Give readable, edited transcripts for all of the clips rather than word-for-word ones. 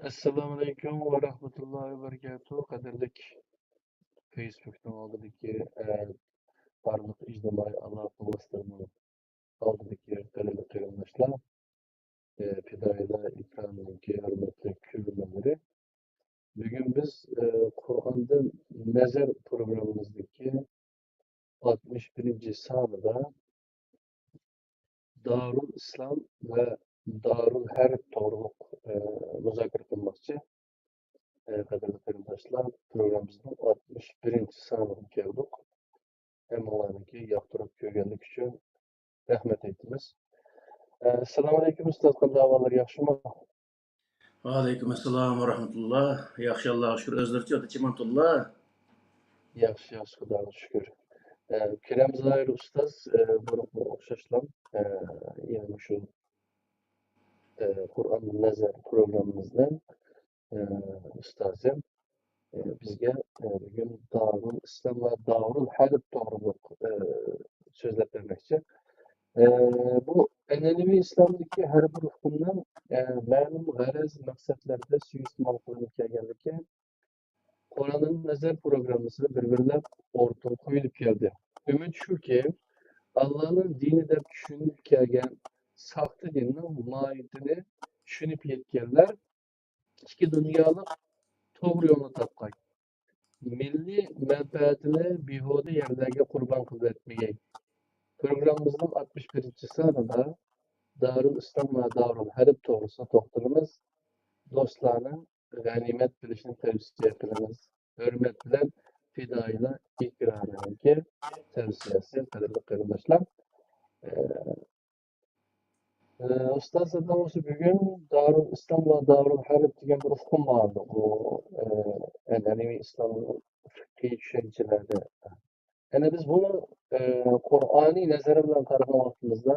Assalomu alaykum va rahmatullohi va barakatuh. Qadrlik Facebook'ning oldidagi barliq ijtimoiy aloqa vositalarining oldidagi qadrli qarindoshlar, fidoyilar, ikramdagi hurmatli ko'rganlari. Bugun biz Qur'ondan nazar programmamizdagi 61-sonida Darul Islom va Darul Harb to'g'riliq muzokara qilmoqchi. Qadrli qarindoshlar, programmamizning 61-soniga keldik. Hammalarga yoqtirib ko'rganlik uchun rahmat aytamiz. Assalomu alaykum ustoz, qanday ahvollar, yaxshimi? Aleyküm selam ve rahmetullah. Yaxşı Allah'a şükür. Özlerçi adı Çimantullah. Yaxshi, Xudoga shukur. Kiramiz Zoir ustoz, bunga o'xshashlar yana shu Qur'on nazar programmamizdan ustozim bizga bugun Darul Islom va Darul Harb to'g'riliq so'zlab bermoqchi. Bu an'anaviy islomdagi har bir hukmdan ma'lum g'araz maqsadlarda suiiste'mol qilinib kelganligi Qur'onning nazar programmasida bir-birlab o'rtaga qo'yilib keldi. Umid shuki, Allohning dini deb tushunib kelgan soxta dinning mohiyatini tushunib yetganlar ikki dunyolik to'g'ri yo'lni topgan. Milliy manfaatini behuda yerlarga qurbon qilib etmagay. Programmamizning 61-sonida Darul Islom va Darul Harb to'g'risida to'xtalamiz. Do'stlarning g'animat bilishni tavsiya qilamiz. Hurmat bilan fidoyilar ikramiga tavsiyasi, qadrli qarindoshlar. Ustoz o'zi bugun Darul Islom va Darul Harb degan bir hukm bor. Bu an'anaviy islom fiqhiy tushunchalarida. Yani biz bunu Qur'oniy nazari bilan qaragan vaqtimizda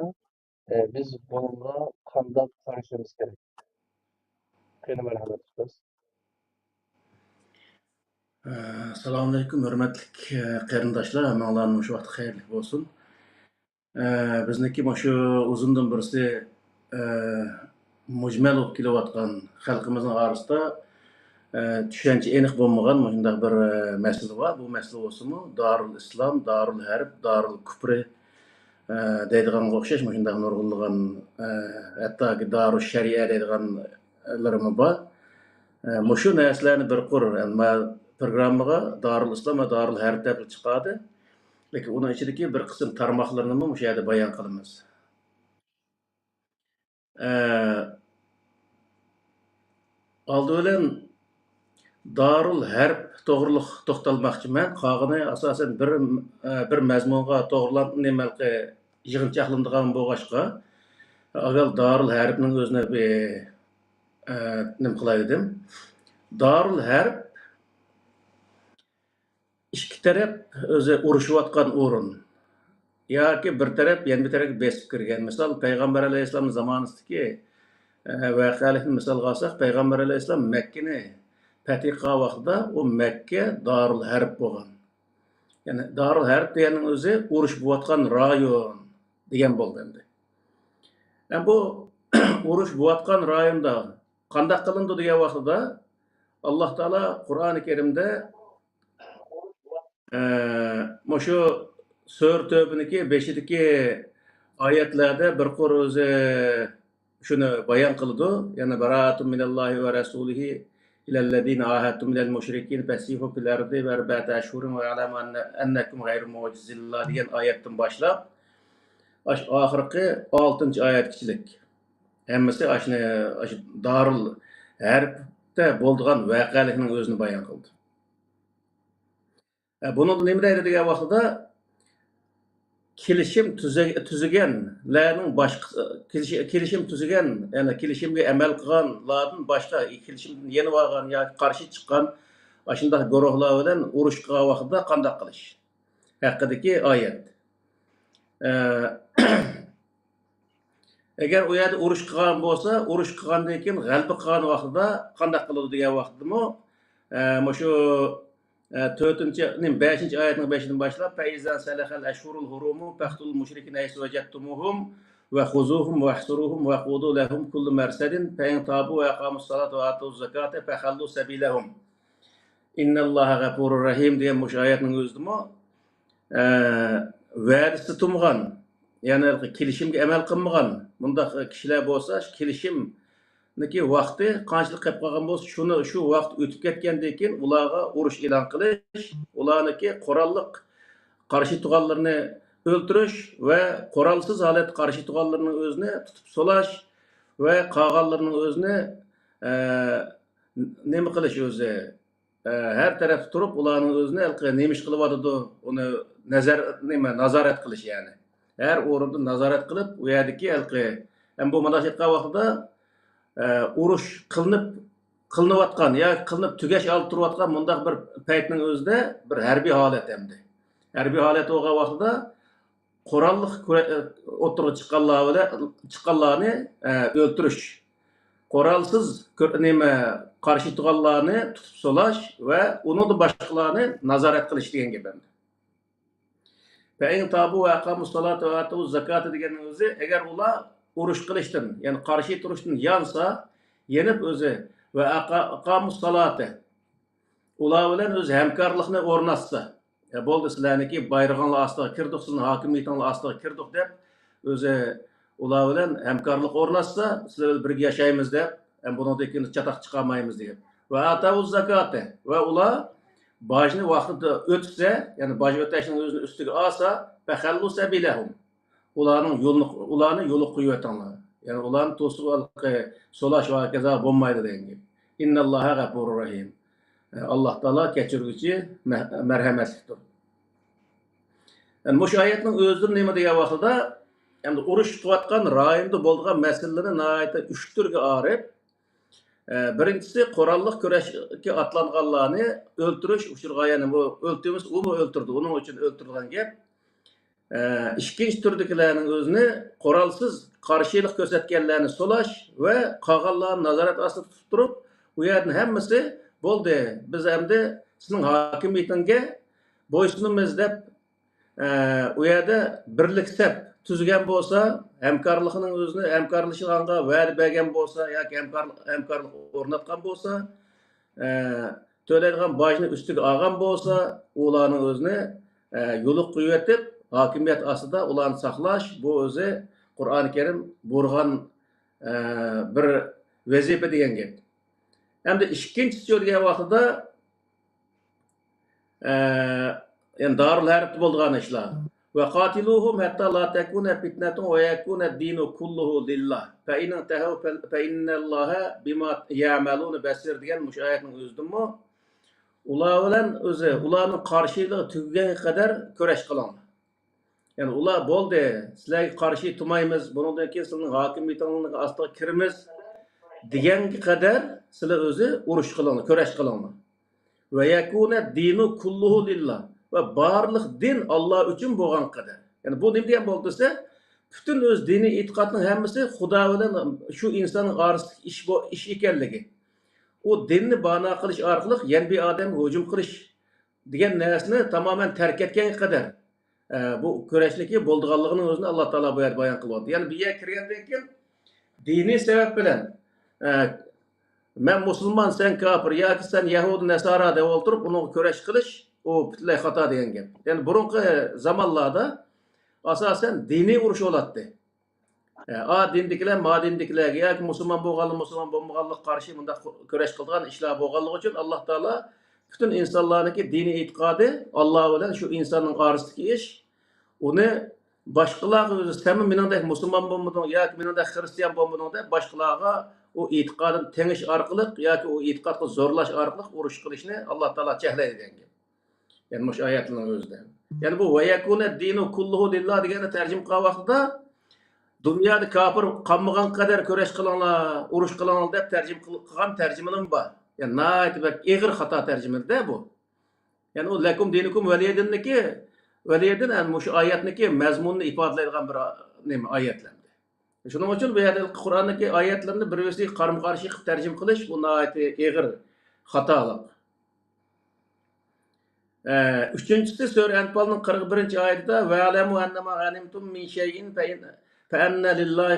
biz bunga qanday qarashimiz kerak? Qani marhamat ustoz. Selamun aleyküm. Hürmetlik qarindoshlar. Mağlanın şu vaxt xeyirli olsun. Bizniki şu uzundan birisi mujmal olib kelayotgan xalqimizning orasida tushuncha aniq bo'lmagan shunday bir masala bor. Bu masala bo'lsa-mu Darul Islom, Darul Harb, Darul Kufri deydiganga o'xshash shunday nurg'unlagan hattoki Darul Shari'a deydiganlarimiz bor. Shu narsalarni bir qur programmaga Darul Islom va Darul Harb deb chiqadi. Lekin uning ichidagi bir qism tarmoqlarni bu yerda bayon qilamiz. Oldi bilan Darul Harb to'g'riliq to'xtalmoqchiman. Qolgani asosan bir mazmunga to'g'rilab nimalqi yig'inchoqlanadigan bo'lg'achqa avval Darul Harbning o'zini nima qilay dedim. Darul Harb ikki taraf o'zi urushayotgan o'rin yoki bir taraf yana bir tarafga besib kirgan. Misol Payg'ambar alayhissalom zamonasidagi voqealikni misolga olsak, Payg'ambar alayhissalom Makkani fath qilgan vaqtida u Makka Darul Harb bo'lgan. Ya'ni Darul Harb deganning o'zi urush bo'layotgan rayon degan bo'ldi endi. Yani bu urush bo'layotgan rayonda qanday qilindi degan vaqtida Alloh taolo Qur'oni Karimda şu Sure Tövbiniki 5'deki ayetlerde bir qor o'zi shuni bayon qildi. Yani baraatun minallahi va rasulihi ilallazina ahadtum minal mushrikin fasihu fil ardi va arba'ata ashhurin va ya'lamu annakum ghayru mu'jizillah degan oyatdan boshlab oxirgi 6-oyatgacha hammasi ashni Darul Harbda bo'lgan voqealikning o'zini bayon qildi. Bunu nima deydi degan vaqtida kelishim tuziganlarning boshqa kelishim tuzigan, ya'ni kelishimga amal qilganlardan boshqa kelishimdan yana olgan yoki qarshi chiqqan shunday guruhlar bilan urush qilgan vaqtida qanday qilish haqidagi oyat. Agar u yerda urush qilgan bo'lsa, urush qilgandan keyin g'alaba qilgan vaqtida qanday qiladi degan vaqtdami shu 5. ayetning 5'inden başlap Feizan selahal eşhurul hurumu faqtul müşrikin aysu vecetumuhum ve huzuhum ve hsuruhum ve qudu lehum kullu mersedin fe in tabu ve aqamus salatu ve atuz zakate fe hallu sebilehum. İnnallaha gafurur rahim diye muş ayetinin özümü vədisi tutmagan, yəni kilişimge əməl qılmagan bundaq kişiler bolsa, kilişimdeki vaqti qançılıq qilib qolgan bolsa, şu vaqt ötüp ketgandan keyin ularga urush e'lon qilish, ularniki qurolliq qarshi turganlarni o'ltirish va qurolsiz holat qarshi turganlarning o'zini tutib solash va qolganlarning o'zini nima qilish o'zi her tarafta turib ularning o'zini nima ish qilyotidi uni nazorat qilish, ya'ni har o'rinda nazorat qilib u yerdagi ham bu mana shu vaqtida urush qilinayotgan yoki qilinib tugash olib turayotgan bundaq bir paytning o'zida bir harbiy holat, hamda harbiy holat bo'lgan vaqtida qurolliq o'tirib chiqqanlarni o'ltirish, qurolsiz qarshi turganlarni tutib solash va uni boshqalarni nazorat qilish degan gap. Fe'in tabu ve aqamus salatu ve atuz zakatı degenin özü, eğer ular urush qilishdan, yani qarshi turishdan yansa, yenib o'zi ve aqamus salati ular bilan o'zi hamkorlikni o'rnatsa, bo'ldi sizlarniki bayrog'inglar ostiga kirdik, sizning hokimiyatinglar ostiga kirdik deb o'zi ular bilan hamkorlik o'rnatsa, sizlar bilan birga yashaymiz deb, bundan keyin chatoq chiqarmaymiz deb. Ve atuz zakati ve ular bajni vaqtida o'tsa, ya'ni baj o'tashning o'zini ustiga olsa, fahallu sabilahum. Ularni yo'li qo'yib o'tinglar. Ya'ni ularni to'sib solash va kaza bo'lmaydi degan gap. Innalloha g'afurur rahim. Alloh taolo kechirguchi, marhamatlidir. Yani bu oyatning o'zida nima degan vaqtida, endi urush qilayotgan rayonda bo'lgan masalalarni nihoyatda 3 turga ayirib, birinchisi qurolliq kurashga atlanganlarni o'ltirish uchurga, ya'ni bu o'ltimiz u mu o'ltirdi, uning uchun o'ltirilgan gap. Ikkinchi turdagilarning o'zini qurolsiz qarshilik ko'rsatganlarni solash va qolganlarni nazorat ostida tutib turib, u yerning hammasi bo'ldi, biz endi sizning hokimiyatingga bo'ysunamiz deb u yerda birliksab tuzgan bo'lsa, hamkorlikning o'zini hamkorlashishga va'da bergan bo'lsa yoki hamkorlik o'rnatgan bo'lsa, to'laydigan bojni ustiga olgan bo'lsa, ularning o'zini yo'li qo'yib o'tib, hokimiyat ostida ularni saqlash, bu o'zi Qur'oni Karim buyurgan bir vazifa degan gap. Hamda ikkinchisi degan vaqtida yani darul harbda bo'lgan ishlar. Ve qatiluhum hatta la takuna fitnatun ve yakuna ad-dinu kulluhu lillah. Fa in tahu fa innallaha bima ya'malun basir degan mush oyatning o'zidimi? Ular bilan o'zi ularning qarshiligi tugagan qadar kurash qilinglar. Yani ular bo'ldi, sizlarga qarshi turmaymiz, bundan keyin sizning hokimiyatingizning ostiga kiramiz deganga qadar sizlar o'zi urush qilinglar, kurash qilinglar. Ve yakuna ad-dinu kulluhu lillah. Ve barlıq din Allah üçün bo'lgan qadar. Yani bu nima degan bo'ldi desa, bütün o'z diniy e'tiqodning hammasi Xudo bilan shu insonning orasidagi ish ekanligi. U dinni bano qilish orqali yana bir odamga hujum qilish degan narsani tamoman tark etgan qadar bu kurashligi bo'lganligini o'zini Alloh taolo bu yerda bayon qilyapti. Ya'ni bu yerga kirgandan keyin diniy sabab bilan men musulmon, sen kofir yoki sen yahudi nasara deb o'tirib uni kurash qilish o butunlay xato degan gap. Yani burunqi zamonlarda asosan diniy urush bo'lardi. Dindikilar, dindikilarga yoki musulmon bo'lmaganlik qarshi bunda kurash qilgan ishlar bo'lganligi uchun Alloh taolo bütün insonlarniki diniy e'tiqodi Alloh bilan shu insonning orasidagi ish, uni boshqalarga o'zi sen meningdek musulmon bo'lmading yoki meningdek xristian bo'lmading deb boshqalarga o e'tiqodini tengish orqali yoki o e'tiqodga zo'rlash orqali urush qilishni Alloh taolo cheklaydi degan gap. Yani mush oyatning o'zida. Yani bu va yakuna dinu kulluhu lillah degani tarjima qilgan vaqtida dunyoda kofir qolmagan qadar kurash qilinglar, urush qilinglar deb tarjima qilgan tarjimalar bor. Yani nayt bak eg'ir xato tarjimada bu. Yani o lakum dinukum valiyadinniki valiyadin an mush oyatniki mazmunni ifodalaydigan bir nima oyatlar. Shuning uchun bu yerda Qur'ondagi oyatlarni bir-biriga qarama-qarshi qilib tarjima qilish bu nayt eg'ir xatolik. Üçüncüsü Sure Anfal'ın 41. ayetinde ve'lemu ennema ghanimtum min şeyin فَأَنَّ لِلَّهِ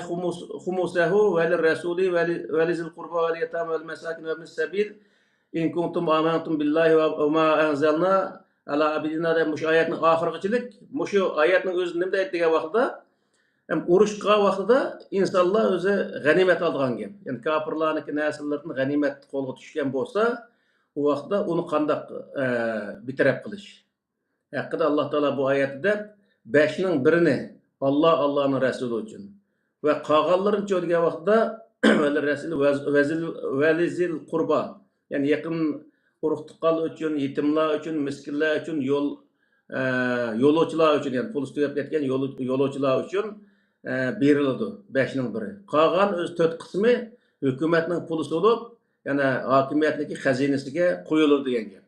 خُمُسَهُ وَلِلرَّسُولِ وَلِذِي الْقُرْبَى وَالْيَتَامَى وَالْمَسَاكِينِ وَابْنِ السَّبِيلِ إِنْ كُنْتُمْ آمَنْتُمْ بِاللّٰهِ وَمَا أَنْزَلْنَا عَلَى عَبْدِنَا deb mush ayetning oxirgichilik mushu ayetning o'zi nima deydi degan vaqtda urushqa vaqtida insonlar o'zi g'animat olgan gap. Ya'ni kofirlarniki narsalardan g'animat qo'lga tushgan bo'lsa, u vaqtda uni qandoq bitirib qilish. Haqida Alloh taolo bu oyatda 5ning birini Allohning rasuli uchun va qolganlarini degan vaqtda valizil qurba, ya'ni yaqin urug' tuqqanlar uchun, yetimlar uchun, miskinlar uchun, yo'lovchilar uchun, ya'ni pul tugab ketgan yo'lovchilar uchun beriladi 5ning biri. Qolgan o'z 4 qismi hukumatning puli bo'lib, yana hokimiyatniki xazinasiga qo'yiladi degan gap.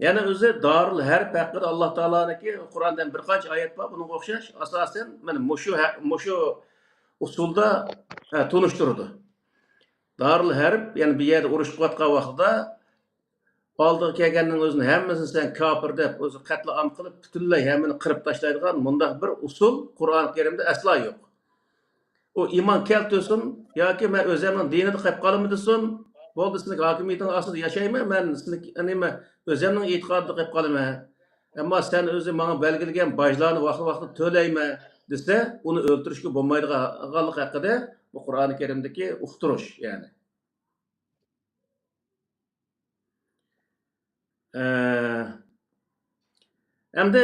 Yani o'zi Darul Harb haqida Alloh taoloniki Qur'ondan bir qancha oyat bor, bunga o'xshash asosan mana mushu usulda tunishtirdi. Darul Harb, ya'ni bu yerda urush qilayotgan vaqtda oldiga kelganning o'zini hammasini sen kofir deb o'zi qatl-am qilib, butunlay hammani qirib tashlaydigan bundaq bir usul Qur'oni Karimda aslo yo'q. O iymon keltirsin yoki men o'zimning dinimni qilib qolaman desin, bo'ldi sizning hokimiyatning ostida yashayman, men nima o'zimning e'tiqodimni qilib qolaman. Ammo sen o'zi menga belgilagan bojlarni vaqti-vaqtida to'layman desa, uni o'ltirishga bo'lmaydiganlik haqida bu Qur'oni Karimdagi uqtirish, ya'ni. Endi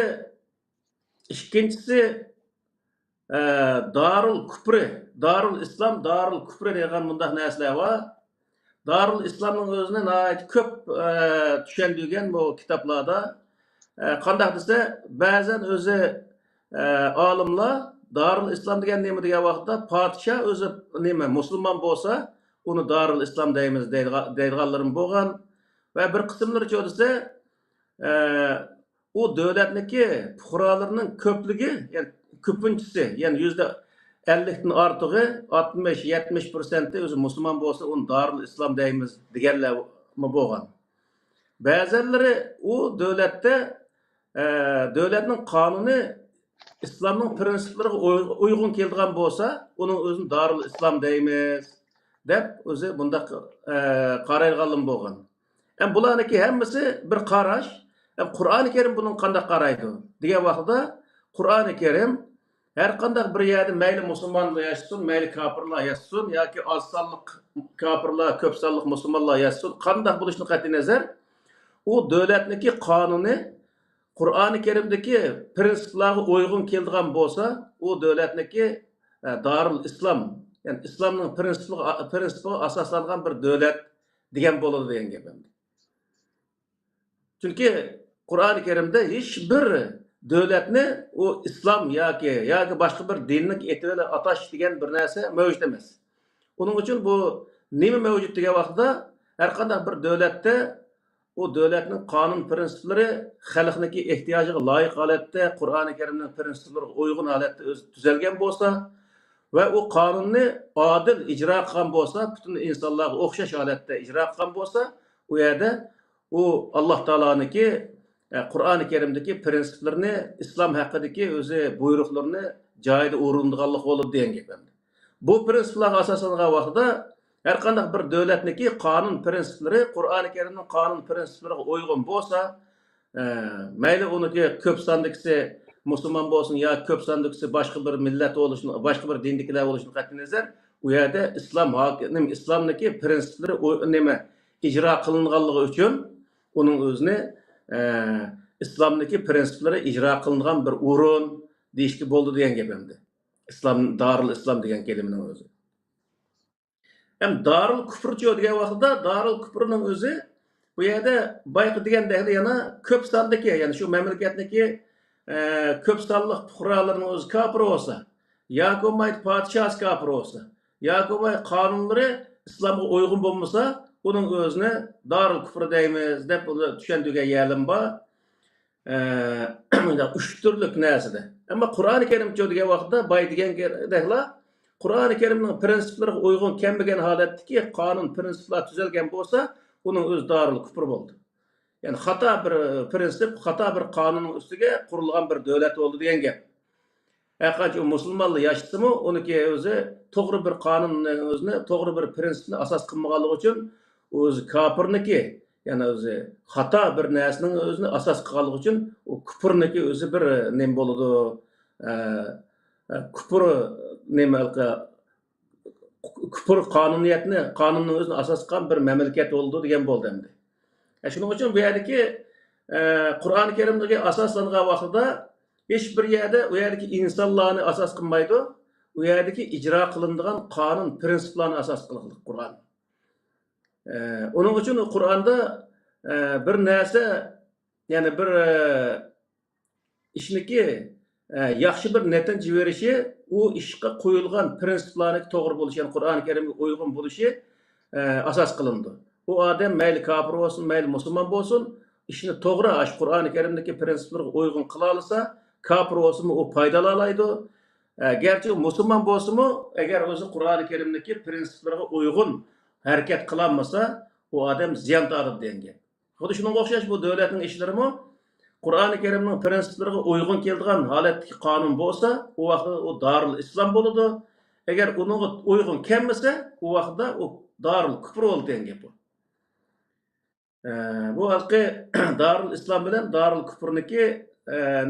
ikkinchisi Darul Kufri, Darul Islam, Darul Kufri degan bundaq narsalar bor. Darul Islamning o'zini nihoyat ko'p tushundirgan bu kitoblarda. Qanday desa, ba'zan o'zi olimlar Darul Islam degan nima degan vaqtda podshoh o'zi nima musulmon bo'lsa, uni Darul Islam deymiz deydiganlarim bo'lgan. Va bir qismlari desa, u davlatniki fuqarolarining ko'pligi, ya'ni ko'pinchisi, ya'ni %50dan ortig'i 60-70% o'zi musulmon bo'lsa, uni Darul Islam deymiz deganlar bo'lgan. Ba'zilari u davlatda davlatning qonuni islomning prinsiplariga uyg'un kelgan bo'lsa, uning o'zini Darul Islam deymiz deb o'zi bunda qaraydiganlar bo'lgan. Hem bularniki hammasi bir qarash. Qur'oni Karim bunun qanday qaraydi degan vaqtda Qur'oni Karim her qanday bir yerda mayli musulmonlar yashasin, mayli kofirlar yashasin yoki oz sonli kofirlar, ko'p sonli musulmonlar yashasin, qanday bo'lishini qat'iy nazar u davlatniki qonuni Qur'oni Karimdagi prinsiplarga uyg'un kelgan bo'lsa, u davlatniki Darul Islam, ya'ni islomning prinsipiga asoslangan bir davlat degan bo'ladi degan gap. Çünkü Qur'oni Karimda hech bir davlatni o islom yoki boshqa bir dinlik e'tibor atash degan bir narsa mavjud emas. Uning uchun bu nima mavjud degan vaqtda har qanday bir davlatda o davlatning qonun prinsiplari xalqniki ehtiyojiga loyiq holatda Qur'oni Karimning prinsiplariga uyg'un holatda o'zi tuzilgan bo'lsa va u qonunni adil ijro qilgan bo'lsa, butun insonlarga o'xshash holatda ijro qilgan bo'lsa, u yerda u Alloh taoloniki Qur'oni Karimdagi prinsiplarni, islom haqidagi o'zi buyruqlarni joyida o'rindiganlik bo'ladi degan gap. Bu prinsiplarga asoslangan vaqtda har qanday bir davlatniki qonun prinsiplari Qur'oni Karimning qonun prinsiplariga uyg'un bo'lsa, mayli uniki ko'p sondagisi musulmon bo'lsin yo ko'p sondagisi boshqa bir millat bo'lishini, boshqa bir dindagilar bo'lishini qat'iy nazar, u yerda islomniki prinsiplari nima ijro qilinganligi uchun uning o'zini islomniki prinsiplari ijro qilingan bir o'rin deyishga bo'ldi degan gap endi. Islom Darul Islam degan kelimaning o'zi. Hem Darul Kufr degan vaqtda Darul Kufrning o'zi bu yerda bayqi degandek yana ko'p sondagi, ya'ni shu mamlakatniki ko'p sonli fuqarolarning o'zi kofir bo'lsa, yoki bo'lmaydi podshoh kofir bo'lsa, yoki bo'lmaydi qonunlari islomga uyg'un bo'lmasa, uning o'zini Darul Kufr deymiz deb uni tushuntirgan yerlar bor. Bunda 3 turlik narsada. Ammo Qur'oni Karim degan vaqtda bay degandeklar Qur'oni Karimning prinsiplariga uyg'un kelmagan holatdagi qonun prinsiplar tuzilgan bo'lsa, uning o'zi Darul Kufr bo'ldi. Ya'ni xato bir prinsip, xato bir qonunning ustiga qurilgan bir davlat bo'ldi degan gap. Qancha musulmonlar yaşasımı oniki o'zi to'g'ri bir qonunni o'zini, to'g'ri bir prinsipni asos qilmaganligi uchun o'zi kofirniki, ya'ni o'zi xato bir narsaning o'zini asos qilganligi uchun u kufrniki o'zi bir nima bo'ladi? e, Kufr nima kufr qonunni o'zini asos qilgan bir mamlakat bo'ldi degan bo'ldi endi. Shuning uchun bu yerdagi Qur'oni Karimdagi asoslangan vaqtida hech bir yerda u yerdagi insonlarni asos qilmaydi. U yerdagi ijro qilinadigan qonun prinsiplarni asos qiladi Qur'on. Onun uchun Qur'onda bir narsa, ya'ni bir ishniki yaxshi bir natija berishi, u ishga qo'yilgan prinsiplarga to'g'ri bo'lishi, ya'ni Qur'oni Karimga uyg'un bo'lishi asos qilindi. U odam mayli kofir bo'lsin, mayli musulmon bo'lsin, ishni to'g'ri Qur'oni Karimdagi prinsiplarga uyg'un qila olsa, kofir bo'lsinmi u foydalana gerçi musulmon bo'lsinmi, agar o'zi Qur'oni Karimdagi prinsiplarga uyg'un harakat qilolmasa, u odam ziyon tortadi degan. Xuddi shunga o'xshash bu davlatning ishlarimi Qur'oni Karimning prinsiplariga uyg'un keladigan holatdagi qonun bo'lsa, u vaqtda u Darul Islom bo'ladi. Agar unga uyg'un kelmasa, u vaqtda u Darul Kufr bo'ladi degan gap bu. Bu halqi Darul Islom bilan Darul Kufrniki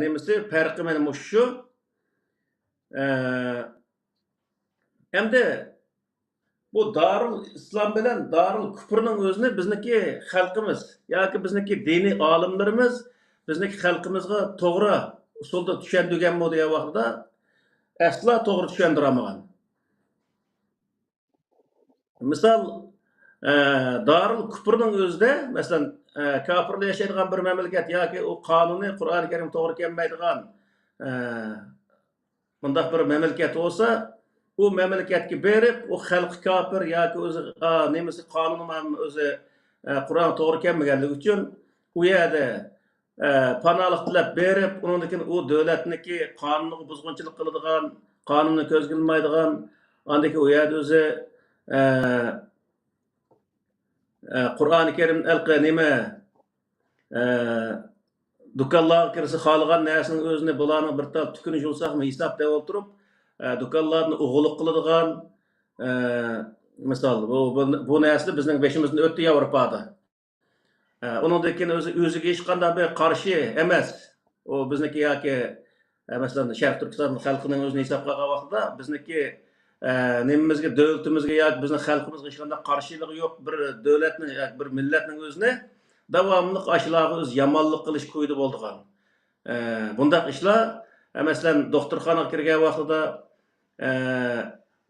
nemisi farqi mana shu. Endi bu Darul Islom bilan Darul Kufrning o'zini bizniki xalqimiz yoki bizniki diniy olimlarimiz bizniki xalqimizga to'g'ri usulda tushundirgan bu degan vaqtda aslo to'g'ri tushundiramagan. Misol Darul Kufrning o'zida, masalan, kofirlar yashaydigan bir mamlakat yoki u qonuni Qur'oni Karim to'g'ri kelmaydigan bundaq bir mamlakat bo'lsa, u mamlakatga berib, u xalqi kofir yoki o'zi nemasi qonuni o'zi Qur'on to'g'ri kelmaganligi uchun u yerda panohlik tilab berib, undan keyin u davlatniki qonunni buzg'unchilik qiladigan, qonunni ko'zga ilmaydigan, undan keyin u yerda o'zi Qur'oni Karim nima do'konlarga kirsa xohlagan narsaning o'zini bularning bir tal tukunish bo'lsaqmi hisob deb o'tirib, do'konlarni o'g'irlik qiladigan misol bu narsa bizning beshimizdan o'tdi Yevropada. Undan keyin o'ziga hech qanday bir qarshi emas. O bizniki yoki masalan Sharq Turkiston xalqining o'zini hisob qilgan vaqtida bizniki nimamizga, davlatimizga yoki bizning xalqimizga hech qanday qarshiligi yo'q bir davlatning yoki bir millatning o'zini davomli ashlarga o'z yomonlik qilish qo'ydi bo'ldigan. Bundaq ishlar masalan doktorxonaga kirgan vaqtida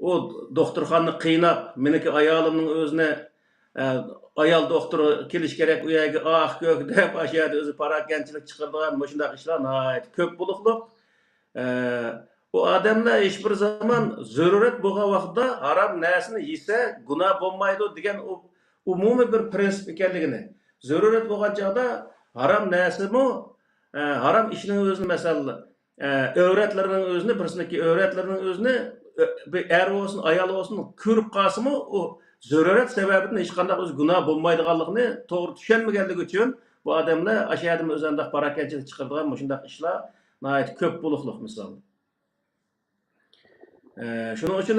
o doktorxonni qiynab, meniki ayolimning o'zini ayol doktor kelish kerak u yerga ko'k deb ashyoda o'zi parakanchilik chiqaradigan shunday ishlar ko'p bo'lib. O odamlar hech bir zaman zarurat bo'lgan vaqtda harom narsani yesa gunoh bo'lmaydi degan umumiy bir prinsip ekanligini, zarurat bo'lgan chog'da harom narsami harom ishning o'zini masalan o'ratlarning o'zini birsiniki o'ratlarning o'zini er olsun ayol olsun ko'rib qolsimi u zarurat sababidan hech qanday o'z gunoh bo'lmaydiganligini to'g'ri tushunmaganligi uchun bu odamlar ashyoda o'zanda parakanchilik chiqaradigan shunday ishlar nihoyat ko'p bo'lib misol. Shuning uchun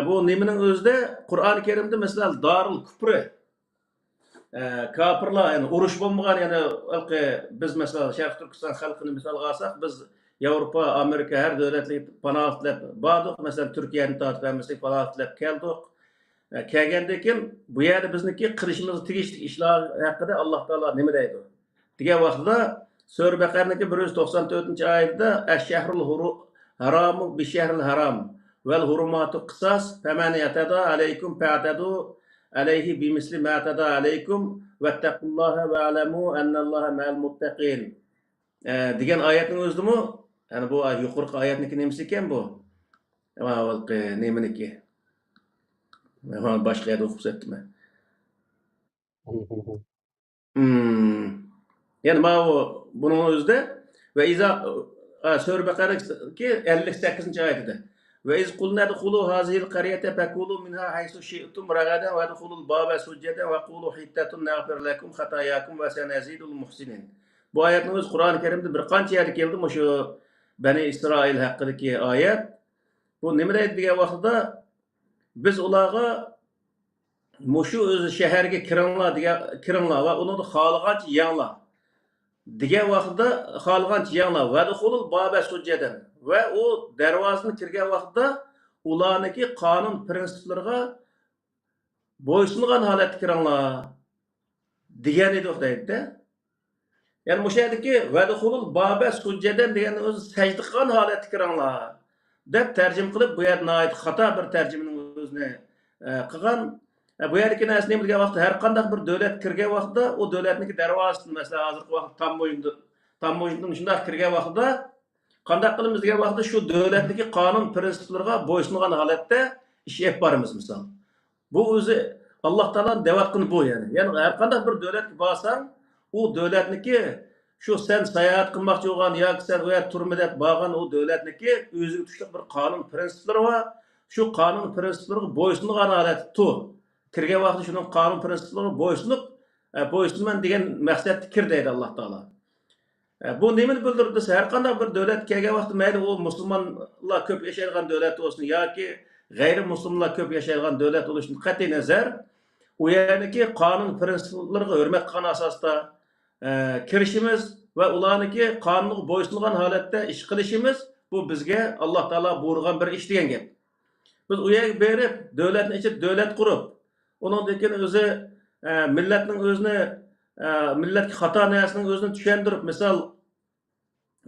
bu nimaning o'zida Qur'oni Karimda masalan Darul Kufri kofirlar, ya'ni urush bo'lmagan, ya'ni biz masalan Sharq Turkiston xalqini misolga olsak, biz Yevropa, Amerika her davlatlarga panoh tilab bordik. Masalan Turkiyani tortib hammasini panoh tilab keldik. Kelgandan keyin bu yerda bizniki qilishimiz tegishli ishlar haqida Alloh taolo nima deydi? Degan vaqtda Sura Baqarniki 194-oyatida ash-shahrul haramu bi shahril haram vel hurumatu qisas faman yatada alaykum fa'tadu alayhi bimisli ma tada alaykum vettaqullaha ve alamu ennallaha ma'al muttaqin degan oyatning o'zidimi? Yani bu yuqorqi oyatniki nimasi ekan bu? Neminiki? Boshqa yerda o'qib ketdimi? Yani bunun o'zida ve iza Sura Baqara'dagi 58-oyatida ve iz qulna dkhulu hazihil qaryata faqulu minha haythu shi'tum ragadan wa dkhulul baba sujjadan wa qulu hittatun naghfir lakum khatayakum wa sanazidul muhsinin. Bu oyatning o'zi Qur'oni Karimda bir qancha yerda keldi, shu Bani Isroil haqidagi oyat. Bu nima deydi degan vaqtda biz ularga mushu o'zi shaharga kiringlar va uni xohlagancha yanglar degan vaqtda xohlagancha yanglar vadxulul baba sujjadan va u darvozani kirgan vaqtda ularniki qonun prinsiplariga bo'ysungan holatda kiringlar degan edi deydi. Yani bu yerdagi vadxulul baba sujjadan degan o'zi sajda qilgan holatda kiringlar deb tarjima qilib bu yerda xato bir tarjimaning o'zini qilgan. Bu yerdagi narsani bilgan vaqtda har qanday bir davlat kirgan vaqtda u davlatniki darvozasidan masalan hozirgi vaqt Tamoyindan shunday kirgan vaqtda qanday qilamiz degan vaqtda shu davlatniki qonun prinsiplariga bo'ysungan holatda ish olib boramiz misol. Bu o'zi Alloh taolo deyotgan bu yani. Yani har qanday bir davlatga borsang, u davlatniki shu sen sayohat qilmoqchi bo'lgan yoki sen u yerda turma deb borgan u davlatniki o'ziga tushliq bir qonun prinsiplari va shu qonun prinsiplariga bo'ysungan holatda tur. Kirgan vaqtda shuning qonun prinsiplariga bo'ysunman degan maqsadda kir deydi Alloh taolo. Bu nimani bildirdi desa, har qanday bir davlat kelgan vaqtda mayli u musulmonlar ko'p yashaydigan davlat bo'lsin yoki g'ayrimusulmonlar ko'p yashaydigan davlat bo'lishidan qat'iy nazar, u yerdagi qonun prinsiplariga hurmat qilgan asosda kirishimiz va ularniki qonunga bo'ysungan holatda ish qilishimiz bu bizga Alloh taolo buyurgan bir ish degan gap. Biz u yerga berib, davlatni ichida davlat qurib, undan keyin o'zi millatning o'zini millatga xato narsasining o'zini tushuntirib, misol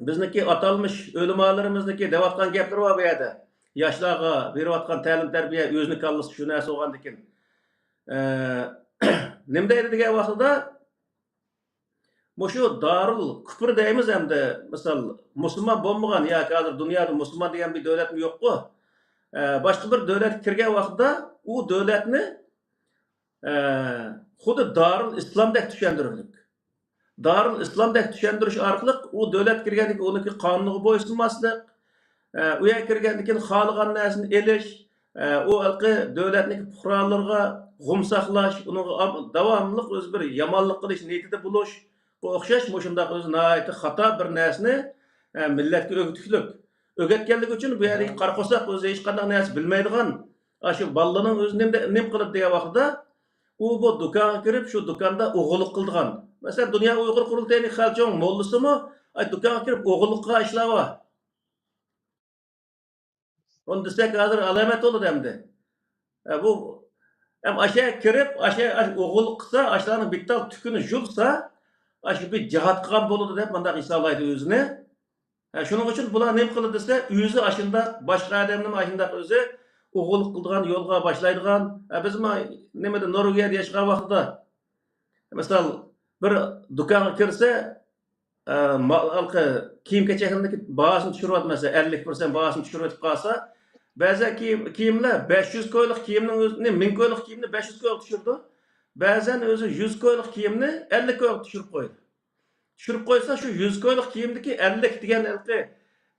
bizniki atalmış o'limalarimizniki deyotgan gaplar bor bu yerda. Yoshlarga berayotgan ta'lim tarbiya o'zini kallasi shu narsa bo'lgandan keyin nima deydi degan vaqtda shu darul kufr deymiz hamda misol musulmon bo'lmagan yoki hozir dunyoda musulmon degan bir davlat yo'q-ku. Boshqa bir davlatga kirgan vaqtda u davlatni xuddi darul islomdek tushuntirdik. Darul islomdek tushuntirish orqali u davlat kirgandan keyin uniki qonuniga bo'ysunmaslik, u yerga kirgandan keyin xohlagan narsani elish, u davlatniki fuqarolarga g'um saqlash, uni davomli o'z bir yomonlik qilish niyatida bo'lish, bu o'xshash shunday o'zi nihoyatda xato bir narsani millatga o'rgatishlik. O'rgatganlik uchun bu yerga qarqo'saq o'zi hech qanday narsa bilmaydigan, shu bolaning o'zi nima qilib degan vaqtda u bu do'konga kirib, shu do'konda o'g'irlik qildigan. Mesela Dünya Uygur Kurultayı'nın xalçoğun mollusu mu? Dükkan'a girip oğullukka işlava. Onu desek hazır alamet olur demdi. Bu hem aşağı kirip, aşağı oğulluk kısa, aşağının bittal tükünü julsa, aşağı bir cihat kılan boludu deyip mandak isalaydı özüne. Şunun için bular ne kıldı dese, özü aşında, başka adamın aşında özü oğulluk kıldığan yolga başlaydıgan. Bizim nemede Norveç'de yaşayan vaxtıda, mesela bir do'konga kirsa, kiyim kechaklarniki bahosini tushirib atmasa, 50% bahosini tushirib o'tib qolsa, ba'zi kiyimlar 500 ko'ylik kiyimning o'zini 1000 ko'ylik kiyimni 500 ko'ylik tushirdi. Ba'zan o'zi 100 ko'ylik kiyimni 50 ko'ylik tushirib qo'ydi. Tushirib qo'ysa, shu 100 ko'ylik kiyimdagi 50 degan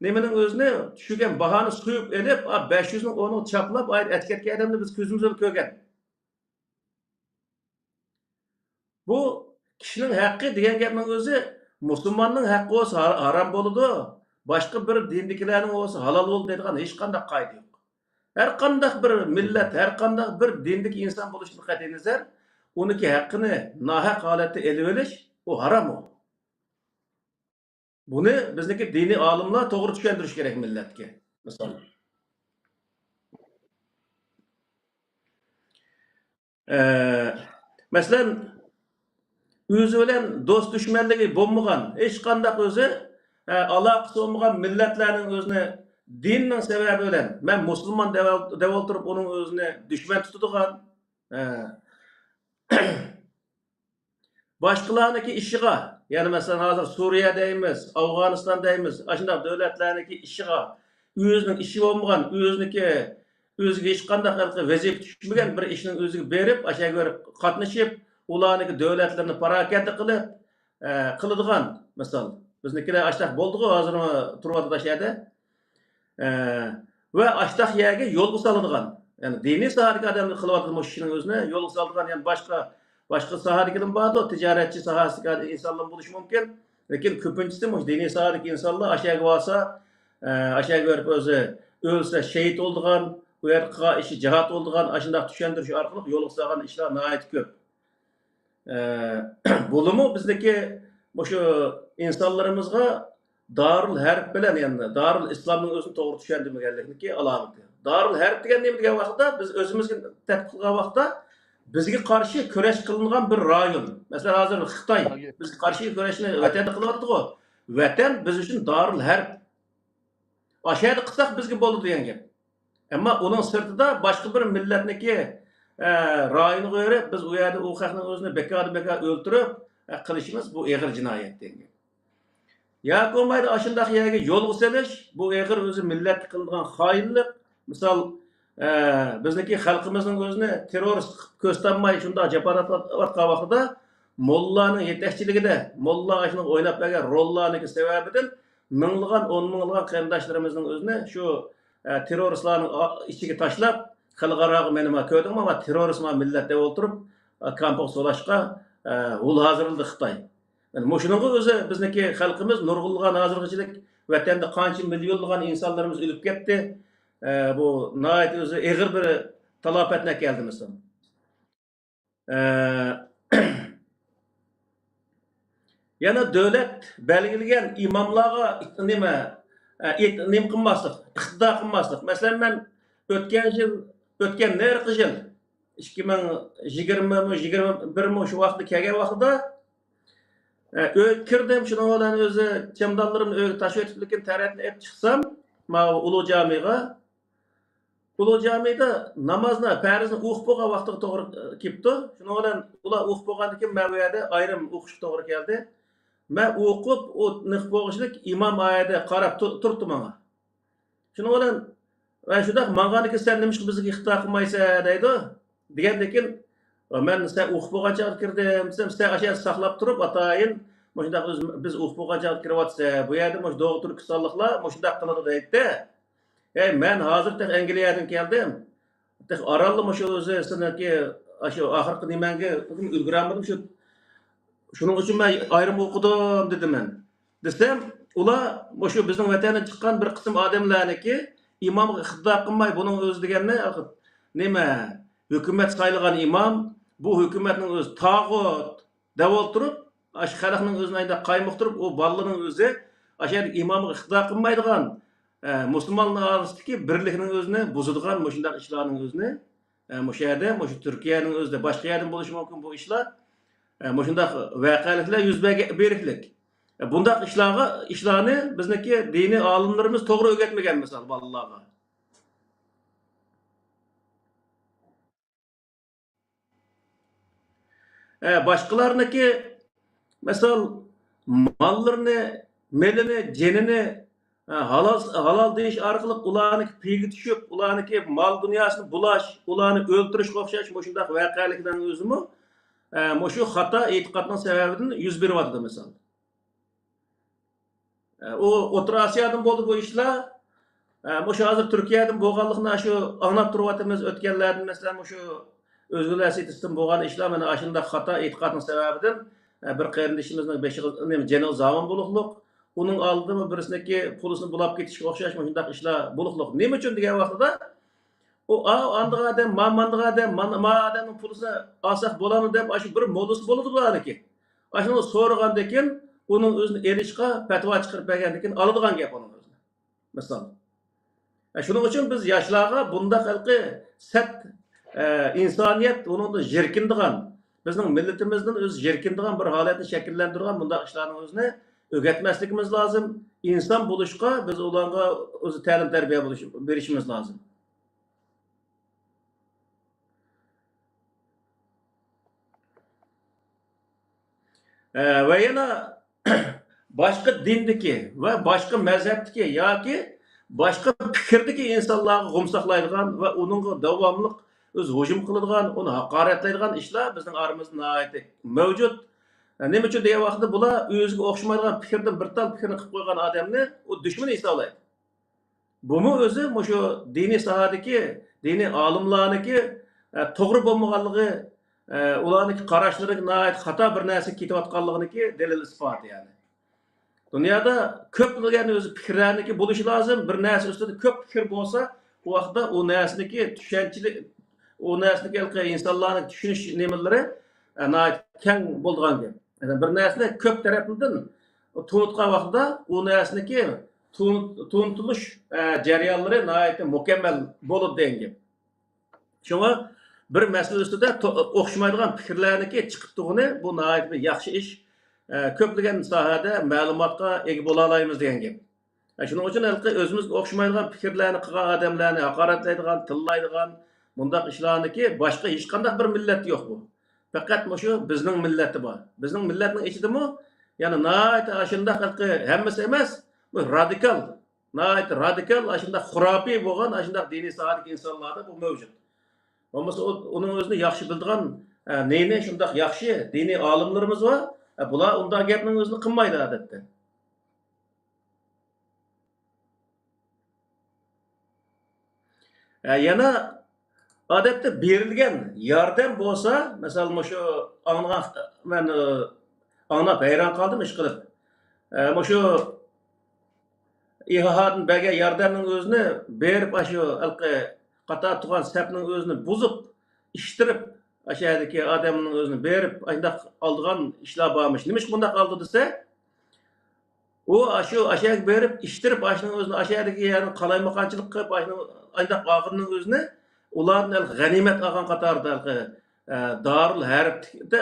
nimaning o'zini tushirgan bahoni suyib elib, 500 ni onu chaplab, etiketga adamni biz ko'zimiz bilan ko'rgan. Bu kişinin hakkı degan gapning o'zi musulmonning haqqi bo'lsa harom bo'ladi. Boshqa bir dindikilarning bo'lsa halol bo'ladi deydigan hech qanday qoida yo'q. Har qanday bir millat, har qanday bir dindiki inson bo'lishidan qat'iy nazar, uniki haqqini nohaq holatda elib olish u harom o. Buni bizniki diniy olimlar to'g'ri tushuntirish kerak millatga. Misol. Masalan o'zi bilan do'st dushmanligi bo'lmagan, hech qanday o'zi aloqasi bo'lmagan millatlarning o'zini dinning sababi bilan men musulmon deb o'tirib uning o'zini dushman tutadigan, boshqalarniki ishiga, ya'ni masalan hozir Suriya deymiz, Afg'oniston deymiz, shunday davlatlarniki ishiga, o'zining ishi bo'lmagan, o'ziga hech qanday vazifa tushmagan bir ishning o'ziga berib, o'shaga berib qatnashib, ularniki davlatlarni parakanda qilib qiladigan misol biznikilar ashtaq bo'ldi-ku hozir turibdi yerda va ashtaq yerga yo'lga soladigan, ya'ni diniy sohadagi odamlar qilayotgan ishning o'zini yo'lga soladigan, ya'ni boshqa sohadagilar bordi, tijoratchi sohasidagi insonlar bo'lishi mumkin, Lekin ko'pinchisi mush diniy sohadagi insonlar aşağı olsa, aşağı verip o'zi o'lsa şehit oldigan, bu yerda qilgan ishi jihad oldigan, ashundaq tushundirish orqali yo'l qilgan ishlar nihoyat ko'p. Bulumu bizdeki şu insanlarımızga Darul Harb bilen yani Darul İslam'ın özünü doğru tushundirmaganlikniki alamati. Darul Harb degan nima degan vaqtda biz o'zimizga tadqiq qilgan vaqtda bizga qarshi kurash qilingan bir rayon. Masalan, hozir Xitoy bizga qarshi kurashni vatanda qilyapti-ku. Vatan biz uchun Darul Harb. Aşağıda qilsak bizga bo'ldi degan gap. Ammo uning sirtida boshqa bir millatniki rayonga qo'yib biz u yerda u xalqning o'zini bekor o'ltirib qilishimiz bu og'ir jinoyat degan. Yoki bo'lmaydi ashundaq yerga yo'lga selish bu og'ir o'zi millatga qilingan xoinlik. Misol bizniki xalqimizning o'zini terrorist ko'ztanmay shunday jafolatlayotgan vaqtida mollaning yetakchiligida molla ashuni o'ynab bergan rollarning sababidan minglagan, o'n minglagan qarindoshlarimizning o'zini shu terroristlarning ichiga tashlab xalqaro menima ko'rdingmi, ama terrorist millat deb o'tirib kampga solashqa ul hozirldi Xitoy. Yani moşununga o'zi bizniki xalqimiz nurg'ulg'an hozirgichilik vatanda qancha millionlagan insonlarimiz o'lib ketdi. Bu nihoyat o'zi og'ir bir talafotni keldi misol. Yana davlat belgilagan imomlarga nima qilmaslik, iqtidor qilmaslik. Masalan, men o'tgan nerqi yil 2020-21 shu vaqtda kelgan vaqtida kirdim, şunun olan özü cemdallarımın öyle taşı ötüplikin teretini hep çıksam, Ulu Cami'ye. Ulu Cami'de namazına, perizini uğboğa vakti doğru kipti. Şunun olan ula uğboğandikin meviyede ayrım uğuşuk doğru geldi. Ben uğup o nıhboğuşluk imam ayette qarab turttum ona. Şunun olan ben şudak mağaniki sen demiş ki bizi ihtiyar kılmaysa deydi. Diyendekin men sen uğboğanca kirdim, sen aşağı saklap turup atayın. Moşundaq biz uğboğanca kirvatsa, bu yerde moş doğu Türkistanlıklar moşundaq kılıdı deydi. Men hazır tek Angliyadan geldim. Tek arallı moşu özü sınaki aşı ahırkı nimenge ülgüranmadım şu. Şunun için ben ayrım okudum dedim men. Desem, ula moşu bizim vatana çıkan bir kısım adamlarniki imam iqtidor qilmay bunun o'zi deganni nima hukumat saylagan imam bu hukumatning o'zi tog'ut deb o'tirib ash xalqning o'zini ayda qaymoqtirib o bolaning o'zi ashar imomga iqtidor qilmaydigan musulmonlar orasidagi birlikning o'zini buzadigan shunday ishlarning o'zini o'sha yerda o'sha Turkiyaning o'zida boshqa yerdan bo'lishi mumkin bu ishlar shunday voqealiklar yuz beriklik. Bundaq ishlarni bizniki diniy olimlarimiz to'g'ri o'rgatmagan misol bolalarga. Başqalarniki misol mallarni, melini, jenini halal deyish orqali ularni piyiga tushib, ularniki mal dunyosini bulash, ularni o'ltirishga o'xshash shunday voqealiklarning o'zimi shu xato e'tiqodning sababidan yuz beryapti misol. O O'rta Osiyodan bo'ldi bu ishlar. Shu hozir Turkiyadan bo'lganligini shu anglab turyapmiz o'tganlardan masalan shu o'zgalar sitisdan bo'lgan ishlar mana shunday xato e'tiqodning sababidan bir qarindishimizning beshiga Cenel Zaman buluqliq, uning oldida birisiniki pulisini bulab ketishga o'xshash shunday ishlar buluqliq. Nima uchun degan vaqtida o andiga adam, mandiga adam, ma adamning pulisini olsak bo'ladimi deb shu bir modus bo'ladi bularniki. Shuni so'ragandan keyin onun özünü erişqa fatva chiqarib bergandan aladigan gap onun o'zini. Misol. Shuning uchun biz yoshlarga bunda xalqi sat insoniyat uningda jerkindigan, bizning millatimizning o'zi jerkindigan bir holatni shakllantirgan bunda ishlarning o'zini o'rgatmasligimiz lozim. İnson bo'lishga biz ularga o'zi ta'lim tarbiya berishimiz lozim. Ve yana başka dindeki ve başka mezhepteki yoki başka fikirdeki insanlarga g'umsaqlaydigan ve onunga davomliq o'z hujum qiladigan, uni haqoratlaydigan ishlar bizning oramizda mavjud. Nima uchun degan vaqtda bular o'ziga o'xshamaydigan fikrdan bir tal fikrni qilib qo'ygan odamni u dushman hisoblaydi. Bumi o'zi shu diniy sohadagi, diniy olimlarniki to'g'ri bo'lmaganligi, ularniki qarashlariga xato bir narsa ketayotganliginiki dalil isboti yani. Dunyoda ko'plagan o'zi fikrlarniki bo'lishi lozim. Bir narsa ustida ko'p fikr bo'lsa, u vaqtda u narsaniki tushunchilik, u narsaniki insonlarning tushunish nimalari keng bo'lgan gap. Bir narsani ko'p taraflidan tunutgan vaqtda u narsaniki tunutilish jarayonlari mukammal bo'lib degan gap. Shunga bir masala ustida o'xshamaydigan fikrlarniki chiqib turgani bu bir yaxshi ish. Ko'plagan sohada ma'lumotga ega bo'la olamiz degan gap. Shuning uchun o'zimizga o'xshamaydigan fikrlarni qilgan odamlarni haqoratlaydigan, tillaydigan bundaq ishlarniki boshqa hech qanday bir millat yo'q bu. Faqat shu bizning millati bor. Bizning millatning ichidami, ya'ni shundaq hammasi emas, bu radikal, radikal, shundaq xurofiy bo'lgan, shundaq diniy sohadagi insonlarda bu mavjud. Bo'lmasa uning o'zini yaxshi bildigan, neyni shundaq yaxshi diniy olimlarimiz bor. Bular unda gapning o'zini qilmaydi odatda. Yana odatda berilgan yordam bo'lsa, masalan, shu men anglab hayron qoldim ish qilib. Shu IHA'dan bergan yordamning o'zini berib, shu qator turgan sapning o'zini buzib, ishtirib, aşağıdaki adamın özünü berip, ayndaq aldığan işler varmış. Nimiş bundaq aldı dese, o aşağı berip, iştirip, aşının özünü aşağıdaki yani qalaymakançılık qilib, ayndaq ağırının özünü, ulardan ganimet ağan qatarda darul harpde,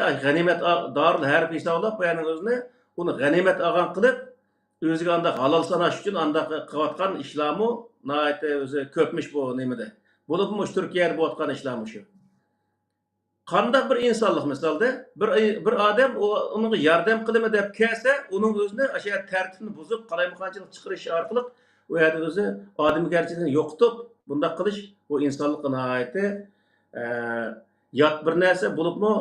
darul harp hisablap, yani özünü, onu ganimet ağan qilib, özüge andaq halal sanaş üçün andaq qıvatqan işlamı, özü köpmüş bu nemede. Bulupmuş Türkiye'de bu atqan işlamı şu. Qandaq bir insonlik misolda bir odam unga yordam qilimi deb kelsa, uning o'zini o'sha tartibni buzib, qalaymaganchilik chiqarish orqali u yerda o'zi odamgarchilikni yo'qotib, bunday qilish bu insonlikqa nihoyatda yot bir narsa bo'libmi,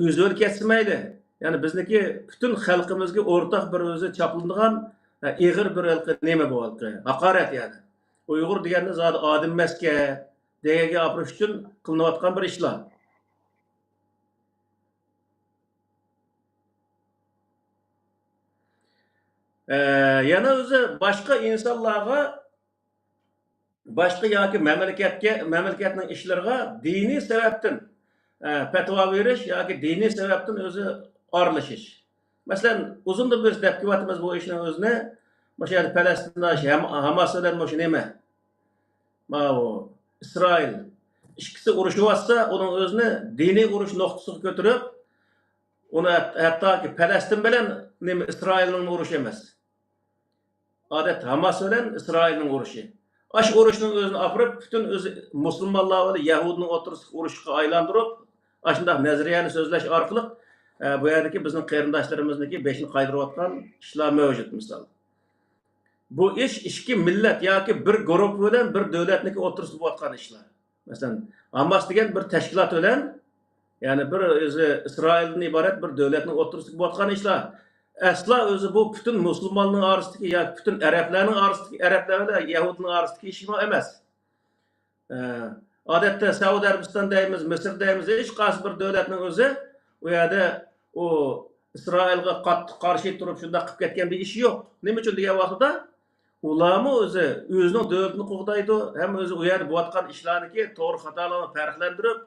o'zi o'lkatmaydi. Ya'ni bizniki butun xalqimizga o'rtaq bir o'zi chopiladigan ig'ir bir nima bu haqorat yani. Uyg'ur deganda zot odam emasga deganga opirish uchun qilinayotgan bir ishlar. Yana o'zi boshqa insonlarga, boshqa yoki mamlakatning ishlariga diniy sababdan fatvo berish yoki diniy sababdan o'zi aralashish. Masalan, uzundan biz deb kelyapmiz bu ishni o'zini, o'sha yerda Falastinda Hamas bilan o'sha nima? İsrail ikkisi urushyapsa, uning o'zini diniy urush nuqtasiga ko'tarib, uni hattoki Falastin bilan İsrailning urushi emas. Odat Hamas bilan İsrailning urushi. Ash urushning o'zini olib, butun o'zi musulmonlar va Yahudining o'rtasida urushga aylantirib, ashunday nazariyani so'zlash orqali bu yerdagi bizning qarindoshlarimizniki beshini qaydirayotgan ishlar mavjud misol. Bu ish ikki millat yoki bir guruh bilan bir davlatniki o'rtasida bo'layotgan ishlar. Masalan, Hamas degan bir tashkilot bilan, ya'ni bir o'zi Isroildan iborat bir davlatning o'rtasida bo'layotgan ishlar. Asla o'zi bu butun musulmonlar orasidagi yoki butun arablarning orasidagi, arablar bilan Yahudning orasidagi ish emas. Odatda Saudiya Arabiston deymiz, Misr deymiz, hech qaysi bir davlatning o'zi u yerda o İsrailga qattiq qarshi turib shunday qilib ketgan bir ish yo'q. Nima uchun degan vaqtda ularni o'zining davlatini qo'g'daydi, ham o'zi u yerda bo'layotgan ishlarniki to'g'ri xatolarni farqlantirib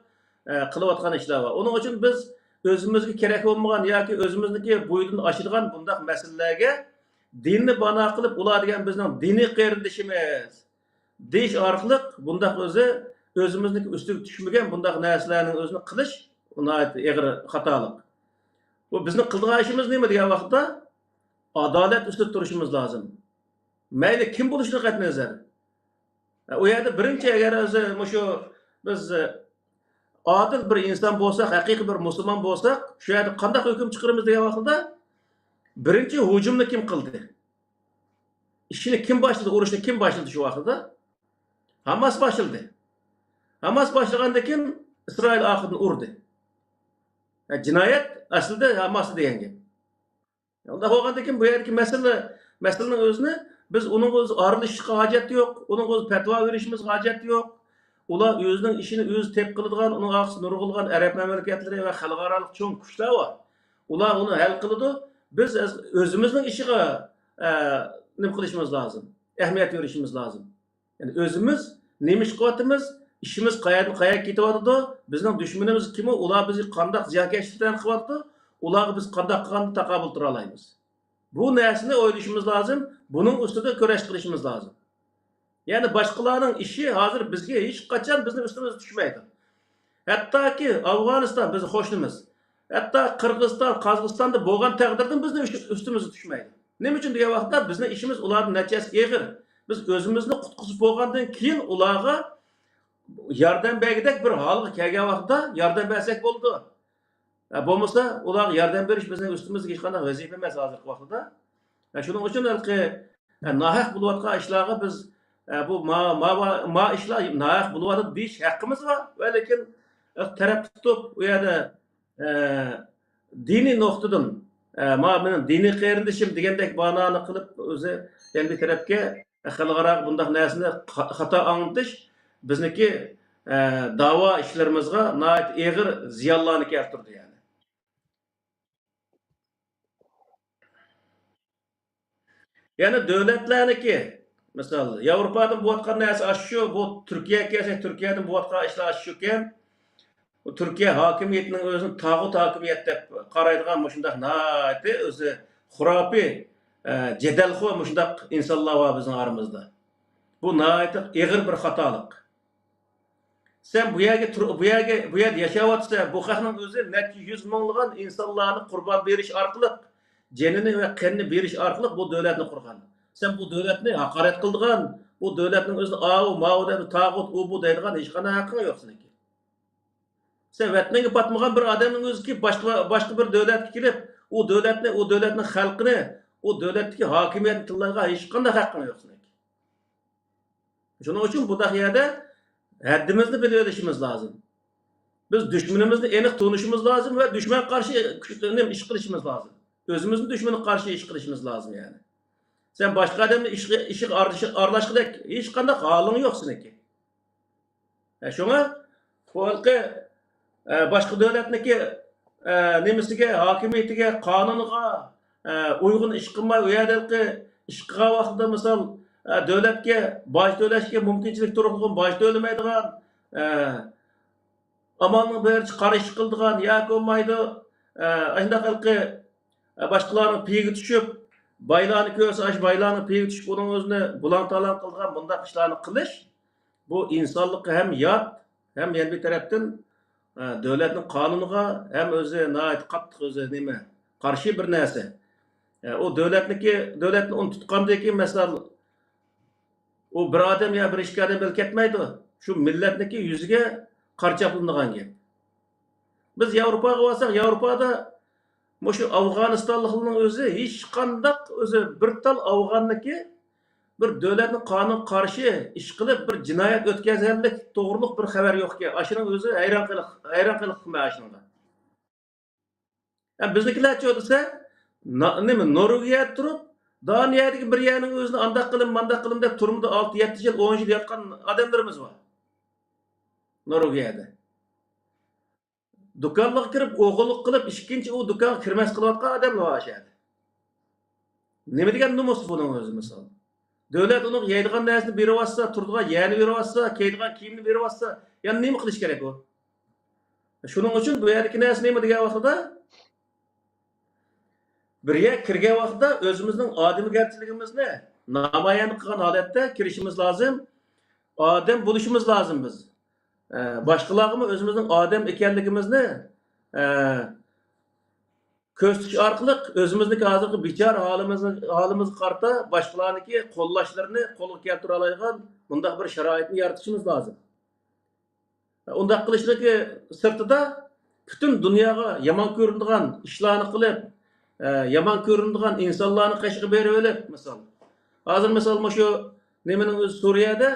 qilayotgan ishlar bor. Uning uchun biz o'zimizga kerak bo'lmagan yoki o'zimizniki bo'yidan oshadigan bundaq masalalarga dinni bano qilib, ular degan bizning diniy qarindishimiz deyish orqali bundaq o'zimizniki ustiga tushmagan bundaq narsalarning o'zini qilish ig'ir xatolik. Bu bizning qildigan ishimiz nima degan vaqtda adolat ustida turishimiz lozim. Mayli kim bo'lishini qat'iy nazar. U yerda birinchi agar o'zi shu biz adil bir inson bo'lsak, haqiqiy bir musulmon bo'lsak, shu yerda qanday hukm chiqaramiz degan vaqtda birinchi hujumni kim qildi? Ishini kim boshladi, urushni kim boshladi shu vaqtda? Hamas boshladi. Hamas boshlagandan keyin Isroil oxirdan urdi. Jinoyat aslida Hamas degan gap. Unda bo'lgandan keyin bu yerdagi masalaning o'zini biz uning o'zi aralashishga hojat yo'q, uning o'zi fatvo berishimiz hojat yo'q. Ular o'zining ishini o'zi tep qiladigan, uning oqsi nurg'ilgan arab mamlakatlari va xalqaro cho'ng kuchlar bor. Ular uni hal qiladi. biz o'zimizning ishiga nima qilishimiz lozim, ahamiyat berishimiz lozim. Yani o'zimiz nima ish qilyapmiz, ishimiz qayerga ketyapti, bizning dushmanimiz kim, ular bizni qanday ziyonkashlikdan qilyapti, ularga biz qanday qilganda taqobil tura olamiz. Bu narsani o'ylashimiz lozim, buning ustida kurash qilishimiz lozim. Yani boshqalarning ishi hozir bizga hech qachon bizni ustimizga tushmaydi. Hattoki Afg'oniston bizni qo'shnimiz, hatto Qirg'iziston, Qozog'istonda bo'lgan taqdirda bizni ustimizga tushmaydi. Nima uchun degan vaqtda bizning ishimiz ularning natijasi eg'ir. Biz o'zimizni qutqizib bo'lgandan keyin ularga yordam bergidek bir holga kelgan vaqtda yordam bersak bo'ldi. Bo'lmasa ularga yordam berish bizning ustimizga hech qanday vazifa emas hozirgi vaqtda. Shuning uchun nohaq bo'layotgan ishlarga biz bu ma ishlar nohaq bo'lyapti deyish haqqimiz bor. Va lekin taraf tutib u yerda diniy nuqtadan mening diniy qarindishim degandek ma'noni qilib o'zi yana bir tarafga xalqaro bunday narsani xato anglatish bizniki da'vo ishlarimizga nihoyat og'ir ziyonlarni keltirdi yani. Yani davlatlarniki misol Yevropadan bo'layotgan narsa shu, bu Turkiyaga kelsak, Turkiyadan bo'layotgan ishlar shu ekan. Bu Turkiya hokimiyatining o'zini tog'ut hokimiyat deb qaraydigan shunday nihoyat o'zi xurofiy jadalxo shunday insonlar bor bizning oramizda. Bu nihoyat og'ir bir xatolik. Sen bu yerda yashayotsa, bu xalqning o'zi necha yuz minglagan insonlarni qurbon berish orqali, jonini va qonini berish orqali bu davlatni qurgan. Sen bu davlatni haqorat qildigan, bu davlatning o'zini ma'u deb tog'ut bu deydigan hech qanday haqqing yo'q sening. Sen vatanga patmagan bir odamning o'zi ki boshqa bir davlatga kelib, u davlatning xalqini, u davlatdagi hokimiyatni tillarga hech qanday haqqing yo'q sening. Shuning uchun bu yerda haddimizni bilib olishimiz lozim. Biz dushmanimizni aniq tanishimiz lozim va dushman qarshi ish qilishimiz lozim. O'zimizni dushmanga qarshi ish qilishimiz lozim yani. Sen boshqa odamni ishiga aralashgandek hech qanday holing yo'q seniki. Shunga xalqi boshqa davlatniki nimasiga, hokimiyatiga, qonuniga uyg'un ish qilmay, u yerdagi ish qilgan vaqtida misol davlatga boj to'lashga mumkinchilik turadigan, boj to'lamaydigan, amalning berish qarash qildigan yoki bo'lmaydi, shunday boshqalarning piyiga tushib, baylarni ko'rsa, baylarning piyiga tushib, uning o'zini bulang-talang qilgan bunday ishlarni qilish, bu insonlikqa ham yot, ham yana bir tarafdan davlatning qonuniga ham o'zi nihoyat qattiq o'zi nima qarshi bir narsa. O davlatni uni tutgandan keyin masalan u bir odam ya bir ikki odam bilib ketmaydi. Shu millatniki yuziga qarchaqlanadigan gap. Biz Yevropaga borsak, Yevropada shu Afg'onistonliklarning o'zi hech qanday o'zi bir tal Afg'onniki bir davlatning qonun qarshi ish qilib bir jinoyat o'tkazganlik to'g'riliq bir xabar yo'qki, ashuning o'zi hayron qilib ashunga. Biznikilarcha desa, nima Norvegiya turib, Daniyadagi bir yerning o'zini andaq qilib deb turmida 6-7 yil, 10 yil yotgan odamlarimiz bor. Norvegiyada. Do'konga kirib, o'g'illik qilib, ikkinchi u do'konga kirmas qilayotgan odamlar bor ashada. Nima degan nomus buning o'zi misol. Davlat uni yeydigan narsani berib olsa, turadigan yerni berib olsa, kiydigan kiyimni berib olsa, yana nima qilish kerak u? Shuning uchun bu yerdagi narsa nima degan vaqtida bir yer kirgan vaqtda o'zimizning odamgarchiligimizni namoyon qilgan holatda kirishimiz lozim. Odam bo'lishimiz lozim biz. Boshqalarga o'zimizning odam ekanligimizni ko'rsatish orqali o'zimizniki hozirgi bechora holimizga qarata boshqalarniki qo'llashlarini qo'lga keltira oladigan bunday bir sharoitni yaratishimiz lozim. Undaq qilishniki sirtida butun dunyoga yomon ko'rinadigan ishlarni qilib, yomon ko'rinadigan insonlarni qashqi berib olib, misol. Hozir misol shu nimaning o'zi Suriyada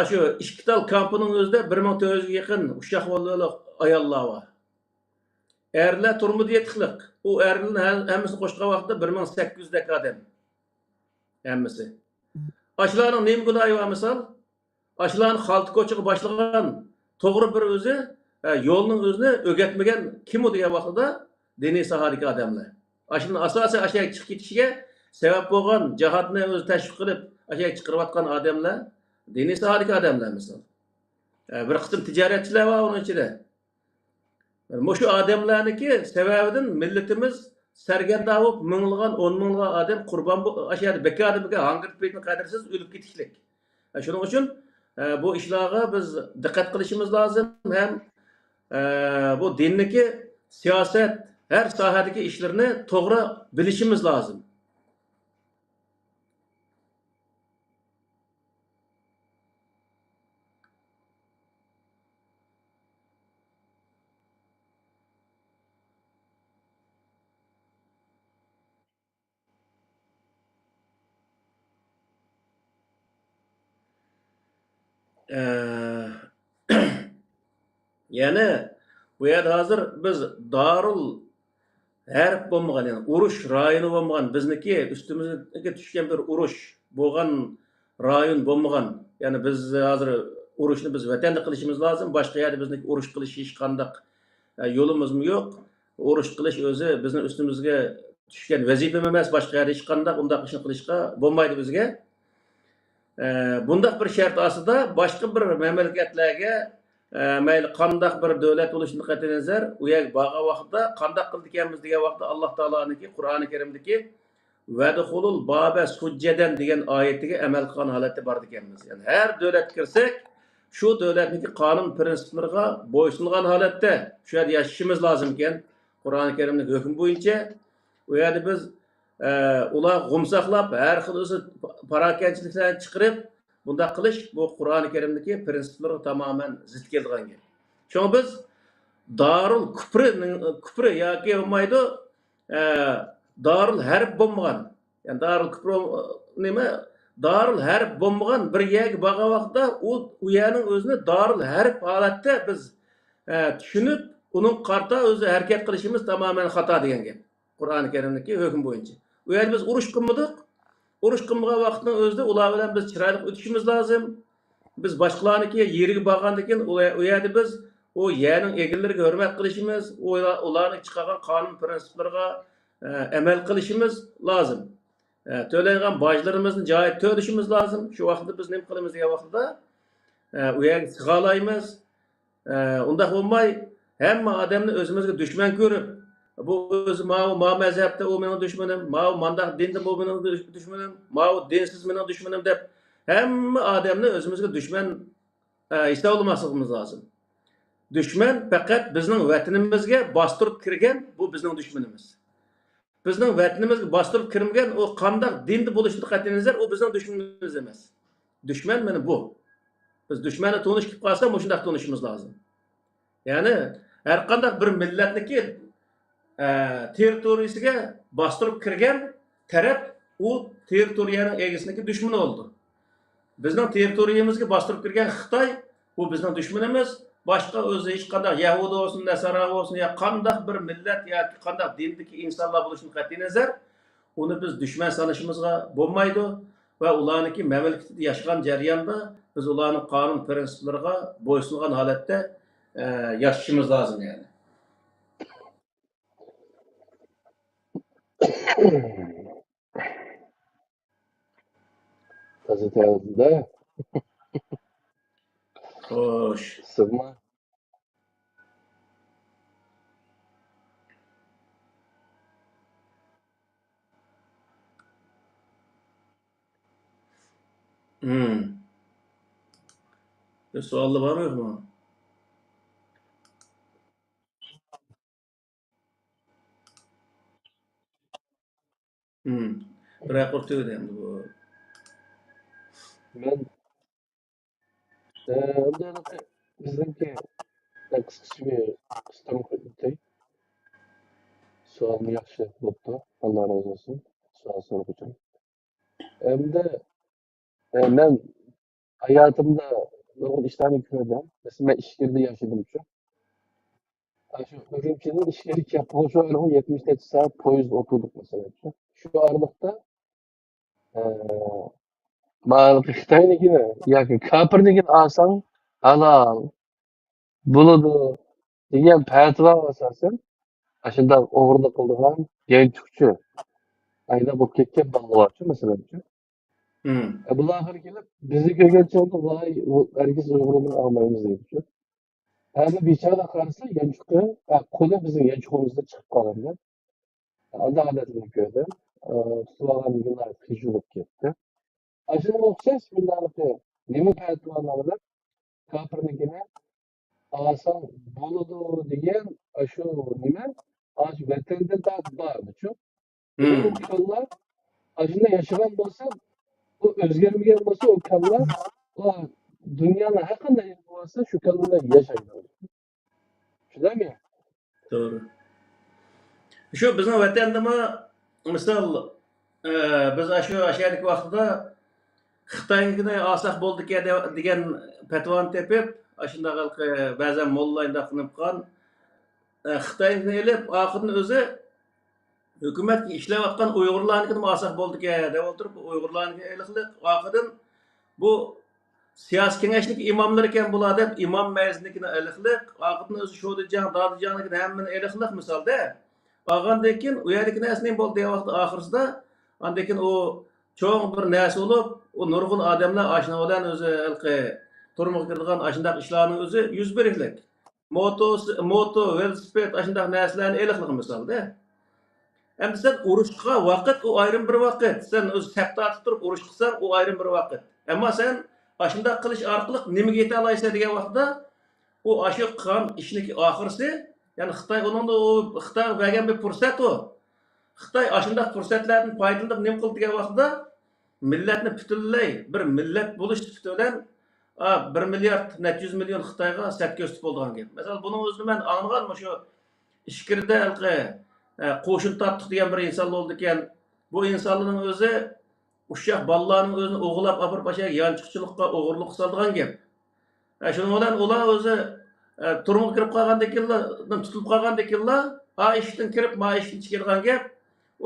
shu ishqital kampining o'zida 1400 ga yaqin ushaq bolalar ayollar bor. Erlar turmudi yetiqliq. U erlarning hammasini qo'shgan vaqtda 1800 dak odam. Hammasi. Ashlarning nima gunohi bor misol? Ashlarning xalta ko'chiga boshlagan to'g'ri bir o'zi yo'lning o'zini o'rgatmagan kim u degan vaqtda diniy sohadagi odamlar. Aşının asası aşağı çıkıp gitişige sebep bolgan cihatni o'zi tashviq qilib aşağı chiqarayotgan odamlar diniy sohadagi odamlar misol. Bir qism tijoratchilar bor uning ichida. Mushu odamlarniki sababidan millatimiz sargardon bo'lib minglagan, 10 minglagan odam qurbon aşağı bekadimiga hangirib ketgan qadarsiz o'lib ketishlik. Shuning uchun bu ishlarga biz diqqat qilishimiz lozim. Ham bu dinniki siyoset her sahadagi ishlarni to'g'ri bilishimiz lozim. Yani bu yerda hozir biz Darul Harb bo'lmagan, yani urush rayoni bo'lmagan, bizniki ustimizga tushgan bir urush bo'lgan rayon bo'lmagan. Yani biz hozir urushni biz vatanda qilishimiz lozim. Boshqa yerda bizniki urush qilish hech qanday yo'limizmi yo'q. Urush qilish o'zi bizning ustimizga tushgan vazifa emas, boshqa yerda hech qanday undaq ishni qilishga bo'lmaydi bizga. Bundaq bir shart ostida boshqa bir mamlakatlarga mayli qandaq bir davlat bo'lishini qat'iy nazar u yer borgan vaqtda qandaq qildik ekanmiz degan vaqtda Alloh taoloniki Qur'oni Karimdagi vadxulul baba sujjadan degan oyatiga amal qilgan holatda bor ekanmiz. Ya'ni har davlatga kirsak shu davlatniki qonun prinsiplariga bo'ysungan holatda shu yerda yashashimiz lozim ekan. Qur'oni Karimning hukmi bo'yicha u yerda biz ular g'umsaqlab har xil o'zi parokanchiliklarni chiqarib bunda qilish bu Qur'oni Karimdagi prinsiplarga tamoman zid kelgan gap. Chunki biz Darul Kufri yoki bo'lmaydi Darul Harb bo'lmagan. Yani Darul Kufri nima? Darul Harb bo'lmagan bir yerga borgan vaqtda u yerning o'zini Darul Harb holatda biz tushunib uning qarta o'zi harakat qilishimiz tamoman xato degan gap. Qur'oni Karimdagi hukm bo'yicha. U yerda biz urush qilmadik. Urush qilmagan vaqtning o'zida ular bilan biz chiroyli o'tishimiz lozim. Biz boshqalarniki yeriga borgandan keyin u yerda biz o yerning egallariga hurmat qilishimiz, ularning chiqargan qonun prinsiplariga amal qilishimiz lozim. To'langan bojlarimizni joyiga to'lashimiz lozim. Shu vaqtda biz nima qilamiz degan vaqtda u yerga sig'olaymiz. Unda bo'lmay hamma odamni o'zimizga dushman ko'rib bu o'zi ma mazhabda u mening dushmanim, ma mandaq dinda bu mening dushmanim, ma dinsiz mening dushmanim deb hamma odamni o'zimizga dushman hisoblamasligimiz lozim. Dushman faqat bizning vatanimizga bostirib kirgan bu bizning dushmanimiz. Bizning vatanimizga bostirib kirmagan u qandaq dinda bo'lishini qat'iy nazar u bizning dushmanimiz emas. Dushman mana bu. Biz dushmanni tonish qilib qolsak, shunday tonishimiz lozim. Ya'ni har qanday bir millatniki territoriyasiga bostirib kirgan taraf u territoriyaning egisiniki dushmani bo'ldi. Bizning territoriyamizga bostirib kirgan Xitoy bu bizning dushmanimiz. Boshqa o'zi hech qanday Yahudi bo'lsin, Nasara bo'lsin, ya qanday bir millat yoki qanday dindagi insonlar bo'lishini qat'iy nazar uni biz dushman sanashimizga bo'lmaydi va ularniki mamlakatda yashagan jarayonda biz ularning qonun prinsiplariga bo'ysungan holatda yashashimiz lozim yani. Gazetede Xo'sh. sığma. Bir suallı var mı yok mu? Bir rapor tüydü bu. Ben bizimki kısaca bir kısım koyduk. Sualını yaxshi bo'ldi. Allah razı olsun. Sual sorup için. Hem de ben hayatımda nurg'un ishlarni ko'rdim. Mesela ben ishkirda yashadim shu. Shu Urumchidan ishkirga kelib shu 70 saat poyezd o'tirdik mesela shu. Shu aralıkta mana Xitoynikini yoki Kopernikini olsang halol bo'ladi degan fatvo asosan shunday o'g'irlik qildigan gençlikçi ayda bu ketken ballılarçı mesela. Hı. Bular ahir kelib bizni ko'rgancha voy herkes Uyg'urlarni olmaymiz deydi. Endi bechora qarasa yanchuqqa qo'li bizning yanchuqimizda chiqib qolganda adolatini ko'rdi. Tutib olganligilar qiyshiqib ketdi. Shunga o'xshash bularniki nima paytlarida kofirnikini olsang bo'ladi degan shu nima vatanda bormichu. Demak Hı. u kollar shunda yashagan bo'lsa bu o'zgarmagan bo'lsa u kollar dunyoni har qanday bo'lsa shu kollar yashaydi. Tushunarmi? Doğru. Şu bizim vatanda misal biz şu aşağıdaki vaqtda Xitoynikini olsak bo'ldi degan patvoni tepib, shunday ba'zan mollalarda qilib qolgan Xitoynikini elib, oxirini o'zi hukumat ishlayotgan Uyg'urlarnikini olsak bo'ldi deb o'tirib, Uyg'urlarniki eliqliq, oxirdan bu siyosiy kengashlik imomlar ekan bular deb imom ma'znikini eliqliq, oxirdan o'zi sho'dijan, dodijanlikini hammani eliqliq misolda. Olgandan keyin u yerdagi narsa nima bo'ldi deyapti oxirisida, andan keyin u cho'ng bir narsa bo'lib, u nurg'un odamlar ashuna bilan o'zi turmushga kiradigan ashundaq ishlarning o'zi yuz beriklik. Moto, velosiped ashundaq narsalarni eliqliq misolda. Endi sen urushga vaqt u ayrim bir vaqt. Sen o'z safda atib turib urush qilsang u ayrim bir vaqt. Ammo sen ashundaq qilish orqali nimaga yeta olaysan degan vaqtda u ashu qilgan ishniki oxirisi, ya'ni Xitoy uningda u Xitoy bergan bir fursat u. Xitoy ashundaq fursatlardan foydalanib nima qildi degan vaqtda millatni butunlay bir millat bo'lish sifati bilan 1 milliard 700 million Xitoyga sat ko'rsatib bo'lgan gap. Masalan, buning o'zini men anglaganman shu ishkirda qo'shin tortdik degan bir inson bo'ldi ekan. Bu insonlarning o'zi ushaq bolalarning o'zini o'g'irlab olib yanchiqchilikqa o'g'irlik qiladigan gap. Shuning bilan ular o'zi turmushga kirib qolgandan keyin tutilib qolgandan keyin ishdan kirib ishdan chiqargan gap.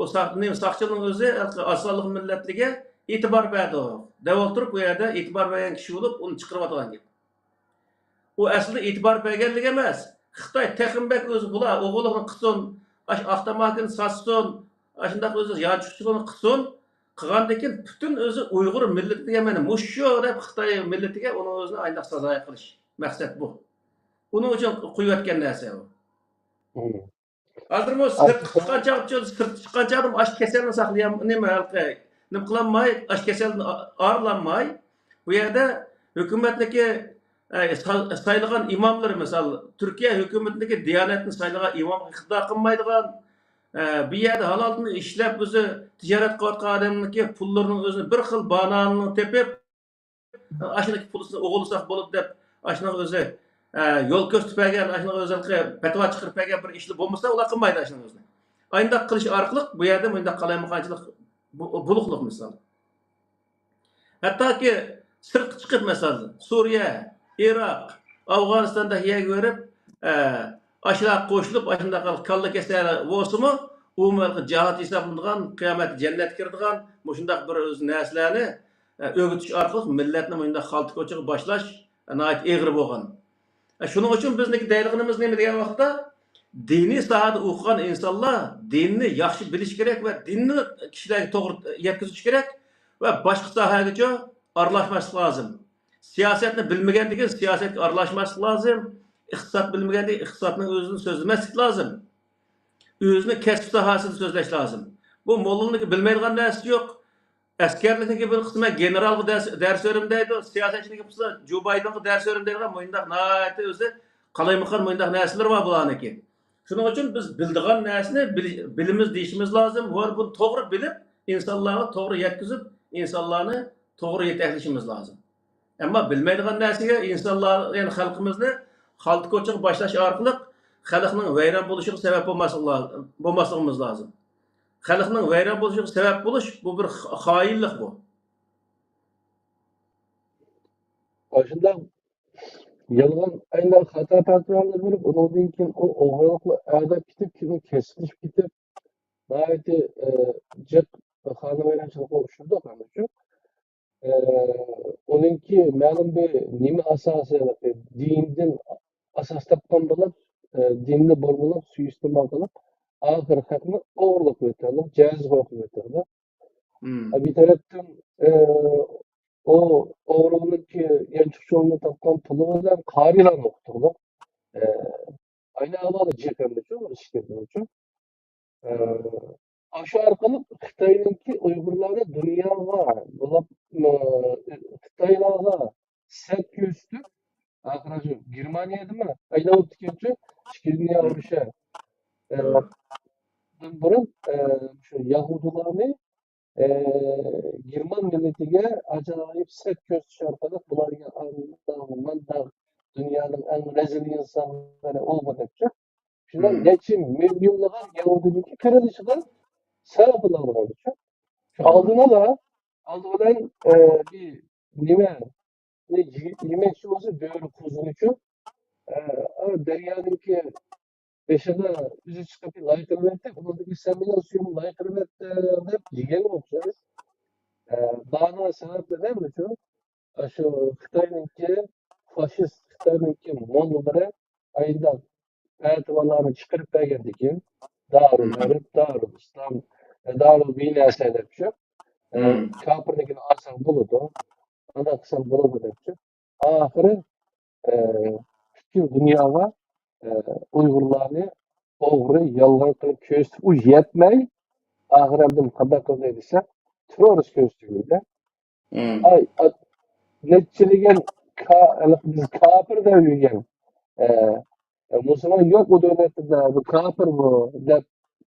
O saqchining o'zi asonliq millatliga e'tibor berdi. Deb o'tirib bu yerda e'tibor bergan kishi bo'lib uni chiqarib olgan gap. U aslida e'tibor berganligi emas. Xitoy texmbek o'zi bular o'g'illikni qilsin, avtomatini satsin, shundoq o'zi yanchiqchilikni qilsin. Qilgandan keyin butun o'zi Uyg'ur millatiga mana mushu deb Xitoy millatiga uni o'zini ayndaq sazoy qilish maqsad bu. Uning uchun qo'yayotgan narsa bu. Hozir bu sirtqa chiqqancha ash kasalni saqlayam nima qilinmay, ash kasalni arilanmay, bu yerda hukumatniki saylagan imomlar misol Turkiya hukumatidagi Diyanatni saylagan imom iqtidor qilmaydigan bu yerda halolni ishlab o'zi tijorat qilayotgan odamniki pullarini o'zini bir xil bananini tepib ashuniki pulni o'g'ilsaq bo'lib deb ashuna o'zi yo'l ko'rsatib bergan ashuna o'zi fatvo chiqarib bergan bir ishlar bo'lmasa ular qilmaydi ashuna o'zini. Ayndaq qilish orqali bu yerda bundaq qalaymoqchilik buluqliq misol. Hattoki sirtqa chiqib misol Suriya, Iroq, Afg'onistonda yerga berib ashlar qo'shilib ashunday kalla kasali bo'lsimi, u jihad hisoblanadigan, qiyomat jannat kiradigan shunday bir o'z narsalarni o'g'itish orqali millatni bundaq xalta ko'chiga boshlash nihoyat egri bo'lgan. Shuning uchun bizniki deydiganimiz nima degan vaqtda diniy sohada o'qigan insonlar dinni yaxshi bilish kerak va dinni kishilarga to'g'ri yetkazish kerak va boshqa sohaga aralashmaslik lozim. Siyosatni bilmaganligi siyosatga aralashmaslik lozim. İqtisod bilmaganda iqtisodning o'zini so'zlamaslik lozim. O'zini kasb sohasini so'zlash lozim. Bu mo'llinlikni bilmaydigan narsa yo'q. Askarlikniki bir qismi generalga dars o'rim deydi, siyosatchiga bo'lsa Jo Baydenga dars o'rim deydigan mo'yindoq nihoyatda o'zi qalaymaqan mo'yindoq narsalar bor bularniki. Shuning uchun biz bildigan narsani bilimiz deyishimiz lozim. Va buni to'g'ri bilib, insonlarga to'g'ri yetkazib, insonlarni to'g'ri yetaklashimiz lozim. Ammo bilmaydigan narsaga insonlar, ya'ni xalqimizni xalta ko'chiga boshlash orqali xalqning vayron bo'lishiga sabab bo'lmasligimiz lozim. Xalqning vayron bo'lishiga sabab bo'lish bu bir xoinlik bu. Shunda yolg'on aynan xato patronlar bo'lib, undan keyin u o'g'irlikni adab ketib, keyin kesilib ketib, nihoyatda jiq xonavayronchilikqa uchradi shu. Onunki ma'lum bir nima asosi dindan asos topgan bo'lib, dinni bo'lib suiiste'mol qilib ahir hakını oğurluk ötürlük, caiz hukuk ötürlük. Bir taraftan o oğurluk ki gençlik tapkan pulu bilen karilan okutuluk. Aynı alanda cephemde çok işledim için. Aşağı arkalık Xitay'ınki Uygurlarda dünya var. Bulap Xitaylarda set göstü. Arkadaşım Germaniya değil mi? Ayla o tüketici dünya uğraşa. Burun şu Yahudilarni German milletiga acayip set göstü arkalık bularga andan dünyanın en rezil insanları olmadıkça. Şundan neçe milyonlar Yahudiniki kırılışıdan sebep bulamadıkça. Şu aldığından bir ne yemekçi olsa böyle kuzun için deryanınki beşine yüzü çıkıp layık elbette buradaki seminer suyumu layık elbette hep yiyen olacağız. Bana sebeple değil mi şu? Şu Xitay'ınki faşist Xitay'ınki Moğolları ayından pertivalarını çıkarıp geldik. Darul Harip, Darul İslam, Darul Bina seyredip Kapır'dakini asal buludu. Ana kısım buludu deyip ahırı bütün dünyada Uygurlarını oğru, yalgan kılıp köstük. O yetmey, ahiremden kadar kıldıysa terörist köstüğüyle. Ay, netçiligen biz kapır da yürüyen. Müslüman yok bu devlette de, bu kapır bu. Dep,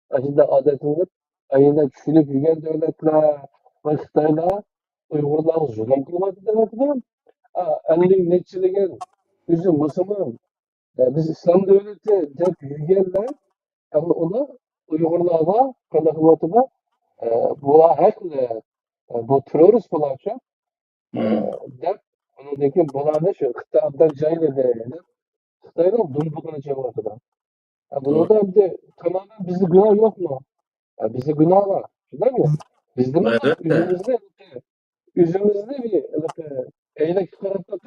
aşında adetini ayında düşünüp yürüyen devletler ve Xitaylar Uygurlar zulüm kılmadı devletler. Elin netçiligen bizim Müslüman. Biz İslam devleti dep yürüyenler ama ona Uygurlarga, Kazakıvatı'da bular haklı, bu terörist bularca dep onundaki bularını şu Xitay'dan cayla değerli. Xitay'dan dumbukunu çevirdiler. Bunu da bir de tamamen bizde günah yok mu? Bizde günah var. Değil mi? Bizde mi var? Elbette. Yüzümüzde bir eylek tarafta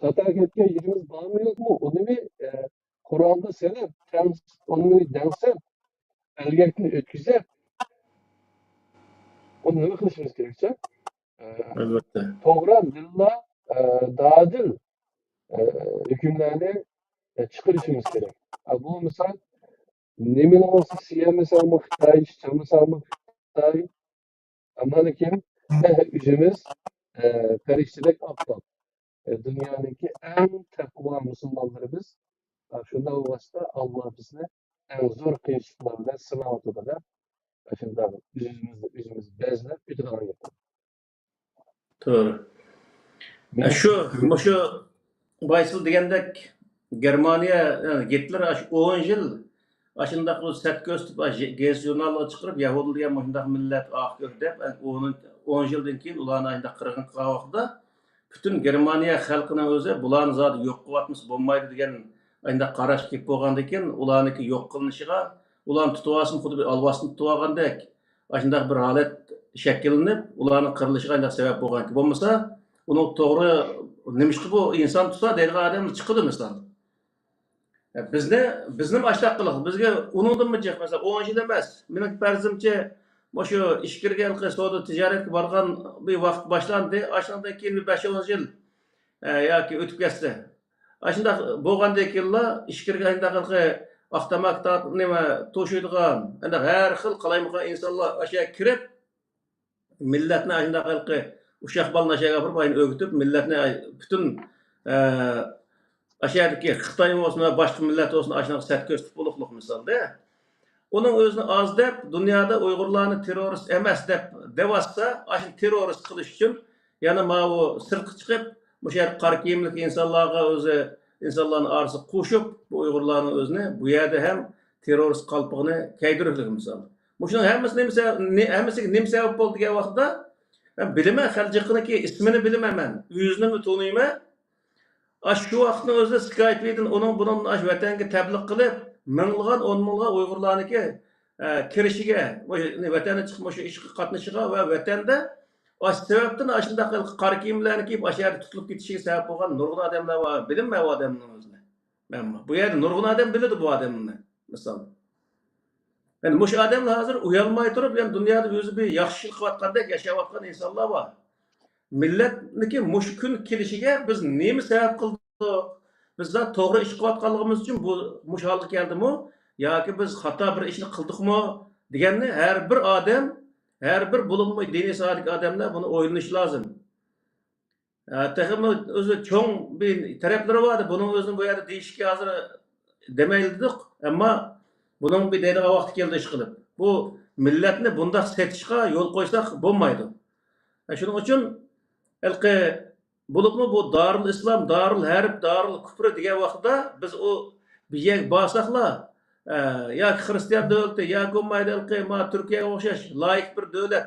hata ketken yerimiz var mı yok mu? Onu bir Kur'an'da senin onu bir densen elgekli ötküze onu ne kılışımız gerekecek? Elbette. Toğra, lillah, dadil hükümlerini çıkarışımız gerek. Bu misal nemin olsa siyemesel mi Xitay, çamısal mı Xitay, ama kim? Yüzümüz periştilik aptal. Dünyadaki en takva Müslümanları biz. Şunda o vasıta Allah bizi en zor kıyışıklarla sınav atıda. Şimdi yüzümüz bezle bir tane yapalım. Doğru. Benim Şu Baysıl degендek Germaniya yani Hitler 10 yıl aşındaq o set göstüp gez jurnalga çıkırıp Yahudi diye muşundaq millet ahkır dep 10 yıldan keyin ularni ayında qırgın qavaqda bütün Germaniya xalqının özü bularni zat yok qıvatmız bolmaydı degen ayında qaraş kep bolgandan keyin ularniki yok qılınışıga ularni tutup alsın xuddi bir alvasını tutup algandek aşındaq bir halat şekillenip ularni qırılışıga ayında sebep bolgan ki bolmasa onu doğru nemişti bu insan tutsa dergi adam çıkıdı mesela. Bizni başlaq qılıq. Bizge unudun mu cek mesela 10 yıl emas. Mening farzimçe şu iş kirgen qıstoda ticaret bargan bir vaqt başlandı. Aşağıdan keyin 5-10 yıl yoki ötüp ketdi. Aşında bolgandan keyin iş kirgende avtomakta nima toşuydigan, endi her xil qalaymagan insonlar aşağı kirip milletni aşında uşaq balına şey yapıp aynı öğütüp milletine bütün aşağıdaki Xitay olsun ve başka millet olsun aşağı sert gösterip bulukluk misalda. Onun özünü az dep dünyada Uygurlarını terörist emas dep devassa aşın terörist kılış için yani o sırtı çıkıp bu şehir qar kiyimlik insanlarga özü insanların arası koşup bu Uygurlarının özünü bu yerde hem terörist kalpığını keydirilik misal. Bu şunun hemmesi nime sebep oldu diye vaqtda ben bilime xalcıqınaki ismini bilememen, yüzünü tanıyma. Şu vaqtın özü Skype'den onun bunun vatanga tabliq qilib, minglgan, o'n minglgan Uyg'urlarniki kirishiga, vatanga chiqib shu ishga qatnashishiga va vatanda sababdan shunday qora kiyimlarni kiyib yerda tutilib ketishiga sabab bo'lgan nurg'un odamlar bor. Bilinmay bu odamning o'zini. Bu yerda nurg'un odam biladi bu odamni. Misol. Yani muş adamlar hazır uyalmay durup yani dünyada özü bir yaxşılık kılatqandek yaşayotgan insanlar var. Milletniki muş kun kelishiga biz nima sabab qildik? Bizlar to'g'ri ish qilayotganligimiz uchun bu mush holga keldimi? Yoki biz xato bir ishni qildikmi deganni har bir odam, har bir bo'limi diniy sohadagi odamlar buni o'ylanishi lozim. Texmi o'zi cho'ng bir taraflari bor. Buning o'zini bu yerda deyishga hozir demaylik, ammo buning bir deydigan vaqti keldi ish qilib. Bu millatni bundoq setishga yo'l qo'ysak bo'lmaydi. Shuning uchun Elki bulupmu bu Darul İslam, Darul Harb, Darul Küfrü diye vakıda biz o bir yer basakla ya Hristiyan devleti ya Gummaydı elki ma Türkiye'ye okşaş layık bir devlet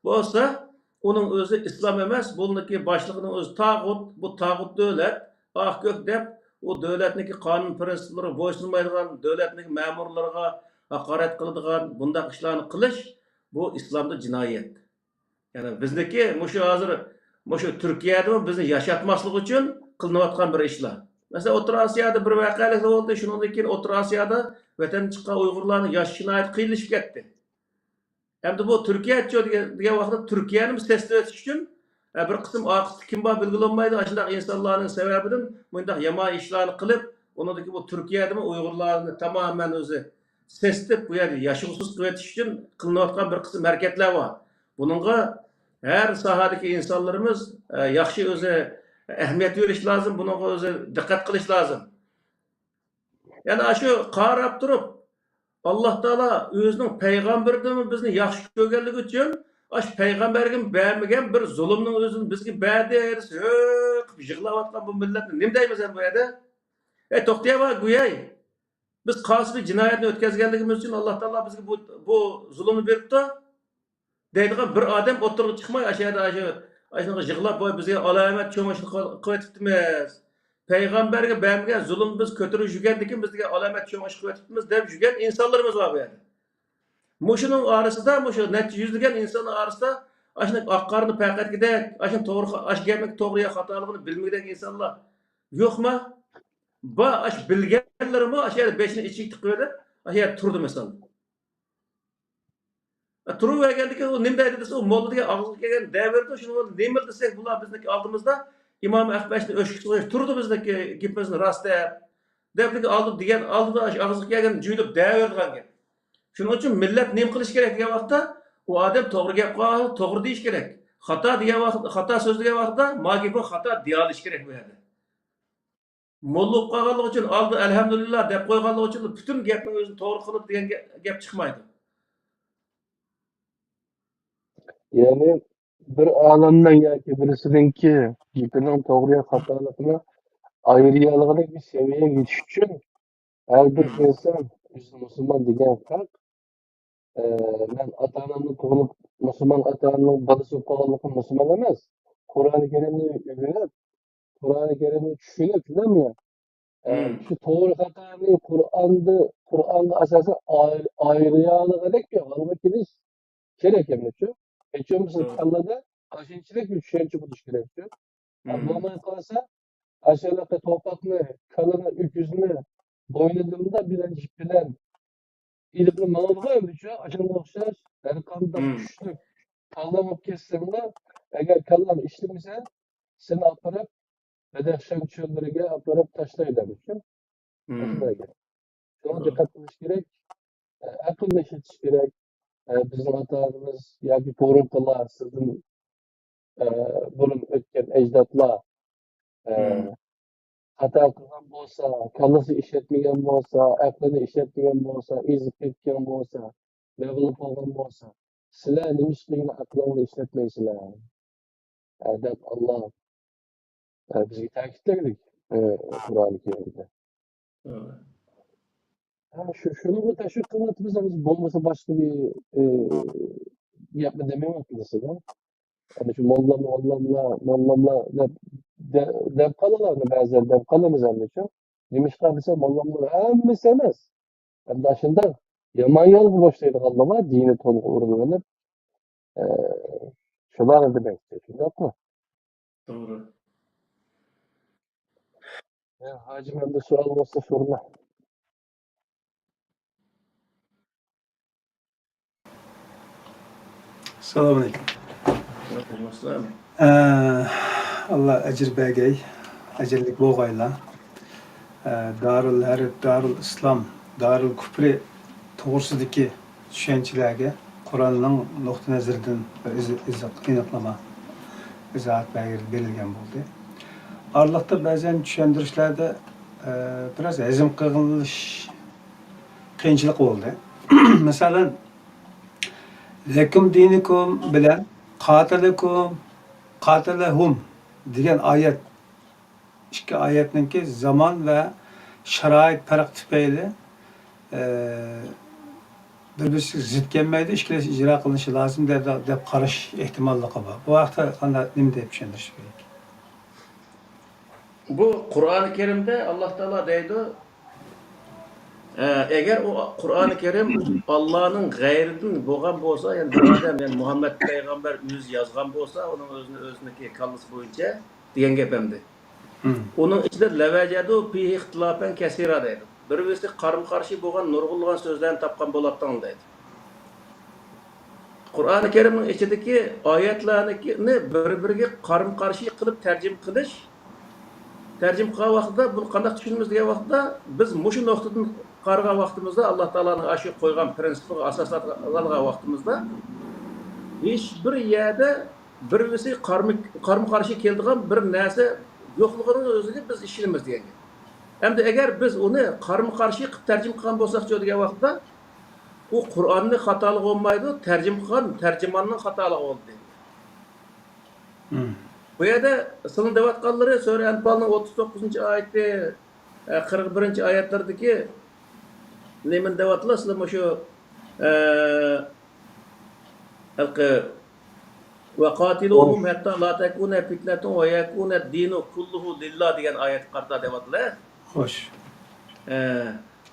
olsa onun özü İslam emez. Bununki başlığının özü tağut, bu tağut devlet ah gök dep o devletniki kanun prensipleri boysunmaydigan devletniki memurlarına hakaret kılıdığan bundak işlerini kılış bu İslam'da cinayet. Yani bizdeki muşu hazır muşu Türkiye'de bizni yaşatmaslık için kılınayotgan bir işler. Mesela Otur Asya'da bir vakalet oldu. Şundan keyin Otur Asya'da vatan çıkan Uygurlarning yosh jinoyat qiyilishib ketdi. Endi bu Türkiye degan vaqtda Türkiye'ni sesli etish uchun bir qism aqisi kim bor belgilanmaydi. Ashunday insonlarning sababidan bundaq yomon ishlarni qilib, unidagi bu Türkiye'de Uygurlarni tamamen o'zi sesitib bu yerda yashuvsiz qilib etish uchun qilinayotgan bir qism harakatlar bor. Buningga her sahadaki insanlarımız yaxshi o'zi ahamiyat verish lazım. Buningga o'zi diqqat qilish lazım. Yani şu qarab turib Allah Taala özünün peygamberimi bizni yaxshi ko'rganligi uchun aş peygamberga bermagan bir zulmning o'zini bizga berdi qilib yig'layotgan bu millatni nima deymiz bu yerda? To'xtayva guyay. Biz qasbi jinoyatni o'tkazganligimiz uchun Alloh taolo bizga bu zulmni beribdi. Deydigan bir odam o'tirib chiqmay ashada shunaqa yig'lab boy bizga alomat cho'mishni qilyaptimiz. Payg'ambarga bermagan zulm biz ko'tarib yurgandikin bizga alomat cho'mish qilyapmiz deb yurgan insonlarimiz bor bu yerda. Mushuning orasida mushu necha yuzlagan insonlar orasida ashuna oqqarni payqatgidek, ashuna to'g'ri ash gapning to'g'ri yo xatoligini bilmagan insonlar yo'qmi? Va ash bilganlarimi ash yerda beshini ichik tiqib ash yerda turdi misol. Turuvergandikin u nima deydi desa, u mollaga og'ziga kelgan davrda shuni nima desak bular bizniki oldimizda imom Ahbashni o'shik turdi bizniki gapimizni rost deb oldi degan oldida og'ziga kelgan juyilib davrdigan gap. Shuning uchun millat nima qilish kerak degan vaqtda u odam to'g'ri gap qiladi, to'g'ri deyish kerak. Xato degan vaqtda, xato so'z degan vaqtda bu xato deya olish kerak bu yerda. Molla bo'lib qolganligi uchun oldi alhamdulillah deb qo'yganligi uchun butun gapni o'zini to'g'ri qilib degan gap chiqmaydi. Yani bir alemden yoki birisininki gapining to'g'ri xatoligini ayriyaligidek bir seviyaga yetish uchun har bir inson musulmon degan farq men ota-onamni tug'ilib musulmon ota-onamning bolasi bo'lib qolganligim musulmon emas. Qur'oni Karimni o'rganib, Qur'oni Karimni tushunib, bilammi? Shu to'g'ri xatoni Qur'onga asosan ayriyaligidek olib kelish kerak emas. Hiç olmazsa tarlada aşınçılık bir düşünce buluş gerekiyor. Ablamaya kalırsa aşağıdaki toprakını, kalını, öküzünü boynunda bilen ilikli mağluba ömrücü aşağıda okşar. Yani kanında güçlük tarlamak kesimde eğer kalan işlemse seni aparıp Bedehşen çölleriyle aparıp taşlayla için. Taşlayla gerek. Şuna dikkat etmiş gerek. Akıllı işitiş gerek. Bizim hatalarımız ya bir torun kıla sizin burun ötken ecdatlar hata qilgan bo'lsa, kallasi ishlatmagan bo'lsa, aqlini ishlatmagan bo'lsa, ezib ketgan bo'lsa, beg'ilib qolgan bo'lsa, sizlar nima ishligini aqlingni ishlatmaysizlar deb Alloh bizga ta'kidladik Qur'oni Karimda. Shuni bu tashviq qilyapmiz, bo'lmasa boshqa bir gapni demayapmiz-da. Ana shu mollamlar deb qolalarni ba'zan deb qolamiz hammacha. Nimishqa desa mollamlar hammasi emas. Endi shunda yomon yo'lga boshlaydiganlar dini to'liq o'rganib, shularni demakchi. Shundaqmi? To'g'ri. Hacı menda savol bo'lsa so'rama. Assalomu alaykum. Aleykümselam. Allah ajr bergey, ajrlik bo'lg'aylar. Darul Harb, Darul Islom, Darul Kufri to'g'risidagi tushunchalarga Qur'onning nuqtai nazaridan aniqlama izohat berilgan bo'ldi. Arlıqda ba'zan tushuntirishlarda biraz hazm qilinish qiyinchilik bo'ldi. Masalan, lakum dinikum bilan qatilahum degan oyat, ikki oyatninki zamon va sharoit farq tufayli bir-birisiga zid kelmaydi, ikkalasi ijro qilinishi lozim deb qarash ehtimolligi bor. Bu haqda qanday nima deb tushundirish kerak? Bu Qur'oni Kerimde Allah Teala deydi, eğer o Qur'oni Kerim Allah'ın gayriden bo'lgan bo'lsa, yani bir adam, yani Muhammed Peygamber yüz yazgan bo'lsa, onun özündeki kallısı boyunca degan gap endi. Onun içinde levacadu fi ihtilafen kesira deydi. Bir-birisi qarama-qarshi bo'lgan nurg'ulg'an so'zlarni topgan bo'ladigan deydi. Qur'oni Kerimning ichidagi oyatlarni bir-biriga qarama-qarshi qilib tarjima qilish, tercim qilgan vaqtda bunu qanday tushunamiz degan vaqtda biz mushu nuqtadan qaragan vaqtimizda Alloh taolaning aşı qo'ygan prinsipiga asoslangan vaqtimizda hech bir yerda birisi qarama-qarshi keladigan bir narsa yo'qligining o'ziga biz ishlaymiz degan. Endi agar biz uni qarama-qarshi qilib tarjima qilgan bo'lsak-chi degan vaqtda u Qur'onni xatolik bo'lmaydi, tarjima qilgan tarjimonning xatoligi bo'ldi. Bu yerda sizin devatqanları Sure Enfal'ın 39. ayeti 41. ayetlerdeki nemin devatlar sizin şu ve qatiluhum hatta la takuna fitnetun ve yakuna dinu kulluhu lillah diyen ayet karta devatlar. Hoş.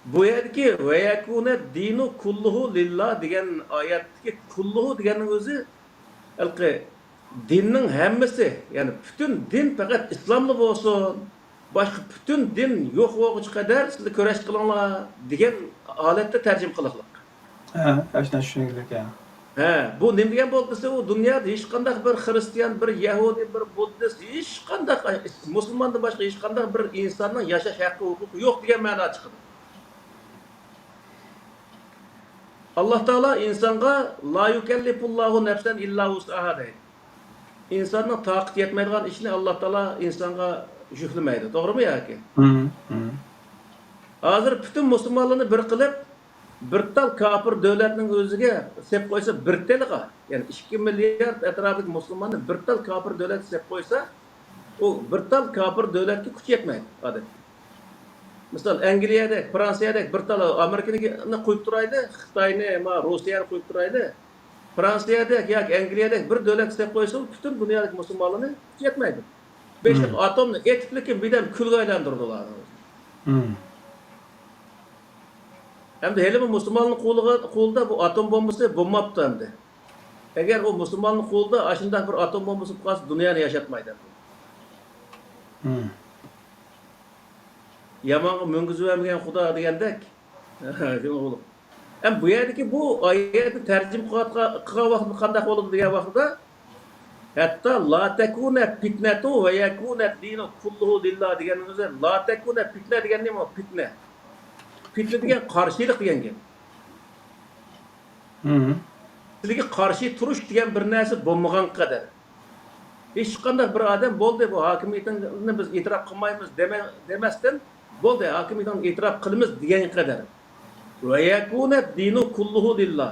Bu yerdeki ve yakuna dinu kulluhu lillah diyen ayetteki kulluhu diyenin özü dinning hammasi, yani bütün din fakat İslamlı olsun, başka bütün din yo'q bo'lguncha qadar sizlar kurash qilinglar degan holatda tarjima qilinglar. Ashuna tushuninglar ya. Bu nima degan bo'ldi desa, u dunyoda hech qanday bir xristian, bir yahudi, bir buddist, hech qanday musulmondan boshqa hech qanday bir insonning yashash haqqi, huquqi yo'q degan ma'no chiqadi. Alloh taolo insonga la yukallifullahu nafsan illa wus'aha deydi. İnsanın taqat yetmeydiğin işini Allah Teala insana yüklümaydı. Doğru mu ya ki? Hazır bütün Müslümanlarını bir kılıp bir tal kafir devletinin özüge sep koysa bir teliga, yani 2 milyar etrafındaki Müslümanı bir tal kafir devlet sep koysa o bir tal kafir devletki güç yetmeydi. Hadi. Misal Angliya'da, Fransa'da bir tal Amerika'nı koyup duraydı, Xitay'ını, Rusya'yı koyup duraydı. Fransa'da ya Angliya'da bir devlet sep koysa bütün dünyadaki Müslümanlarını yetmeydi. 5 atomlu etkilikin birden külge aylandırdılar. Hem de hele bu Müslümanın kolunda bu atom bombası bulmaptı hem de. Eğer o Müslümanın kolunda aşında bir atom bombası kalsa dünyayı yaşatmaydı. Yamanı müngüzü vermeyen Xuda degandek. Hem bu yerdeki bu ayeti tercim kılgan vakti kandak oldu diye vaxtda hatta la tekune fitnetu ve yekune dinu kulluhu lillah degenimizde la tekune fitne degen nima? Fitne. Fitne degen qarşılık degen gap. Sizga qarshi turish degan bir narsa bo'lmagan qadar hech qanday bir odam bo'ldi bu hokimiyatni biz e'tirof qilmaymiz demasdan bo'ldi hokimiyatni e'tirof qilamiz degan qadar ve yekune dinu kulluhu lillah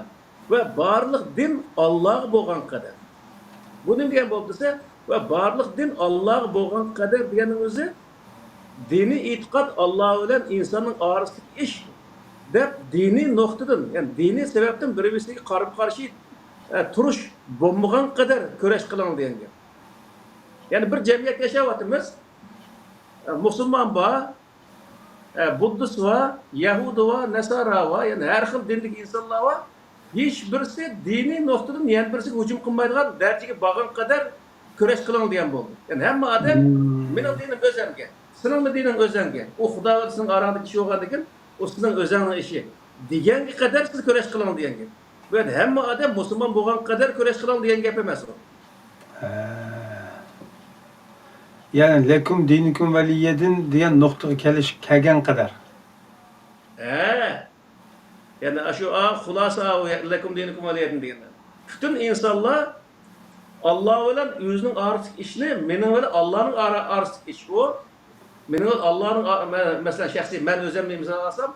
ve barliq din Allah bo'lgan qadar bu nima degan bo'ldi desa ve barliq din Allah bo'lgan qadar deganing o'zi dini e'tiqod Allah bilan insonning orasidagi ish deb diniy nuqtadan, yani diniy sebepten bir-birisiga qarshi turush bo'lmagan qadar kurash qiling degan gap. Yani bir jamiyat yashayapmiz. Musulmon bor, buddist bor, yahudi bor, nasara bor, yani har xil dinlik insonlar bor. Hech birisi diniy nuqtadan yana birisiga hujum qilmaydigan darajaga borgan qadar kurash qiling degan bo'ldi. Yani hamma odam mening dinim o'zimga, sening dining o'zingga. U Xudo bilan orangdagi ish bo'lgandan keyin o sizin özünün işi. Degen kadar siz kurash qiling degan gap. Ben hamma odam musulmon bo'lgan qadar kurash qiladi degan gap emas u. Ya'ni lekum dinukum valiyedin degan nuqtaga kelgan qadar. Yani şu xulasa lekum dinukum valiyedin deganlar. Bütün insanlar Allah bilan o'zining ortiq ishni, mening bilan Allohning ortiq ish u. Mening Allohning masalan shaxsiy men o'zimni misol olsam,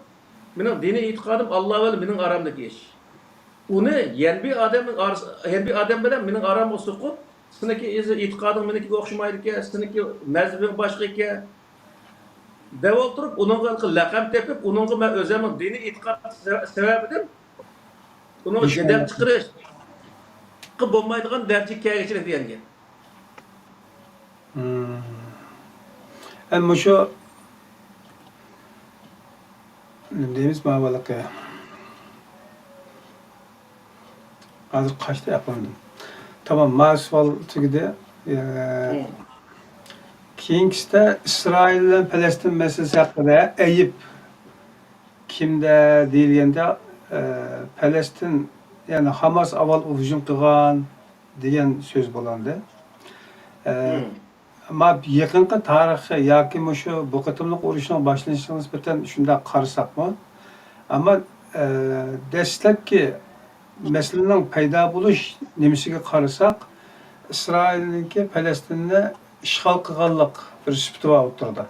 mening diniy e'tiqodim Alloh bilan mening oramdagi ish. Uni bir odam bilan mening oramga so'qib, seniki e'tiqoding menikiga o'xshamaydi ekan, seniki mazhabing boshqa ekan. Deb o'tirib, uningga laqab tepib, uningga men o'zimning diniy e'tiqod sababidan uni jadal chiqarish bo'lmaydigan darajaga kelganchilik degan gap. Ama şu deyimiz ma'valıqqa. Hozir qachda yapıldım. Tamam, masval tugidi. Keyingisida İsrail bilan Falastin masalasi haqida ayib kimda deyilganda Falastin yani Hamas avval hujum qilgan degan so'z bo'ladi. Ama yaqinqi tarixi yoki shu bu qatimliq urushning boshlanishiga nisbatan shunday qarasaqmi? Ammo dastlabki masalaning paydo bo'lish nimasiga qarasak, Isroilniki Falastinni ishg'ol qilganlik bir sifati bor o'tirdi.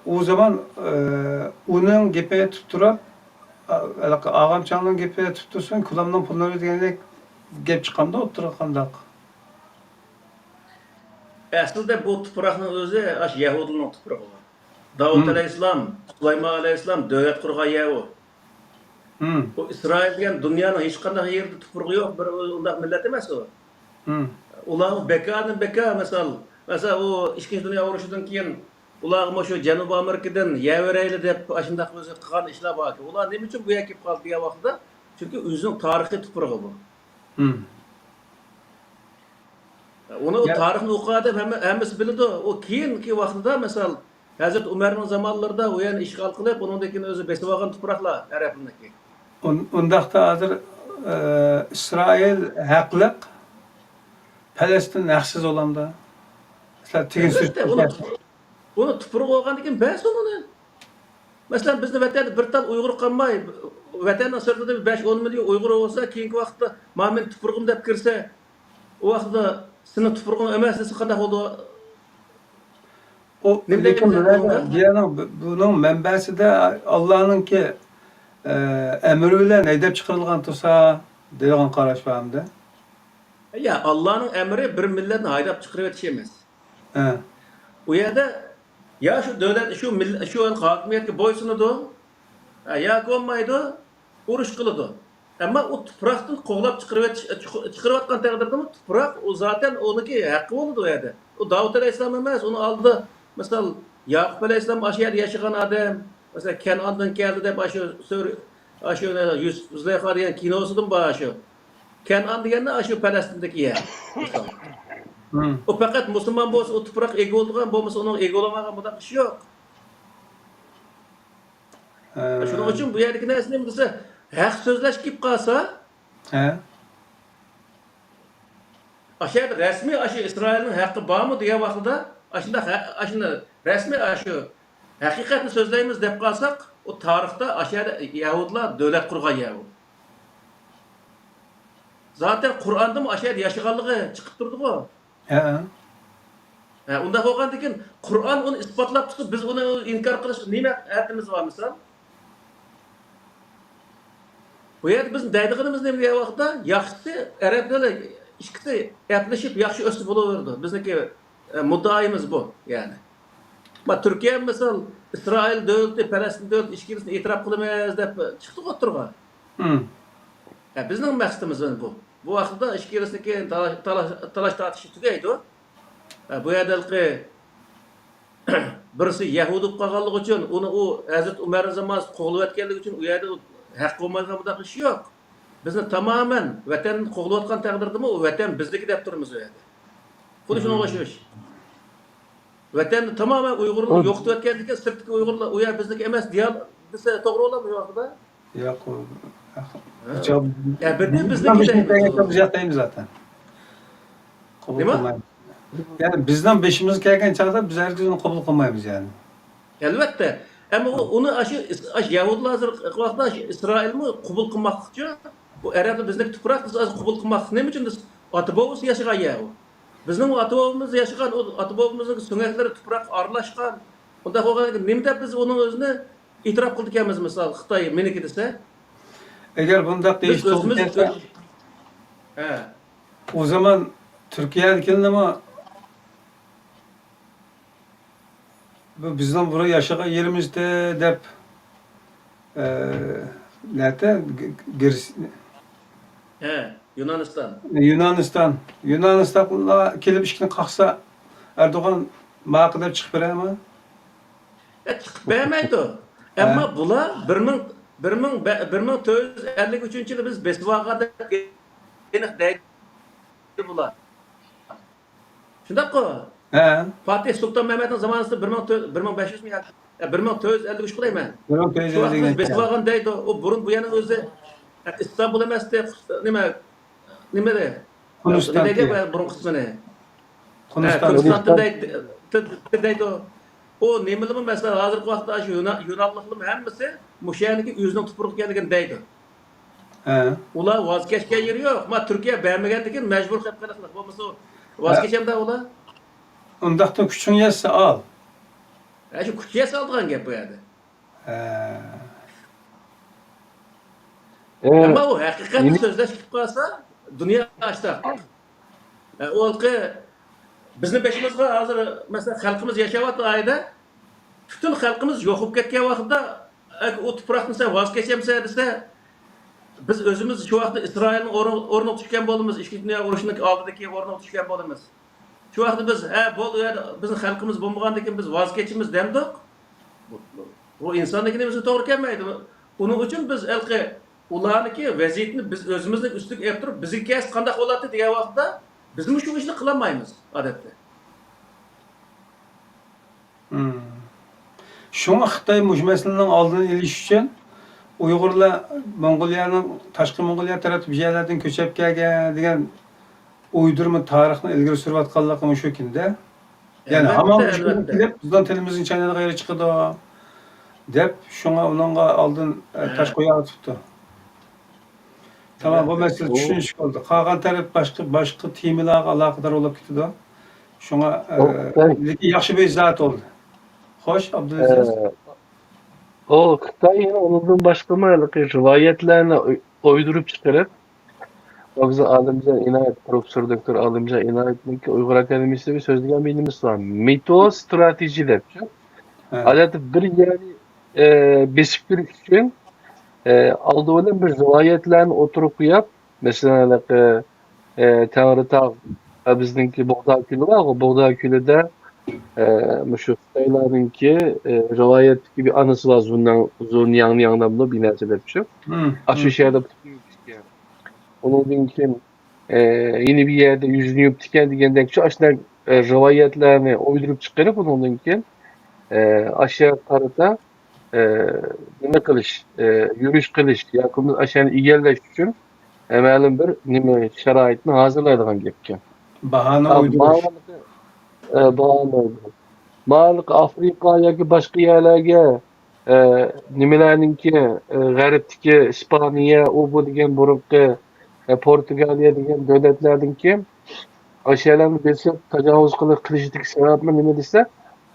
O zaman uning gapiga tutib turib, ağamçanın gapiga tutib tursin, kulamdan pulini degandek gap chiqqanda o'tirib qandaq. Aslında bu tuproqning o'zi ash Yahudining tuprog'i. Davud alayhissalom, Sulaymon alayhissalom davlat qurgan Yahud. Bu İsrail degan dunyoning hech qanday yerda tuprog'i yo'q bir undaq millat emas u. Ular bekadan beka mesela o Ikkinchi dunyo urushidan keyin ular shu Janubiy Amerikadan yavrayli deb ashundaq o'zi qilgan ishlar bor. Ular nima uchun bu yerga kelib qoldi degan vaqtda? Chunki o'zining tarixiy tuprog'i bu. Onu tarixni o'qidi, hammasi biladi. O keyingi vaqtida mesela Hazrat Umarning zamonlarida u yerni ishg'ol qilib, undan keyin o'zi besib olgan tuproqlar Arabniki. Undaqda hozir İsrail haqliq, Falastin haqsiz olanda. Mesela Onu tuprog'i olgandan keyin bas uni. Masalan, bizni vatanda bir tal Uyg'ur qolmay, vatanning sirtida 5-10 million Uyg'ur bo'lsa, keyingi vaqtda men tuprog'im deb kirsa, o vaqtda seni tuprog'ing emas desa qanday bo'ldi? O bunun manbasida Allohninki emri bilan haydab chiqarilgan tursa degan qarash bormi? Ya Allohning emri bir millatni haydab chiqarib o'tish emas. U yerda ya shu davlat shu hokimiyatga bo'ysunadi, ya bo'lmaydi, urush qiladi. Ammo u tuproqdan qo'g'lab chiqarayotgan taqdirda tuproq u zaten uniki haqqi bo'ladi u yerda. U Davud alayhissalom emas, uni oldida misol Yaqub alayhissalom o'sha yerda yashagan odam, mesela Kanondan keldi deb shu Yusuf Zulaykha degan kinosidan bor shu. Kanon deganda shu Falastindagi yer. O faqat musulmon bo'lsa, o tuproq ega bo'lgan bo'lmasa, uning ega bo'lmagan bunday ish yo'q. Shuning uchun bu yerdagi narsani desa, haq so'zlash kelib qolsa, ashada rasmiy Isroilning haqqi bormi degan vaqtida, ashunda rasmiy shu haqiqatni so'zlaymiz deb qolsak, o tarixda ashada Yahudlar davlat qurgan Yahud. Zaten Qur'onda ashada yashaganligi chiqib turdi-ku. Unda bo'lgandan keyin Qur'on uni isbotlab turib, biz uni inkor qilish nima haqqimiz bor misol? Bu yerda biz deydiganimiz nima degan vaqtda yaxshi arablar ikkisi gaplashib yaxshi o'sib bo'laverdi. Bizniki muddaimiz bu, ya'ni. Ma Turkiya misol Isroil davlati, Falastin davlati ikkilisini e'tirof qilamiz deb chiqdi o'tirgan. Bizning maqsadimiz bu. Bu vaqtda ikkilisini talash tortish tugaydi. Bu yerdagi birisi Yahudi bo'lib qolganligi uchun uni u Hazrat Umar zamonida qo'g'layotganligi uchun u yerda haq bo'lmagan bunday ish yo'q. Bizni tamoman vatanni qo'g'layotgan taqdirda u vatan bizniki deb turamiz u yerda. Xuddi shunga o'xshash. Vatanni tamoman Uyg'urlar yo'qotayotgandan keyin sirtdagi Uyg'urlar u yer bizniki emas deya desa to'g'ri bo'ladimi bu vaqtda? Yok o. Ha. Cevap, Ya bir de bizden bizniki beşimiz deymiz kelgan o. biz yapmayız zaten. Kabul Nima? kılmayız. Yani bizden beşimiz kelgan çağda biz herkesini kabul kılmayız yani. Albatta. Ama onu aşı Yahudilar hazır vaqtda İsrailmi qabul qilmoqchi. Bu Arablar bizdeki tuproq biz qabul qilmoq. Nima uchun biz ota-bobimiz yashagan yer u. Bizning ota-bobimiz yashagan ota-bobimizning sunaklari tuproq aralashgan. Unda bo'lgan nima deb biz uning o'zini e'tirof qildik emas, misol Xitoy meniki desa, Eğer bunda biz değişti o'zimiz olursa ha. o zaman Türkiye'deki ama bu bizden buraya yaşayan yerimizde dep nerede? Ha, Yunaniston. Yunanistan'la kelip işkini kalksa Erdoğan mağdurlar çıkıp verir mi? Chiqib bermaydi. Ammo bular 1453-yilda biz Besvaga aniq deydi bular. Shundaq-ku. He. Fatih Sultan Mehmet'in zamanında 1500 mi ya 1453 qilayman. Durum Shu vaqt biz teyze Besvagan deydi. O burun bu yana o'zi İstanbul emasdi, nima de? Konustan Nega diye. burun qismini? Konustan. Konstantin deydi. O nimalarmi mesela hozirgi vaqtda shu Yunonliklar hammasi mushaniki o'zining tuproq ekanligini deydi. He. Ular voz kechgan yeri yo'q. Ma Turkiya bermagandan keyin majbur qilib qiladi. Bo'lmasa voz kechamda ular. Ondaqda küçüğün yetse al. Shu kuchga soldigan gap bu yerda. He. Ammo u haqiqatni so'zlashib qolsa, dunyo ashtaq. O'lqi bizni beshimizga hozir mesela xalqimiz yashayotgan ayda butun xalqimiz yo'q bo'lib ketgan vaqtda o tuproqni sen voz kechamsa desa biz o'zimiz shu vaqtda Isroilni o'rniga tushgan bo'lamiz, ikkinchi dunyo urushining oldidagi o'rniga tushgan bo'lamiz. Shu vaqtda biz bo'ldi bizning xalqimiz bo'lmagandan keyin biz voz kechimiz demdik. Bu insonligimiz to'g'ri kelmaydi. Uning uchun biz ularniki vaziyatni biz o'zimizning ustiga olib turib, bizga kas qanday bo'ladi degan vaqtda biz shu ishni qila olmaymiz odatda. Şuna Xitay müşmesinin aldığını iliş için Uygurlar Mongoliyanın, Taşkı Mongoliya tarafı bir yerlerden köçep gelgen degan uydurma tarixini ilgili sürüvatqanligi şu kinde. Yani hamam bilip bizden tilimizin çaynalı gayrı çıkıdı dep şuna onunla aldın taş koya atıptı. Tamam bu mesele düşünüş oldu. Kagan taraf başka timilerle alakadar olup gitti. Şuna yaxşı bir zat oldu. Hoş Abdülaziz. O Xitay yine onun başlamayarak rivayetlerini uydurup çıkarıp o bize Alimcan İnayet, Profesör Doktor Alimcan İnayet'in ki Uygur Akademisi'de bir sözlüğün bilimiz var. Mito-strateji dep. Adet bir yani beşiktir için aldığı olan bir rivayetlerini oturup yap. Mesela Tanrı bizdeki Boğda Külü var. O Boğda Külü'de şu Xitaylarınki rivayet gibi anısı var Zunyang yanında bir nerede bir aşı şehirde tutuyor. Onun için yeni bir yerde yüzünü yüp diken diyenden şu aşılar rivayetlerini uydurup çıkarıp onun için aşağı tarafta ne kılış, yürüyüş kılış, yakımız aşağıya ilerleş için malum bir nime şeraitini hazırlaydıgan gepken. Bahane uyduruş. Bahane. Malik Afrika yoki boshqa yerlarga nimalarninki g'arbdagi İspaniya, u bu degan burunqi Portugaliya degan davlatlarninki o'shalarni besib tajovuz qilishdagi sababmi nima desa,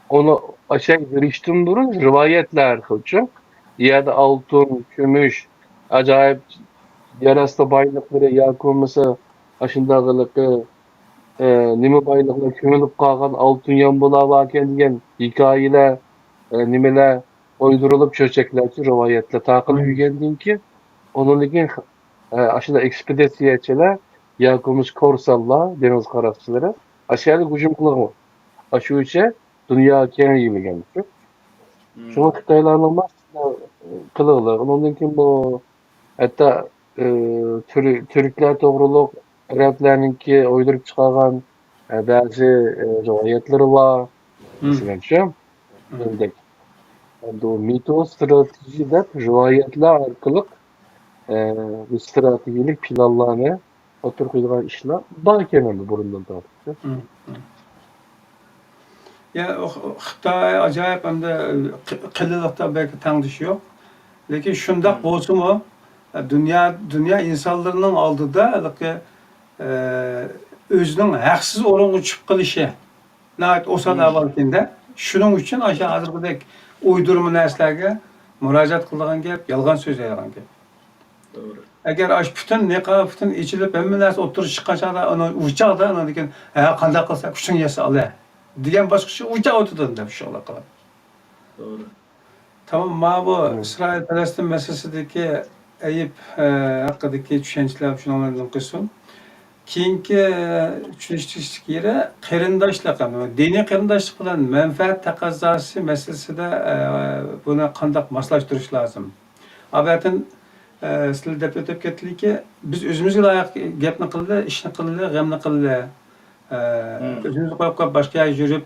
uni o'sha yurishdan burun rivoyatlar qilib, yerda oltin, kumush, ajoyib yerasta boyliqlari yoki bo'lmasa ashundaqiliqi nima boyliqlar ko'milib qolgan oltin yombilar bor ekan degan hikoyalar nimalar uydirilib cho'chaklarcha rivoyatlar taqilib yurgandan keyin undan ashula ekspeditsiyachilar yoki korsanlar dengiz qaroqchilari ashyoga hujum qilgan shucha dunyo keng yeyilgan shuni xitoylarni qiliqlar undan keyin bu hatto turklar to'g'riliq Araplarninki uydurup çıkargan bazı rivayetleri var. Mesela şu. endi o mito strateji deb rivoyatlar orqali bu strategik planlarni o'tirib qo'ygan ishlar bor ekan endi burundan tortib. Ya Xitoy ajoyib hamda qilliqda belki tangdishi yo'q. Lekin shundoq bo'lsa-mu, dünya insonlarning oldida o'zining haqsiz o'ringa tushib qilishi nəhayət osal avvalkində shuning uchun aşağı hozirgidek uydurma narsalarga murojaat qilgan gap, yolg'on so'zlaydigan gap. Doğru. Agar butun niqob butun ichilib hamma narsa o'tirish chiqqachada u chog'da degan qanday qilsak kuching yesa ola degan boshqacha u chog' o'tadi deb shug'ullar qiladi. Doğru. Tamam, mana bu İsrail Falastin masalasidagi ayib haqidagi tushunchalar shunlardan qilsin. Keyingi tushunishlik yeri qarindoshlik, diniy qarindoshlik bilan manfaat taqozosi masalasida buni qanday moslashtirish lozim. Albatta sizlar deb o'tib ketdiki, biz o'zimizga loyiq gapni qildi, ishni qildi, g'amni qildi. O'zimizni qo'yib boshqa yerga yurib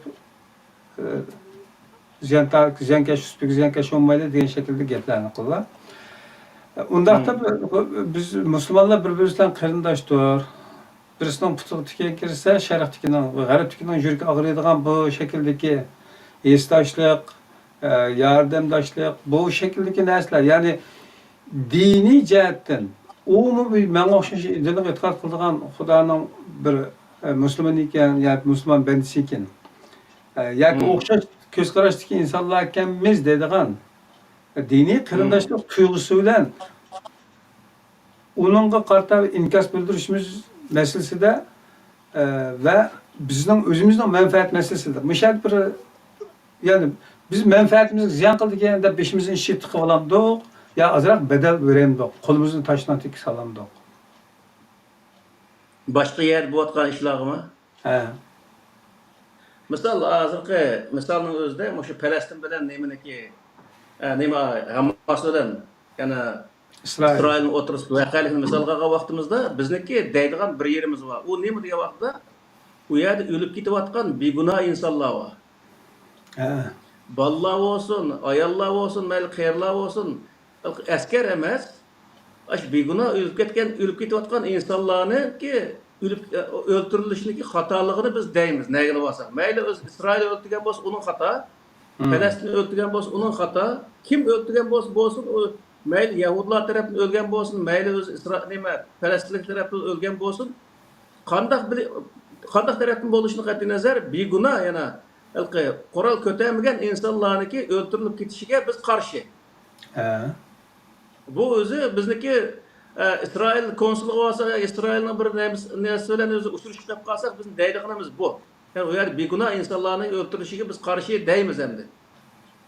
ziyankash olmaydi degan shaklda gaplarni qildi. Undaqda biz musulmonlar bir-birimizdan qarindoshdir. Birisinin putuğu tiken girse, şərqdikinin, Qərbdikinin yürək ağrıydıgan bu şekildeki esdaşlıq, yardımdaşlıq, bu şekildeki nəslər, yani dini cəhətdən, umumi mənə oxşaş dinə etiqad qıldığan Xudanın bir Müslüman ikən, yani Müslüman bəndisi ikən, yani oxşaş göz qaraşdakı insanlar ikənmiz dediğən dini qarindaşlıq tuyğusu bilan onunğa qarta inkas bildirişimiz meselesinde ve bizden özümüzden menfaat meselesinde. Müşahit bir yani biz menfaatimizi ziyan kıldık yani de beşimizin işi tıkı alamdık ya azrak bedel veremdik. Kolumuzun taşına tıkı salamdık. Başka yer bu atkan işler mi? He. Misal hazırki misalın özde şu Palestin bilen nemineki Hamas bilen yani İsrail'in oturuş vakalihini misalga vaqtimizda bizniki deydigan bir yerimiz var. O nima degan vaqtda u yerda o'lib ketayotgan beguna insonlar bor. Bolalar bo'lsin, ayollar bo'lsin, mayli qayrlar bo'lsin, askar emas, ash beguna o'lib ketayotgan insonlarniki o'ltirilishniki xatoligini biz deymiz, nega bo'lsa. Mayli o'z Isroil o'ltirgan bo'lsa, uning xato. Falastin o'ltirgan bo'lsa, uning xato. Kim o'ltirgan bo'lsin, mayli Yahudlar tarafından ölgen bolsun, mayli öz Falastinlik tarafından ölgen bolsun, qandaq tarafdan bo'lishini qat'iy nazar beguna yana qurol ko'tarmagan insonlarniki o'ltirilib ketishiga biz qarshi. Bu o'zi bizniki İsrail konsulluğu bo'lsa, İsrailning bir narsa bilan o'zi uchrashib qolib qolsak, bizning deydiganimiz bu. Yani u yer beguna insonlarni o'ltirishiga biz qarshi deymiz endi.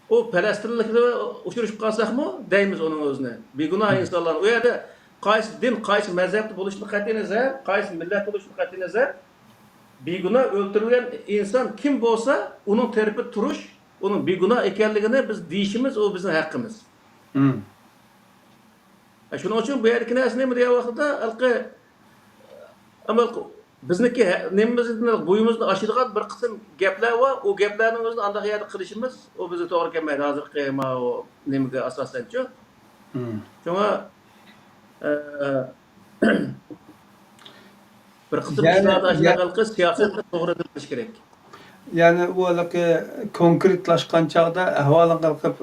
O Falastinlikle uçuruşup kalsak mı? Deyimiz onun özüne. Beguna insanlar. O yerde qaysi din, qaysi mezhepte buluşunu qat'iy nazar, qaysi millet buluşunu qat'iy nazar, beguna öldürülen insan kim bolsa, onun tarafi turuş, onun beguna ekenligini biz deyişimiz, o bizim hakkımız. Şunun için bu yerdeki nersi ne mi diye vaqtida ama bizniki nemimizden boyumuzni aşırıgan bir kısım gaplar var. O gaplarning o'zini andaq yerda qilishimiz, o bizga to'g'ri kelmaydi. Hozirgi o nemaga asoslanchi. Shunga bir qism ishlarni ashulaqalqi siyosatga to'g'ri qilish kerak. Yani bu konkretlashgan chog'da ahvolni qilib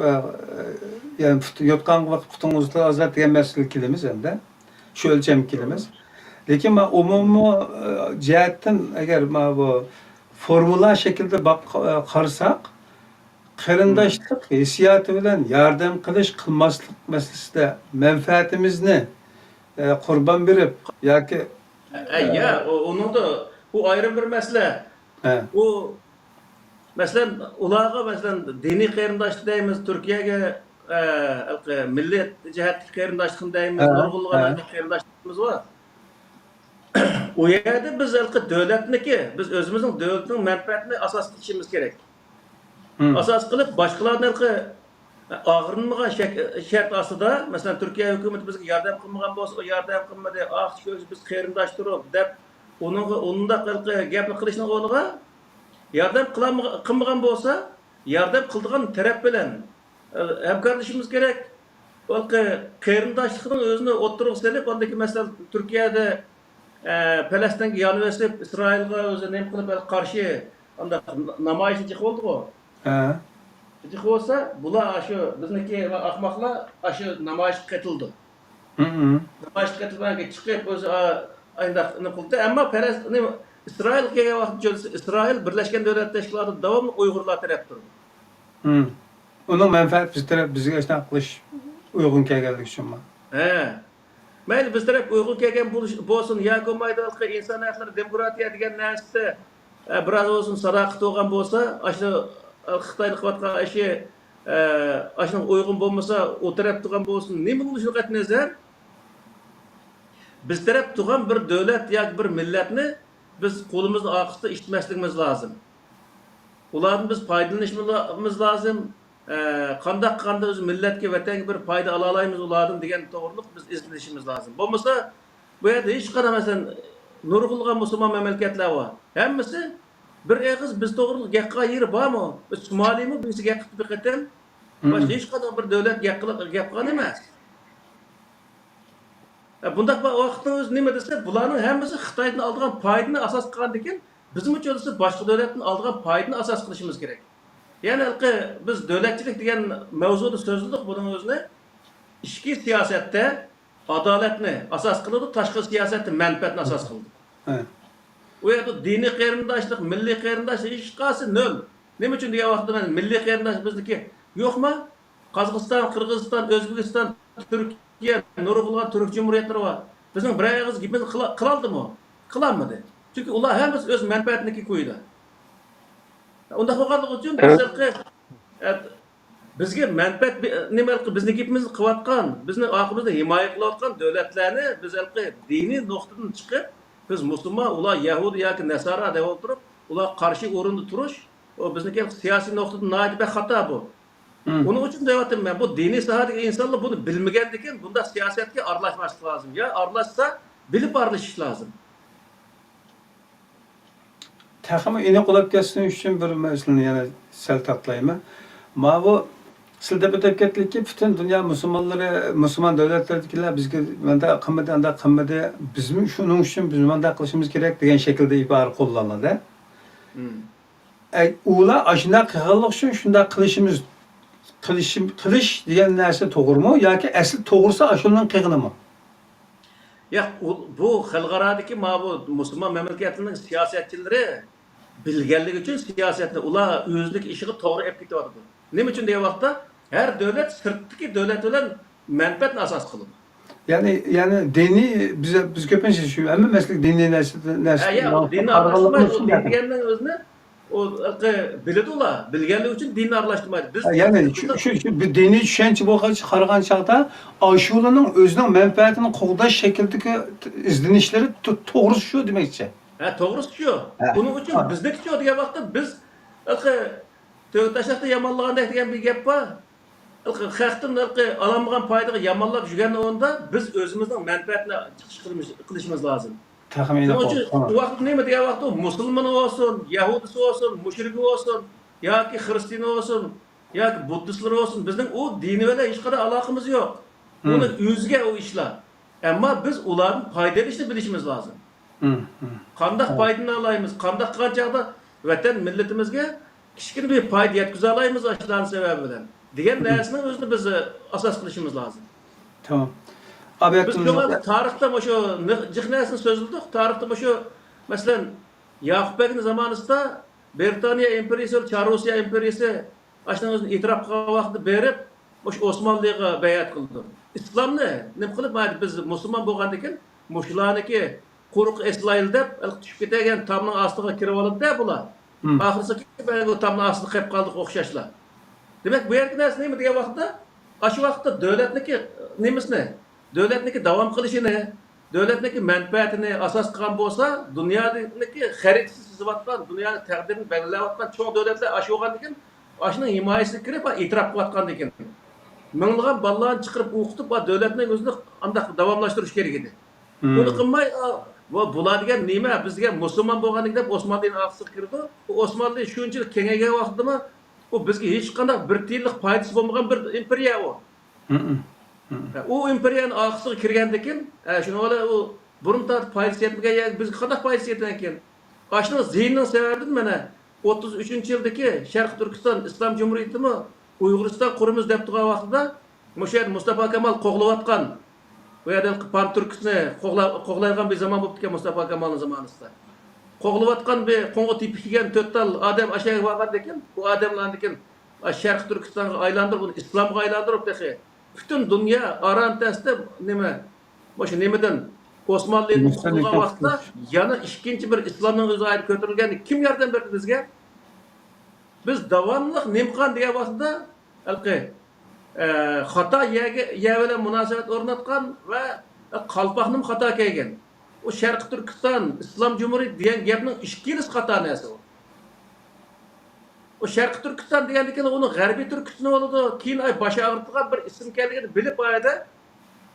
yani yotgan vaqt putingizda ozat degan masala kelamiz endi. Shu o'lcham kelamiz. Lekin ben umumiy jihatdan agar bu formula şekilde qarasak, qarindoshlik hissiyoti bilan yordam qilish qilmaslik masalasida manfaatimizni qurban berib yoki ya onun da bu ayrı bir mesele. Bu mesela ularga mesela dini qarindoshlik deymiz, Turkiyaga millet jihatli qarindoshlik deymiz, nurg'ulg'an qarindoshligimiz var. O yerde biz devletniki, biz özümüzün devletinin menfaatini asas kılışımız gerek. Asas kılıp başkalarının ağırınmagan şart aslında, mesela Türkiye hükümeti bizge yardım kılmagan bolsa, o yardım kılmadı, biz qarindoshdirib deb onun da gapni qilishni o'rniga yardım kılmagan bolsa, yardım kıldığan taraf bilen hamkorlashishimiz kerak. Balki qarindoshlikning o'zini o'ttirib selib, ondaki masalan Turkiyada Falastinga yonib Isroilga o'zi nima qilib qarshi anda namoyish chiqib oldi-ku. Ha. Chiqib olsa, bular shu bizniki ahmoqlar shu namoyish qildi. Namoyish qilganga chiqib o'zi ayndaq nima qildi. Ammo Falastin İsrail kelgan vaqt İsrail Birleşken Devletler Teşkilatı davomli Uyg'urlar taraf turdi. Uning manfaati biz taraf bizga shunaqa qilish uyg'un kelganligi uchunmi? He. Mayli biz taraf uyg'un kelgan bo'lsin, yoki bo'lmaydi inson haqlari, demokratiya degan narsa biroz bo'lsin sadoqat bo'lgan bo'lsa, shu Xitoylik qilayotgan shuning uyg'un bo'lmasa, u taraf turgan bo'lsin. Nima bo'lishiga qat'iy nazar biz taraf turgan bir davlat yoki bir millatni biz qo'limizni orqasida ishlatmasligimiz lozim. Ulardan biz foydalanishimiz lozim. Qandaq o'z millatga, vatanga bir foyda ola olamiz ulardan degan to'g'riliq biz izlanishimiz lozim. Bo'lmasa bu yerda hech qanday masalan nurg'ulg'an musulmon mamlakatlar bor. Hammasi bir eg'iz biz to'g'riliq gapqa yeri bormi? Somaliymi bizga gap qilib ketam. Boshqa hech qanday bir davlat gapqan emas. Bundaq vaqtning o'zi nima desa, bularning hammasi Xitoydan olgan foydani asos qilgan ekan, bizim uchun esa boshqa davlatdan olgan foydani asos qilishimiz kerak. Ya'ni biz davlatchilik degan mavzuda so'zladik, buning o'zini ichki siyosatda adolatni asos qiladi, tashqi siyosatda manfaatni asos qiladi. U yerda diniy qarindoshlik, milliy qarindoshlik hech qaysi nol. Nima uchun degan vaqtda men milliy qarindosh bizniki yo'qmi? Qozog'iston, Qirg'iziston, O'zbekiston, Turkiya, nurg'ulg'an Turk jumhuriyatlari bor. Bizning bir og'iz gapimizni qila oldimi? Qilolmadi. Chunki ular hammasi o'z manfaatiniki qo'ydi. Unda bo'lganligi uchun bizga manfaat nima bizni gapimizni qilayotgan, bizni oqimizni himoya qilayotgan davlatlarni biz diniy nuqtadan chiqib, biz musulmon, ular Yahudi yoki Nasara deb o'tirib, ular qarshi o'rinda turish, o bizniki siyosiy nuqtadan noyob xato bu. Onun için deyapman men bu diniy sohadagi insonlar buni bilmagan ekan, bunda siyosatga aralashmaslik lozim. Ya aralashsa, bilib aralashish lozim. Taxmi eni qulab ketsin uchun bir masalani yana sal taqlayman. Ma bu sizda bitib ketdiki, butun dunyo musulmonlari, musulmon davlatlardagilar bizga menda qilmadi, bizmi shuning uchun biz menda qilishimiz kerak degan shaklda ibora qo'llanadi. Ular ashuna qilganlik uchun shunda qilish degan narsa to'g'rimi yoki asl to'g'risi ashundan qilganimi? Ya bu xalqaradagi bu musulmon mamlakatlarning siyosatchilari bilganligi uchun siyosatni ular o'zlik ishiga to'g'ri olib ketyapti. Nima uchun degan vaqtda har davlat sirtdagi davlat bilan manfaatni asos qiladi. Yani dini biz ko'pincha shu, hamma maslik diniy narsa. Dinni aralashtirmaydi, deganning o'zini o biladi ular, bilganligi uchun dinni aralashtirmaydi. Biz yani shu diniy tushuncha bo'lg'ach qaragan chaqda Ashulaning o'zining manfaatini qo'g'dash shaklidagi izlanishlari to'g'risi shu demakchi. To'g'risi shu. Buning uchun bizniki shu degan vaqtda biz tashaqda yomonlagandek degan bir gap bor. Xalqdan olamagan foydaga yomonlab yurgan o'rinda biz o'zimizning manfaatini chiqish qilishimiz lozim. Taxmini bu vaqt nima degan vaqtda musulmon olsun, yahudisi olsun, mushriki olsun, yoki xristian olsun, yoki buddistlar olsun, bizning u dini bilan hech qanday aloqamiz yo'q. Uni o'ziga u ishlar. Ammo biz ularni foydalanishni bilishimiz lozim. Qanday foydani olamiz, qanday qilgan chog'da vatan millatimizga kichkina bir foyda yetkaza olamiz ashlarning sababi bilan degan narsaning o'zini biz asos qilishimiz lozim. Tamam. Biz tarixda şu cihnesini sözüldük. Tarixda şu mesela Yakup Bey'in zamanında Britanya İmperiyası, Çar Rusya İmperiyası aşağıdan özünü itiraf kılgan vaxtı berip Osmanlı'ya beyat kıldı. İslam ne kılıp biz Müslüman bo'lgandan muşlarniki quruq eslayil deb tushib ketgan tamning ostiga kirib olib deb bular. Oxirisi ben o tamning ostida qolib qoldik o'xshashlar. Demak bu yerda narsa nima degan vaqtda, shu vaqtda davlatniki nemisini devletniki davam qilishini, devletniki manfaatini asos qilgan bo'lsa, dunyodagi xaritasi chizayotgan, dunyoning taqdirini belgilayotgan cho'q davlatlar ashyo'gan ekan, ashning himoyasiga kirib e'tirof qilayotgan ekan. Minglagan bolalarni chiqarib o'qitib, davlatning o'zini qanday davomlashtirish kerak edi. Buni qilmay, bular degan nima bizga musulmon bo'lganlik deb Osmonlining orqasiga kirdi. Bu Osmonli shunchalik kengaygan vaqtda O bizga hech qanday bir tiyinlik foydasi bo'lmagan bir imperiya o. O imperiyanın ağısıga kirgandan keyin, shuni ola u burun tortib foydasi yetmagan, bizga qanday foydasi yetgan ekan? Ashuni ziynning sababidan mana 33-yildagi Sharq Turkiston Islom Jumhuriyatimi Uyg'uriston qurimiz deb turgan vaqtida o'sha Mustafa Kemal qo'g'layotgan bu yerdan Pan-Turkisni qo'g'layotgan bir zamon bo'lib ketgan Mustafa Kemalning zamonasida. Qo'g'layotgan bir qo'ng'i tipi kelgan 4 tal odam ashaga borgan ekan, bu odamlarni keyin Sharq Turkistonga aylantirib, uni islomga aylantirib texi bütün dünya arantasida nima o'sha nimadan Osmonlining qurulgan vaqtda yana ikkinchi bir islomning o'zi aytib ko'tarilganda kim yordam berdi bizga? Biz davomli nimqon degan vaqtda alqi xato ya bilan munosabat o'rnatgan va qalpoqning xato kelgan. O Sharq Turkiston Islom Jumhuriyati degan gapning ikkinchi xato narsa u. O Sharq Turkiston degandan keyin uni G'arbiy Turkiston bo'ladi. Keyin bosh og'ritgan bir ism kelganini bilib oyda.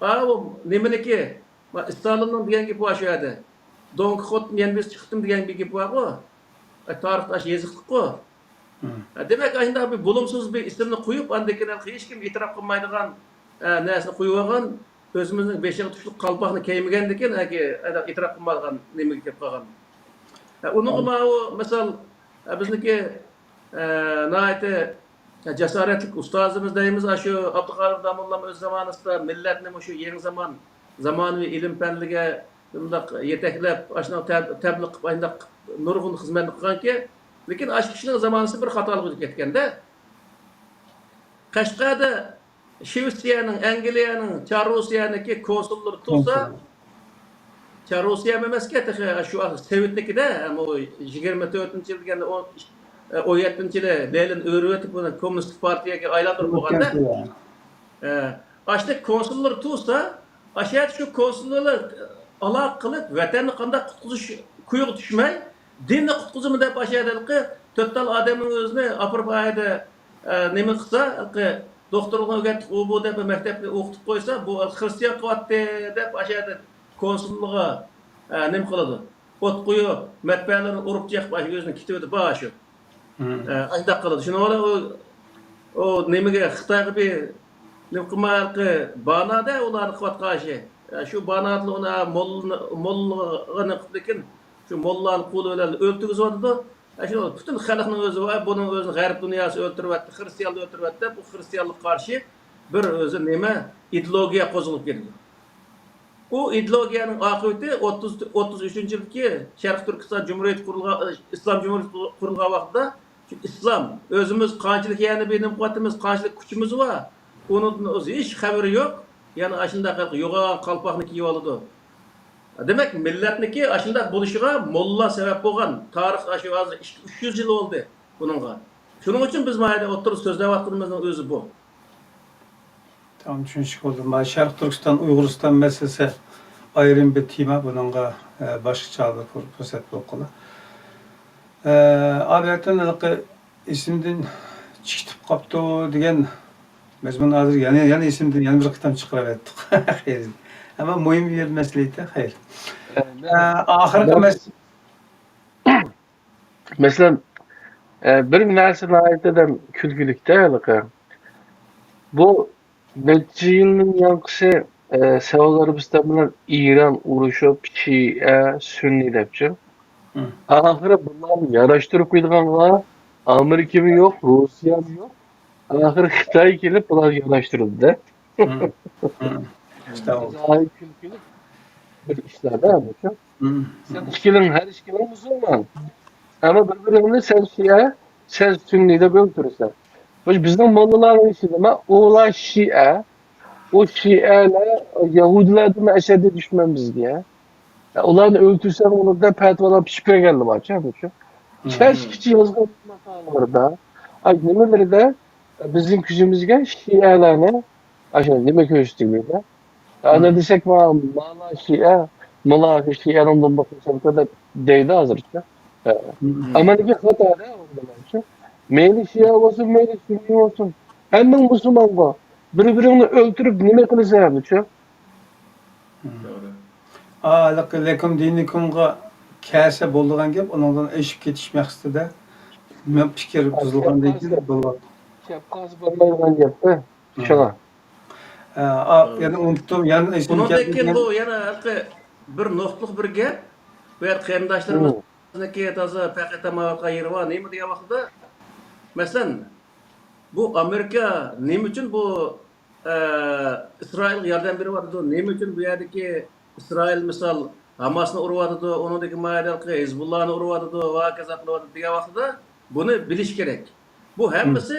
Bu nimaniki? Stalinning degan gapi bor shu yerda. Don Quixote'ni yana biz chiqdim degan bir gap bor-ku. Tarixda yoziqliq-ku. Demak, ayında bir bulumsuz bir ismni qo'yib, andan keyin hech kim e'tirof qilmaydigan narsani qo'yib olgan, o'zimizning beshiga tushliq qalpoqni kiymagandan keyin e'tirof qilmagan nimaga kelib qolgan. Uni misol bizniki nəhayət cəsarətli ustazımız deyimiz şu Abdülqadir Damollam öz zamanında milletni şu yeni zamanı ilim fənliga bundaq yeteklep aşına təbliğ qilib ayndaq nurg'un xizmat qilgan ki, lekin ash kishining zamonasi bir xatolik ketganda Qashqada Shvetsiyaning, Angliyaning, Charusiyaniki konsullari tursa, Charusiya emasga shu Sovetnikida, o 24-yil deganda 17-yili Lenin o'rib o'tib buni kommunistik partiyaga aylantirib qo'yganda, ashda konsullar tursa, ashad shu konsullar aloq qilib vatanni qanday qutqizish kuyuq tushmay, dinni qutqizimi deb ashadalqi to'rttal odamning o'zini opirib ayda nima qilsa, doktorlikni o'rgatib u bu deb maktabga o'qitib qo'ysa, bu xristian qilyapti deb ashada konsulliga nima qiladi? O't qo'yib, matbaalarni urib chiqib o'zini kitibida bor shu. Ayda qiladi. Shuni ola o nimaga Xitoyga bir nima qilmoqchi banada ularni qilayotgan shu banatli uni mollani qildikin shu mollani qo'li bilan o'ltirgizadi. Shu butun xalqning o'zi va buning o'zini g'arb dunyosi o'ltiryapti, xristianlar o'ltiryapti. Bu xristianlik qarshi bir o'zi nima ideologiya qo'zg'alib keldi. O ideologiyaning oqibati 33-yildagi Sharq Turkiston Jumhuriyati qurilgan Islom Jumhuriyati qurilgan vaqtda İslam özümüz qanchalik yani benim quvvatimiz, qanchalik kuchimiz var. Onun o'zi hech xabari yo'q. Yani aşında yo'g'on qalpoqni kiyib oladi. Demek millatniki aşında bo'lishiga molla sabab bo'lgan. Tarix shu hozir 300 yil oldu buningga. Shuning uchun biz mayda o'tirib so'zlayotganimizning o'zi bu. Tamam, tushunishga bo'ldi. Sharq Turkiston Uyg'uriston masalasi ayrim bir tema, buningga boshqacha fursat bo'lib qoladi. Abiyadan isimden çıkıp kaptı degan mezmun hozir yana isimden yana bir kitab chiqaraverdik. Xeyr. Ama muhim bir meseleydi. Xeyr. Ahirgi mesela bir narsani aytadam kulgilikda bu necha yilning yanqisi Saudiya bilan İran urushib Shia Sunni debchi. Ahiri bunlarni yarashtirib qo'yganlar Amerika mi yo'q, Rossiya mi yo'q. Ahiri Xitoy kelib bularni yarashtirdi. Bir ishlarda bu. Sen her ikkiling musulmon. Ama birbirini sen Şia, sen Sunni deb o'ltirasan. Bizning mollalarning ishida ular Şia, o Şialar Yahudilardan ashaddiy dushman bizga. Ularni o'ltirsak ularda fatvolar pishib kelganlar bor-ku. Chashkichi yozgan maqolalarda, nimalarida bizning kuchimizga Shialarni ashuna nima ko'rsatdi. Ana desek mana Shia, mana Shia'ning bo'lmasa deb deydi hozircha. Amalga xatoda o'rnamoqchi. Meni Shia bo'lsin, meni Sunni bo'lsin. Hamma musulmonga bir-birini o'ltirib nima qilasan-ku? Lakum dinikumga kase bo'lgan gap, ondan eşip ketish maqsadida Men fikir buzilgandan keyin bo'ladi. Kepkaz bo'lmaydigan gap-da. Shuna. Yana unutdim, yana esimga Bundan keyin keldi. bu yana bir nuqtaliq bir gap. Bu yer qarindoshlarimizniki toza paqatamaga yirva nima degan vaqtda masalan bu Amerika nima uchun bu İsrailga yordam beryapti? Nima uchun bu yerdagi İsrail misol Hamasni uryapti, uningdagi maydalikqa Hizbullahni uryapti va kaza qilyapti degan vaqtda buni bilish kerak. Bu hammasi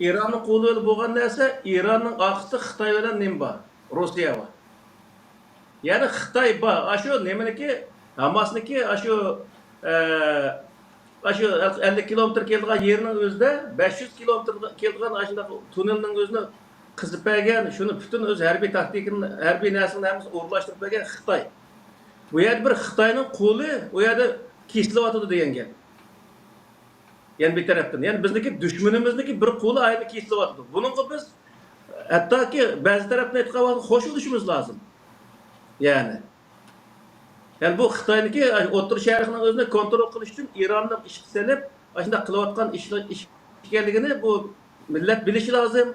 Iranning qo'lida bo'lgan narsa, Iranning orqasida Xitoy bilan nima bor? Rossiya bor. Ya'ni Xitoy bor. Shu nimaniki Hamasniki shu 50 kilometr kelgan yerning o'zida 500 kilometr kelgan ashunday tunnelning o'zini qizib bergan, shuni butun o'z harbiy taktikani, harbiy narsani hammasi o'rlashtirib bergan Xitoy. Bu yerda bir Xitoyning qo'li u yerda kesilyotdi degan gap. Yani bir tarafdan. Yani bizdeki düşmanimizdeki bir qo'li ayni kesilyotdi. Buningga biz hattoki ba'zi tarafdan aytgan qo'shilishimiz lazım. Yani bu Xitoyniki o'tir sharqning o'zini kontrol qilish uchun Ironni ishga solib, shunday qilayotgan ish ekanligini bu millat bilishi lozim.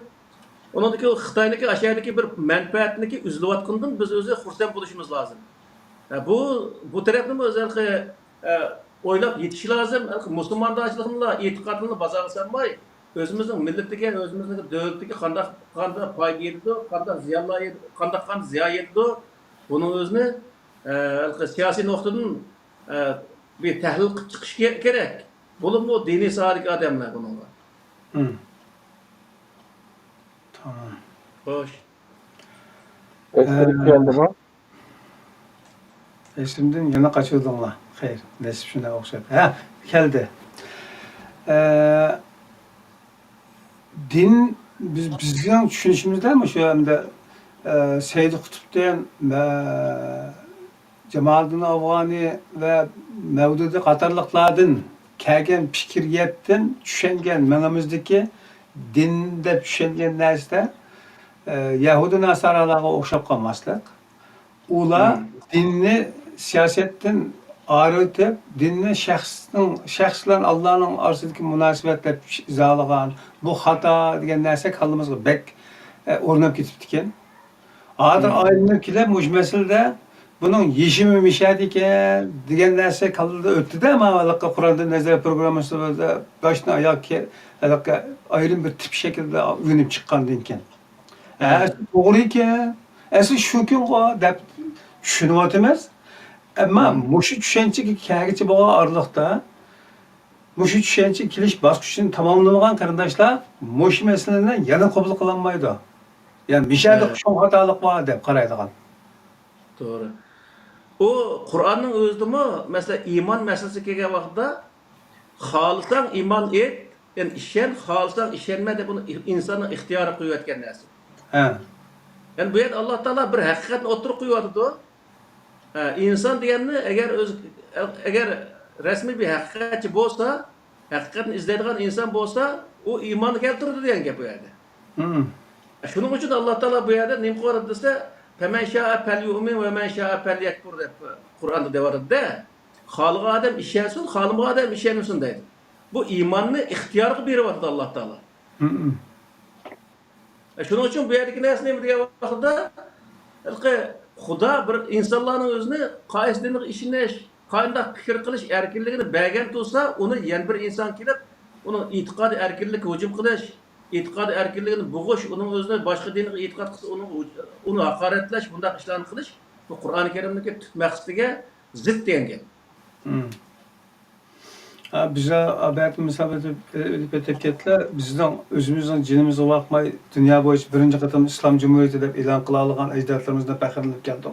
Onundaki Xitoyniki aşağıdaki bir manfaatniki uzilayotgandan biz o'zi xursand bo'lishimiz lozim. Bu tarafni o'zlari o'ylab yetish lozim. Musulmonlarchilikni e'tiqodini bozorga solmay, o'zimizning millatiga, o'zimizning davlatiga qanday foyda yetdi, qanday ziyon yetdi, buning o'zini siyosiy nuqtadan bir tahlil qilib chiqish kerak. Bo'lib diniy sohadagi odamlar bunga. Tamam. Xo'sh. Estirib keldimi? Esimden yana kaçırdınlar. Hayır, nesip şuna okşadı. Geldi. Din bizden düşünüşümüzde mi şu anda Seyyid Kutup'tan Cemaluddin Afgani ve Mevdudi Katarlıklardan kelgen fikriyetten düşüngen menimizdeki dinde düşüngen nerede Yahudi Nasaralarga okşap kalmaslık. Ula dinni siyasetten ayrıtıp dinni şahslan Allah'ın arasındaki münasibetle izalagan bu hata degan narsa kalımızga bek o'rnab ketibdikan. Adır aydınlıklar mujmasilda bunun yeshimi mishadi ekan degan narsa kaldı o'tdi-da, mana Qur'onda nazar programmasida boshdan oyoqqa ayrim bir tip shaklda urinib chiqqandan keyin. To'g'ri ekan. Asli shu kunga deb tushunyapmiz. Ammo mushu tushunchaga kelguncha bo'lgan oraliqda mushu tushuncha kelish bosqichini tamomlamagan qarindoshlar mushu masalani yana qabul qilinmaydi. Yani mishada shu xatolik bor deb qaraydigan. To'g'ri. O Qur'onning o'zidami, masalan, iymon masalasiga kelgan vaqtda xohlasang iymon et, yani ishon, xohlasang ishonma deb buni insonning ixtiyori qo'yayotgan narsa. Yani bu yer Allah Teala bir haqiqatni o'tirib qo'yapti. İnson deganni agar rasmiy bir haqiqatchi bo'lsa, haqiqatni izlaydigan inson bo'lsa, u iymonni keltiradi degan gap bu yerda. Shuning uchun Alloh Teala bu yerda nima qiladi desa, "Faman sha'a falyu'min va man sha'a falyakfur" deb Qur'onda deyapti-da. Xohlagan odam ishonsin, xohlamagan odam ishonmasin deydi. Bu iymonni ixtiyorga beryapti Alloh Teala. Shuning uchun bu yerdagi narsa nima degan vaqtda Xudo bir insonlarning o'zini qaysi dinga ishonish, qanday fikr qilish erkinligini bergan bo'lsa, uni yana bir inson kelib, uni e'tiqodi erkinlikka hujum qilish, e'tiqodi erkinligini bo'g'ish, uning o'zini boshqa dinga e'tiqod qilsa, uni haqoratlash, bunday ishlarni qilish bu Qur'oni Karimdagi tut maqsadiga zid degan gap. Bize abayatı misafir etiketler bizden özümüzden cinimize bakmay dünya boyunca birinci katım İslam Cumhuriyeti de ilan kılalıgan ecdatlarımızda fəxirlenip geldik.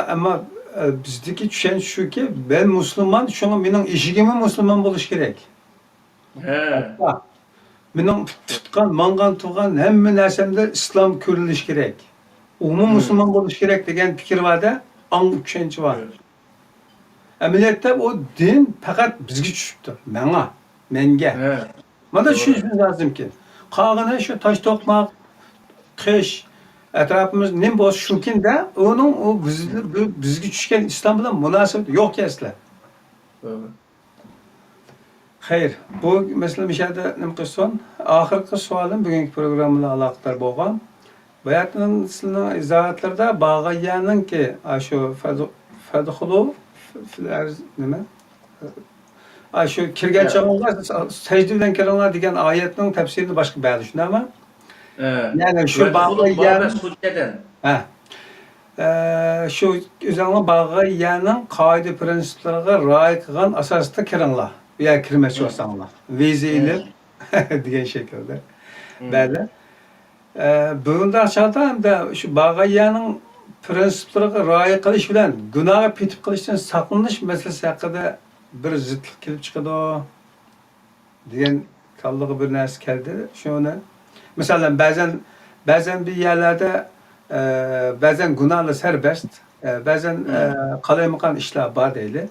Ama bizdeki düşen şu ki ben Müslüman, şuna benim işigime Müslüman buluş gerek. Benim tutkan, mangan tuğan hem nersemde İslam körülüş gerek. Umum Müslüman buluş gerek degen fikir var da an düşençi var. Ameliyatda o din fakat bizga tushibdi. Menga. Mana tushunishimiz lozim ki. Qolgani shu tosh to'qmoq, qish, atrofimiz nim bo'lsa shukunda, uning bizga tushgan islom bilan munosabati yo'q asla. Hayır, bu mesela bir şeyde ne kılsan, ahırkı sualım bugünkü programla alakadar boğam. Bayatının sizin izahatlarda bağayanın ki şu fedhulu nima? Şu kirgen çağınlar secde bilen kiranlar degan ayetning tafsirini başka bayar düşündimi? Yani şu bağayan ha. Şu üzerine bağayanın kaide prensiplerine rioya kılgan asasda kiranlar. Ya kirmesi olsanlar. Vizeyle degan şekilde. Böyle. Bundan aşağıda hem de şu bağayanın prensiplerine rioya kılış bilen günaha petip kılıştan saklanış meselesi hakkında bir zıtlık kelip çıkıdı degan kallığı bir narsa keldi. Şunu mesela bazen bir yerlerde bazen günahla serbest, bazen kalaymaqan işler var deyli.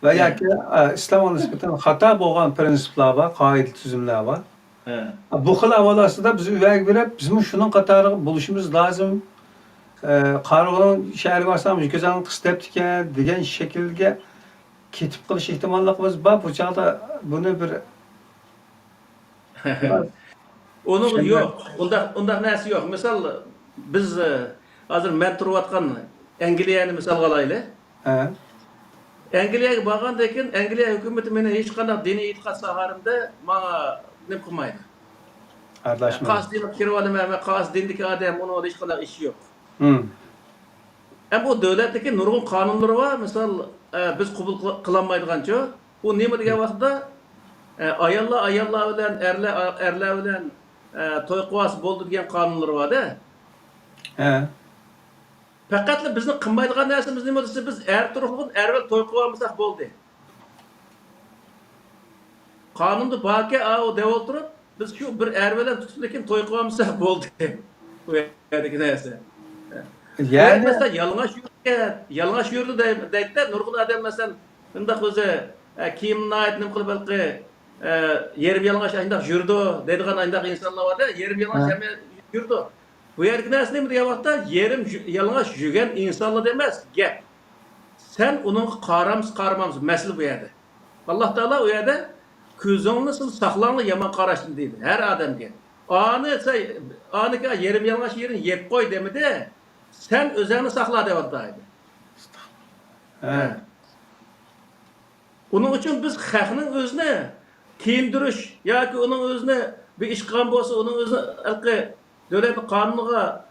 Ve ya ki İslam'a nispeten hata bo'lgan prinsiplar var, qoida tuzumlar var. Bu xil havolasida biz uyga berib, bizim şunun qatori buluşumuz lazım. Qarg'on shahriga borsam, ko'zani qistab ekan degan shaklga ketib qolish ehtimolligimiz bor. Bu chog'da buni bir Onun yok. Undaq narsa yok. Misal biz hozir men turayotgan Angliyani misal alaylik. Angliyaga borgandan keyin Angliya hukumati meni hech qanday diniy e'tiqod soharimda menga nima qilmaydi. aralashma. Qasdini kirib olaman, men qasd dindagi odam, uni hech qanday ish yo'q. Bu davlatdagi nurg'un qonunlari bor. Misal biz qabul qilolmaydigancha, u nima degan vaqtda ayollar bilan erlar bilan to'y qilib bo'ldi degan qonunlar bor-da. Faqatla bizni qilmaydigan narsamiz nima desa, biz turg'un ervel to'y qilib olmasak bo'ldi. Qonunda borki, o deb o'tirib, biz shu bir ervelan tutib lekin to'y qilib olmasak bo'ldi. Bu yerdagi narsa. Yani mesela yalıngaş yurdu deydi de nurgul adam mesela undaq o'zi kiyimini ayt nim qilib balki yerim yalıngaş ayndaq yurdu deydigan ayndaq insonlar bor-da, yerim yalıngaş hem yurdu. Bu yergi narsa nima degan vaqtda yerim yalıngaş yurgan insonlar emas, gap. Sen onun qaramamız masala bu yerda. Alloh taolo u yerda ko'zingni saqlangni yomon qarashni deydi har odamga. Aniki yerim yalıngaş yerini yeb qo'y demidi. Sen özeni sakla deyaptıydı. Onun için biz xalqning özüne kiyindirish yoki onun özüne bir ish qilgan bo'lsa, onun özü davlat qonuniga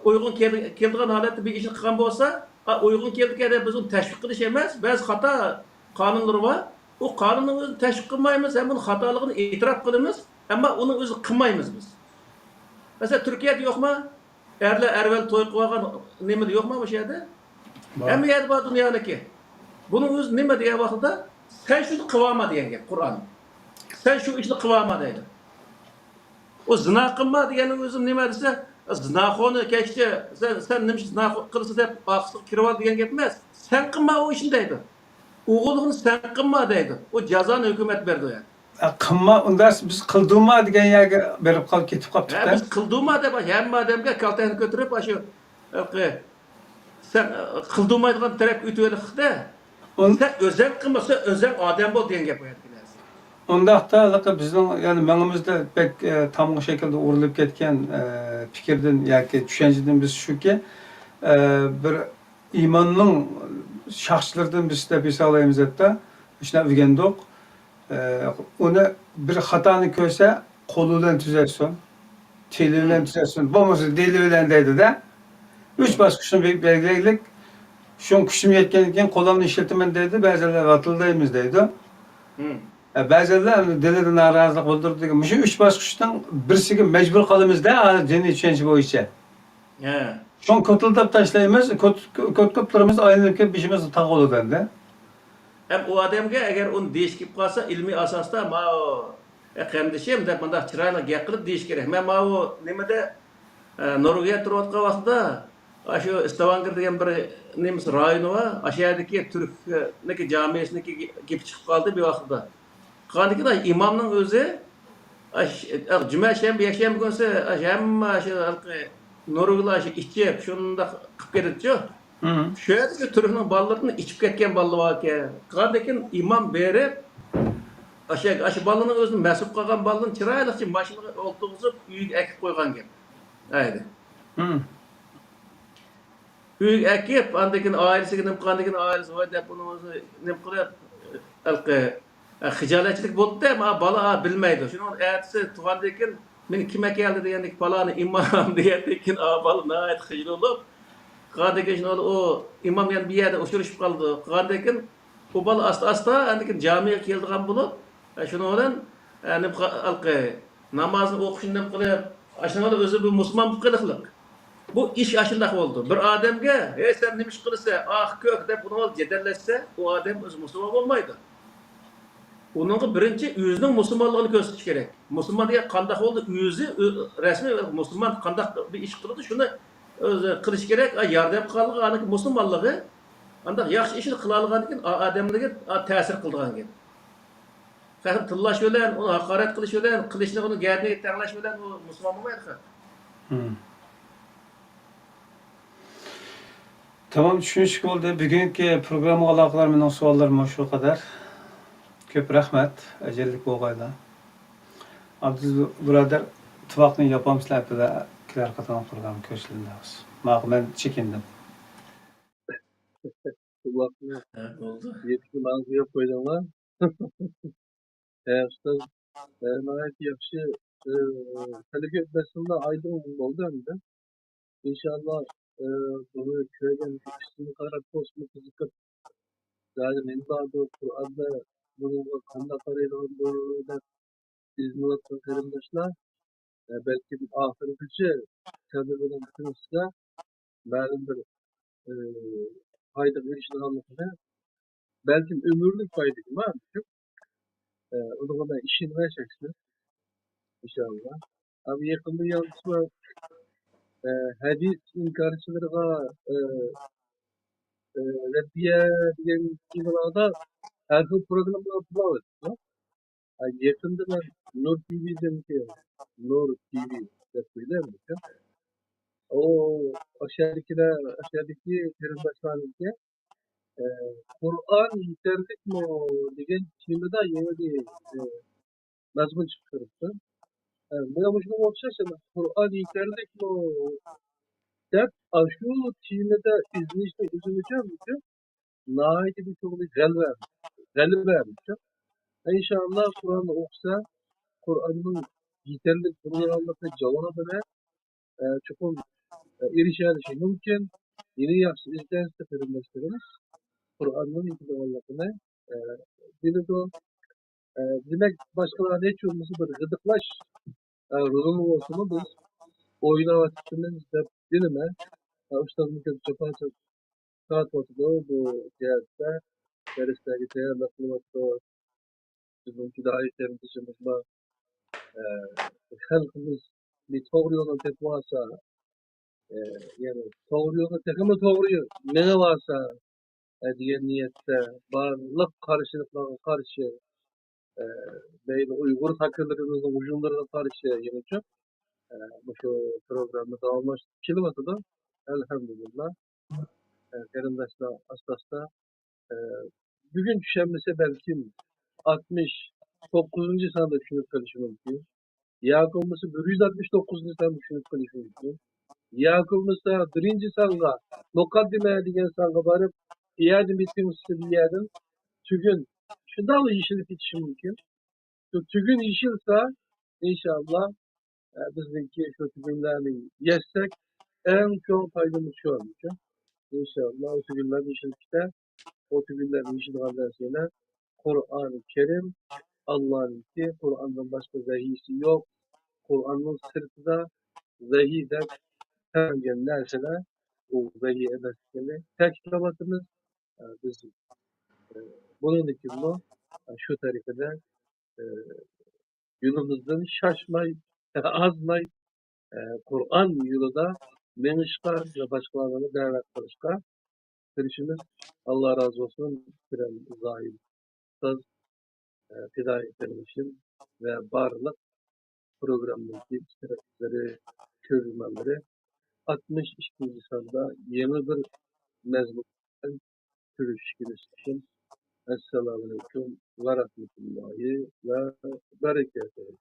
uygun keladigan holatda bir ish qilgan bo'lsa, uygun kelganda biz uni tashviq qilish emas, ba'zi xato qonunlar bor. O qonunning o'zini tashviq qilmaymiz, ham uni xatoligini e'tirof qilamiz, ammo uni o'zi qilmaymiz biz. Mesela Türkiye'de yo'qmi? Ervel to'y qilgan nima yo'qmi o'sha yerda? Hamma yerda bor dunyodagi. Buni o'zi nima degan vaqtda sen shuni qilma degan gap Qur'on. Sen shu ishni qilma deydi. O zina qilma degani o'zi nima desa, zinaxoni kechdi, sen nima zina qilsa deb aqsiq kirib ol degan gap emas. Sen qilma o ishni deydi. O'g'ilni sen qilma deydi. O jazoni hukumat berdi yani. Qilma undan biz qildimmi degan yerga berib qolib ketib qolibdi. Biz qildimmi deb hamma odamga kaltani ko'tarib shu sen qildimmaydigan taraf o'tib sen o'zing qilmasa o'zing odam bo'l degan gap qo'yadi. Undaqda bizning yani mengimizda pek tam şekilde urilib ketgan fikrdan yoki tushunchadan biz shuki bir iymonning shaxslardan biz deb hisoblaymiz hatto shuna o'rgandik. Onu bir xatoni ko'rsa qo'li bilan tuzatsin, tili bilan tuzatsin, bo'lmasa dili bilan deydi de. 3 bosqichni belgilaylik. Shun kuchim yetgandan keyin qo'limni ishlataman deydi, ba'zilar vatildaymiz deydi. Ba'zilar dilidan norozilik bildirdi. Shu 3 bosqichdan birisiga majbur qolamizda, diniy tushuncha bo'yicha. Shun ko'tiltab tashlaymiz, ko'tkib turamiz, aylanib kelib beshimizni tag'olidanda. Hem o adamga eğer onu deyiş gibi kalsa ilmi asasda ma o kardeşim de bunda çırayla gap qilib deyiş gerek. Men ma o nimada Norvegiya turayotgan vaqtda şu Stavanger degan bir nemis rayoni bor. Aşağıdaki Türkniki jamiyasiniki kelib chiqib qoldi bir vaqtda. Qaniki da imomning o'zi juma shanba yakshanba kunsi hamma shu Norvegiyalar ichib shunda qilib ketadi-ku. Şöyle Türk'ün ballarını içip ketken ballı var ki. Kardekin imam berip, Aşı balının özünü mesut kalgan balının çıraylıkçı maşını oltuğuzup üyük ekip koygan gep. Haydi. Hı. Üyük ekip, andakin ailesi, nimkandakin ailesi, o da bunu nimkılar, hicaletçilik buldu da ama bala bilmeydi. Şunun ertesi tuğandakin, men kime geldi diyendik balanı imam diyendikin, balı nahayet hicil olup, kandakin şunu o imam yan bir yerde uçuruşup kaldı. Kandakin, o balı asta andakin camiye geldiğen bulup, şunu olan, namazını okuşun nimkılar, aşağıda özü bir Müslüman kılıklık. Bu iş aşıldak oldu. Bir adamga, sen nemiş kılırsa, kök de bunu cedelleşse, o adam öz Müslüman olmaydı. Onun birinci yüzünün Müslümanlığını gösteriş gerek. Müslüman diye kandak oldu, yüzü resmi Müslüman kandak bir iş kıldı, şunu kılış gerek, yardım kaldı, anaki Müslümanlığı, andak yaxşı işini kılalıgan için, adamlığı tesir kıldığan gibi. Fahim tıllaş ölen, onu hakaret kılış ölen, kılışını onu gerdine teğlaş ölen, o Müslüman olmaydı. Hı. Tamam, tushunishga bo'ldi. Bugungi programma aloqalar mening savollarim shu qadar. Ko'p rahmat, ajallik bo'lg'ayda. Abduz birodar, ittifoqning yapamchilarida kilar qatnab turgan ko'rishildingiz. Men chekindim. Kulaklığı Oldu. yetki mağazıya koyduğumlar. Usta, nihayet yakşı hareket etmesinde aydın oldu hem de. İnşallah bunu köyden üstünü karak kosmu kızıkıp zaten imzadı Kur'an'da bunu kanda karayla olduğunda İzmir'de arkadaşlar belki bir ahiretici kendimden bütün size benim bir fayda verişini anlatmaya belki ömürlük fayda var. O zaman da işini vereceksin inşallah. Abi yakında yansıma hadis inkarcılarına reddiye diyen imanada her bir programda atılıyor. Yakında ben Nur TV'den ki Nur TV yapıyordum. O aşağıdaki terimleşmenin ki Kur'an internet mi diyen şimdi de yeni bir nazmın çıkarttı. Ben bu şunu okşasam Kur'an internet mi dep aşu çiğnede izleyişte üzüleceğim ki nahit bir çok bir galvermiş. İnşallah Kur'an'ı okusa Kur'an'ın yeterli konularına cevabına çok erişilişi mümkün. Yeni yapsı izlense verilmesiniz. Kur'an'ın itibarlarına bildi o. Demek başkalarına ne çözümüzü bir gıdıklaş rolünü olsun biz oyuna vakitimiz de bilime ustazımızın çapası saat ortada bu cihazda derslerde teyarlasını vakti bizim hidayetlerin dışımızda halkımız bir doğru yoldan tek varsa yani doğru yoldan tekimi doğruyu ne varsa diye niyette varlık karşılıklarına karşı böyle Uygur haklarımızın ucunlarına karşı yönetiyor. Bu şu programda dağılmış kilomata da elhamdülillah elimdeşler aslasda bugün düşenmese belki 69. sanda düşünüp kalışım mümkün. Yakılması 169. sanda düşünüp kalışım mümkün. Yakılması birinci sanga mukaddime diyen sanga varıp iyadim bittiğimiz bir yerden tügün şu dalı yeşilip yetişim mümkün. Tügün yeşilse inşallah bizdeki şu tügünlerini yersek en çok faydamız şu olacak. İnşallah o tügünler yeşillikte o tügünler yeşillikten sonra Kur'an-ı Kerim Allah'ın ki Kur'an'dan başka zahisi yok. Kur'an'ın sırtında zahi de herhangi nerseler o zahi edersini tekrarlatınız. Biz bunun için bu şu tarifede yolumuzdan şaşmay, azmay Kur'an yolunda menişkar ve başkalarına davet kılışka görüşümüz Allah razı olsun. Biren zahir söz hidayetlerim için ve barlık programındaki iştirakçıları, çözümleri 62. sanda yeni bir mezmuktan görüşürüz için. Esselamu Aleyküm ve Rahmetullahi ve bereketi.